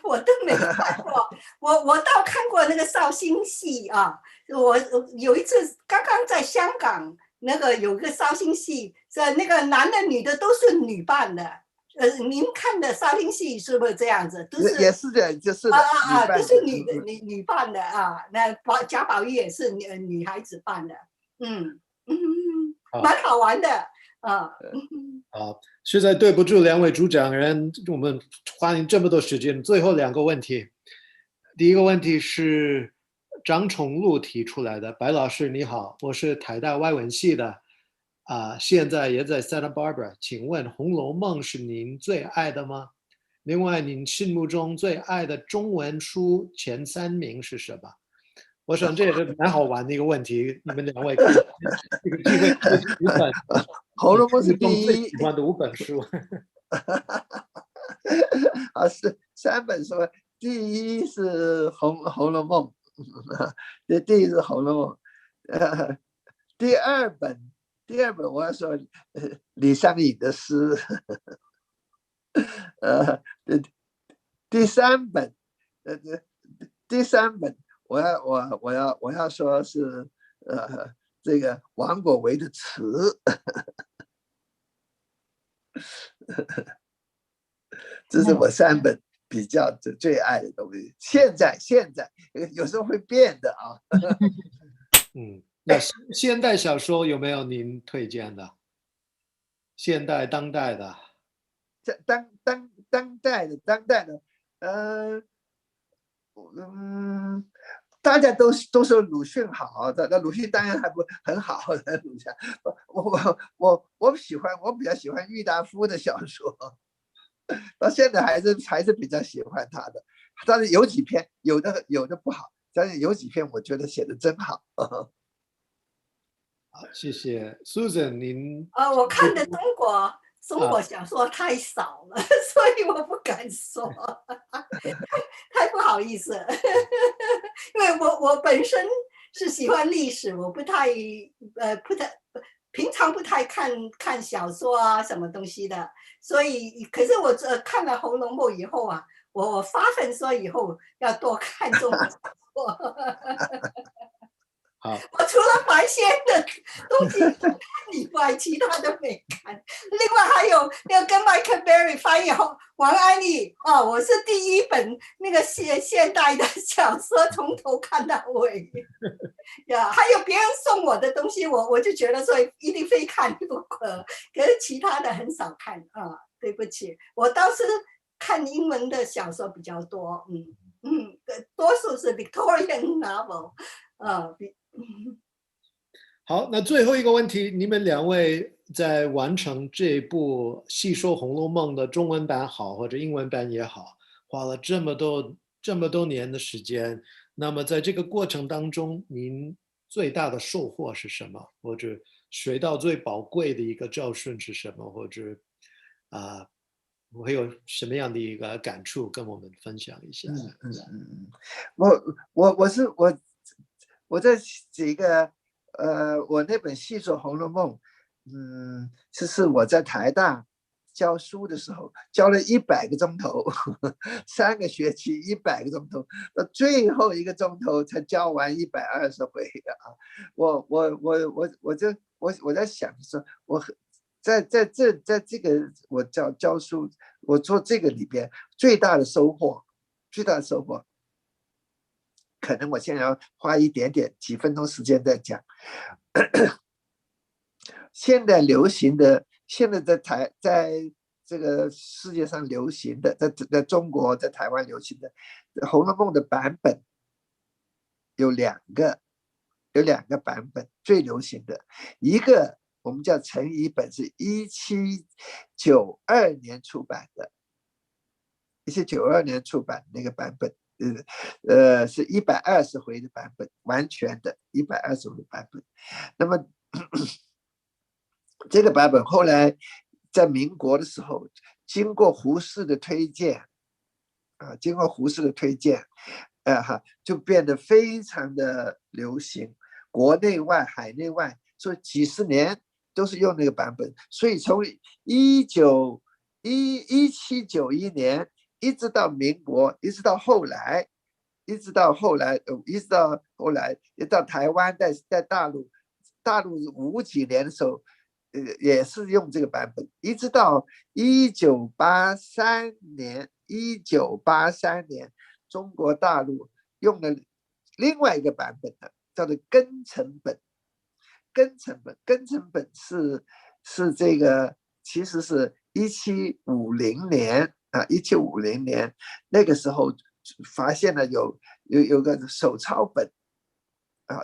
我都没看过，我倒看过那个绍兴戏啊。我有一次刚刚在香港，那个有个绍兴戏，那个男的女的都是女扮的。您看的绍兴戏是不是这样子？都是也是的，就是的都是女扮的啊。那贾宝玉也是女孩子扮的，蛮好玩的啊。实在对不住两位主讲人，我们花你这么多时间。最后两个问题，第一个问题是张崇禄提出来的。白老师你好，我是台大外文系的，现在也在 Santa Barbara， 请问《红楼梦》是您最爱的吗？另外，您心目中最爱的中文书前3名是什么？我想这也是蛮好玩的一个问题，你们两位可以这个机会5本《红楼梦》是第一，最喜欢的5本书。是3本书，第一是红楼梦，第一是红楼梦，第二本我要说李商隐的诗，第三本我要说是这个王国维的词。这是我3本比较最爱的东西。现在有时候会变的啊。那现代小说有没有您推荐的？现代当代的？当代的，大家都说鲁迅好的，那鲁迅当然还不很好的。我比较喜欢郁达夫的小说，到现在还是比较喜欢他的。但是有几篇有的不好，但是有几篇我觉得写的真好。好，谢谢 Susan， 您我看的中国中国小说太少了，所以我不敢说，太不好意思了。因为我本身是喜欢历史，我不太平常不太看小说啊什么东西的，所以可是我看了《红楼梦》以后啊，我发奋说以后要多看中国小说。好，我除了白先的东西看以外，其他都没看。另外还有那个跟 Michael Berry 翻译后王安忆哦，我是第一本那个现代的小说从头看到尾。呀，还有别人送我的东西，我就觉得说一定非看不可。可是其他的很少看啊，对不起，我倒是看英文的小说比较多，多数是 Victorian novel，好，那最后一个问题，你们两位在完成这部细说《红楼梦》的中文版好，或者英文版也好，花了这么多年的时间，那么在这个过程当中，您最大的收获是什么？或者学到最宝贵的一个教训是什么？或者会有什么样的一个感触跟我们分享一下？我在这个我那本细说《红楼梦》，是我在台大教书的时候教了100个钟头，3个学期100个钟头，到最后1个钟头才教完120回啊！我在想说，在这个我教书，我做这个里边最大的收获，可能我现在要花几分钟时间在讲。现在流行的，现在在这个世界上流行的，在中国在台湾流行的《红楼梦》的版本有2个版本最流行的，一个我们叫陈乙本，是1792年出版的，1792年出版的那个版本。是120回的版本，完全的120回的版本。那么这个版本后来在民国的时候，经过胡适的推荐，就变得非常的流行，国内外海内外，所以几十年都是用那个版本。所以从1791年。一直到民国，一直到后来，到台湾，在大陆50几年的时候，也是用这个版本，一直到1983年，中国大陆用了另外一个版本的，叫做庚辰本。庚辰本是这个，其实是1750年。1750年那个时候发现了有个手抄本，那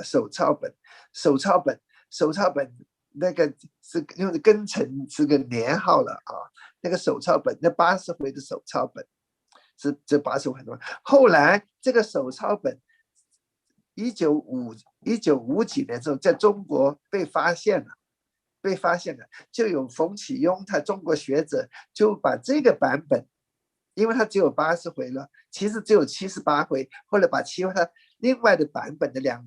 个是用的庚辰是个年号了啊，那个手抄本，那80回的手抄本是这80回的。后来这个手抄本1950几年之后在中国被发现了，就有冯启庸，他中国学者就把这个版本。因为它只有80回了，其实只有78回，后来把其他另外的版本的两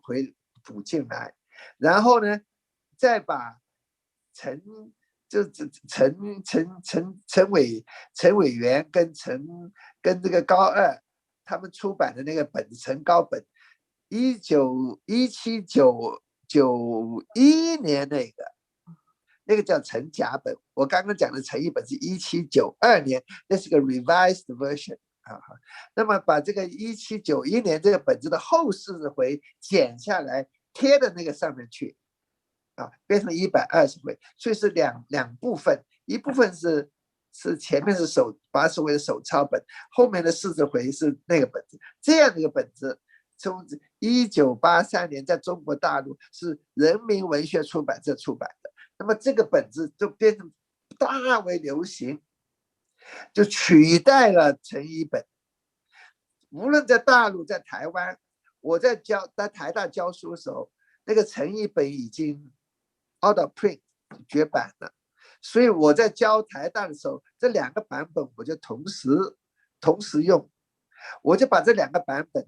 回补进来，然后呢，再把陈委员跟这个高二他们出版的那个本子，陈高本，1791年那个叫陈甲本，我刚刚讲的陈乙本是1792年，那是个 revised version 那么把这个1791年这个本子的后40回剪下来贴到那个上面去变成120回，所以是两部分，一部分是前面是80回的手抄本，后面的40回是那个本子，这样的一个本子。从1983年在中国大陆是人民文学出版社出版的，那么这个本子就变成大为流行，就取代了陈乙本。无论在大陆在台湾，我在台大教书的时候，那个陈乙本已经 out of print 绝版了，所以我在教台大的时候，这2个版本我就同时用，我就把这2个版本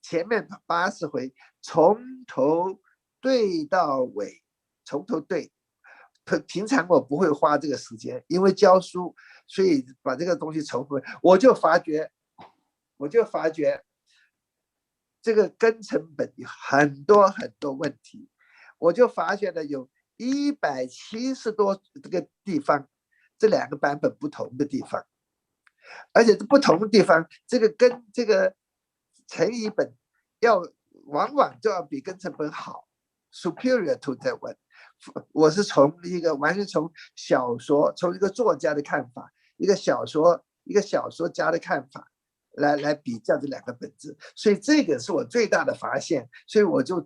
前面80回从头对到尾，从头对。平常我不会花这个时间，因为教书，所以把这个东西重复，我就发觉这个根成本有很多问题，我就发觉了有170多这个地方，这2个版本不同的地方，而且这不同的地方，这个跟这个成译本往往就要比根成本好 ，superior to that one。我是完全从小说，从一个作家的看法，一个小说家的看法来比较这2个本子，所以这个是我最大的发现，所以我就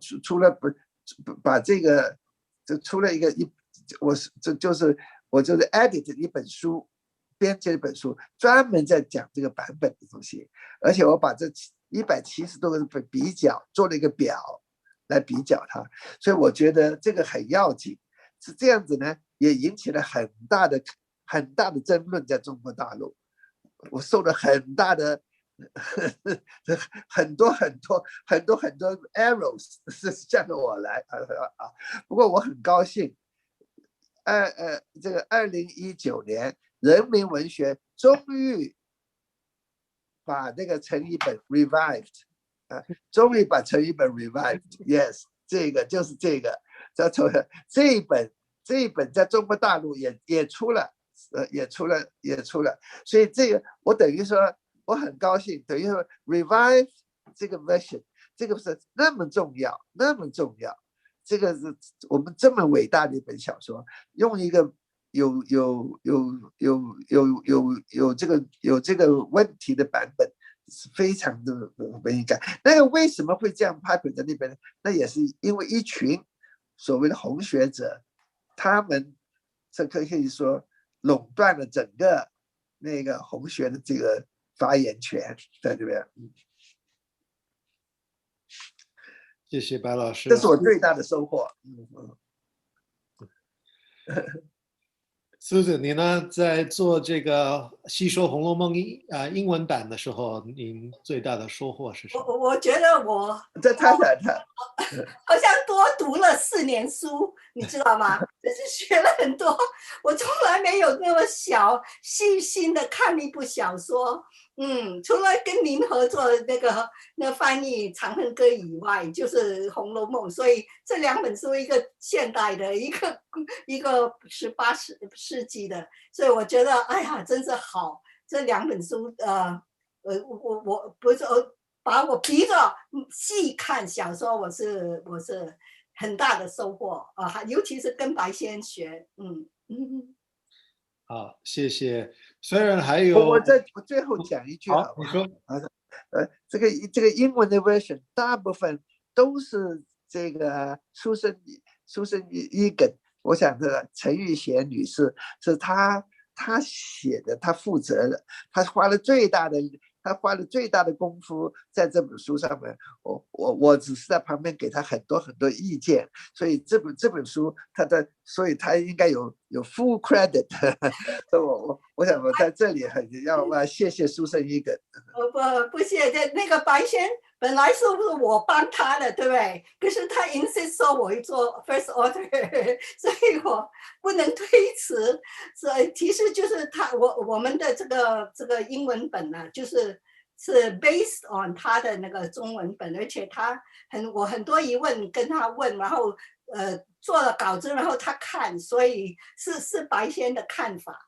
把这个就出了我就是 edit 一本书，编辑一本书，专门在讲这个版本的东西，而且我把这170多个比较做了一个表来比较它，所以我觉得这个很要紧，是这样子呢，也引起了很大的争论，在中国大陆，我受了很大的很多 arrows 是向着我来不过我很高兴，这个2019年人民文学终于把那个成译本 revived。终于把成译本 revived，yes， 这个就是这个，这一本在中国大陆也出了，所以这个我等于说我很高兴，等于说 revive 这个 version， 这个是那么重要，这个是我们这么伟大的一本小说，用一个有这个问题的版本。是非常的敏感，那个为什么会这样拍在那边？那也是因为一群所谓的红学者，他们这可以说垄断了整个那个红学的这个发言权，在这边。谢谢白老师，这是我最大的收获。Susan， 你呢？在做这个细说《红楼梦》英文版的时候，您最大的收获是什么？我觉得我这太好像多读了4年书，你知道吗？就是学了很多，我从来没有那么细心的看一部小说。除了跟您合作的那翻译《长恨歌》以外，就是《红楼梦》，所以这2本书，一个现代的，一个18世纪的，所以我觉得，哎呀，真是好，这2本书，我不是把我逼着细看小说，我是很大的收获尤其是跟白先学，好，谢谢。虽然还有我最后讲一句好不好？这个英文的 version 大部分都是这个Susan Egan， 我想这个陈玉贤女士是她写的，她负责的，她花了最大的功夫在这本书上面，我只是在旁边给她很多意见，所以这本书所以她应该有 full credit 所以我想我在这里要谢谢Susan Egan。不谢谢那个白先，本来是不是我帮他的，对不对？可是他 insist 说我做 first order， 所以我不能推辞。所以其实就是我们的这个英文本呢，是 based on 他的那个中文本，而且我很多疑问跟他问，然后做了稿子，然后他看，所以是白先的看法。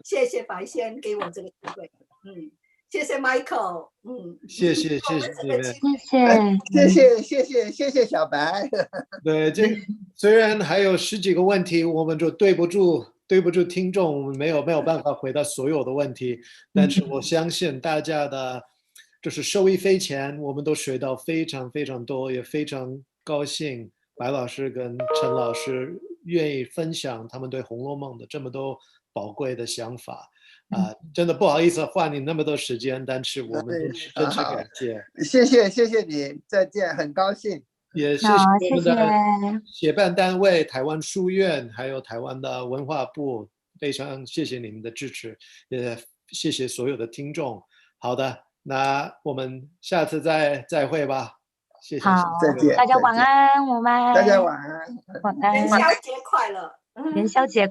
谢谢白先给我这个机会，谢谢 Michael， 谢谢你们，谢谢小白。对，这虽然还有10几个问题，我们就对不住听众，我们没有办法回答所有的问题，但是我相信大家的就是受益匪浅，我们都学到非常非常多，也非常高兴白老师跟陈老师愿意分享他们对《红楼梦》的这么多宝贵的想法。真的不好意思花你那么多时间，但是我们真是感谢。谢谢你，再见，很高兴。也谢好，谢我们谢的谢。协办单位台湾书院，还有台湾的文化部，非常谢谢你们的支持，也谢谢所有的听众。好的，那我们下次再会吧，谢谢。好，再见，大家晚安，我们大家晚安。晚安，元宵节快乐。元宵节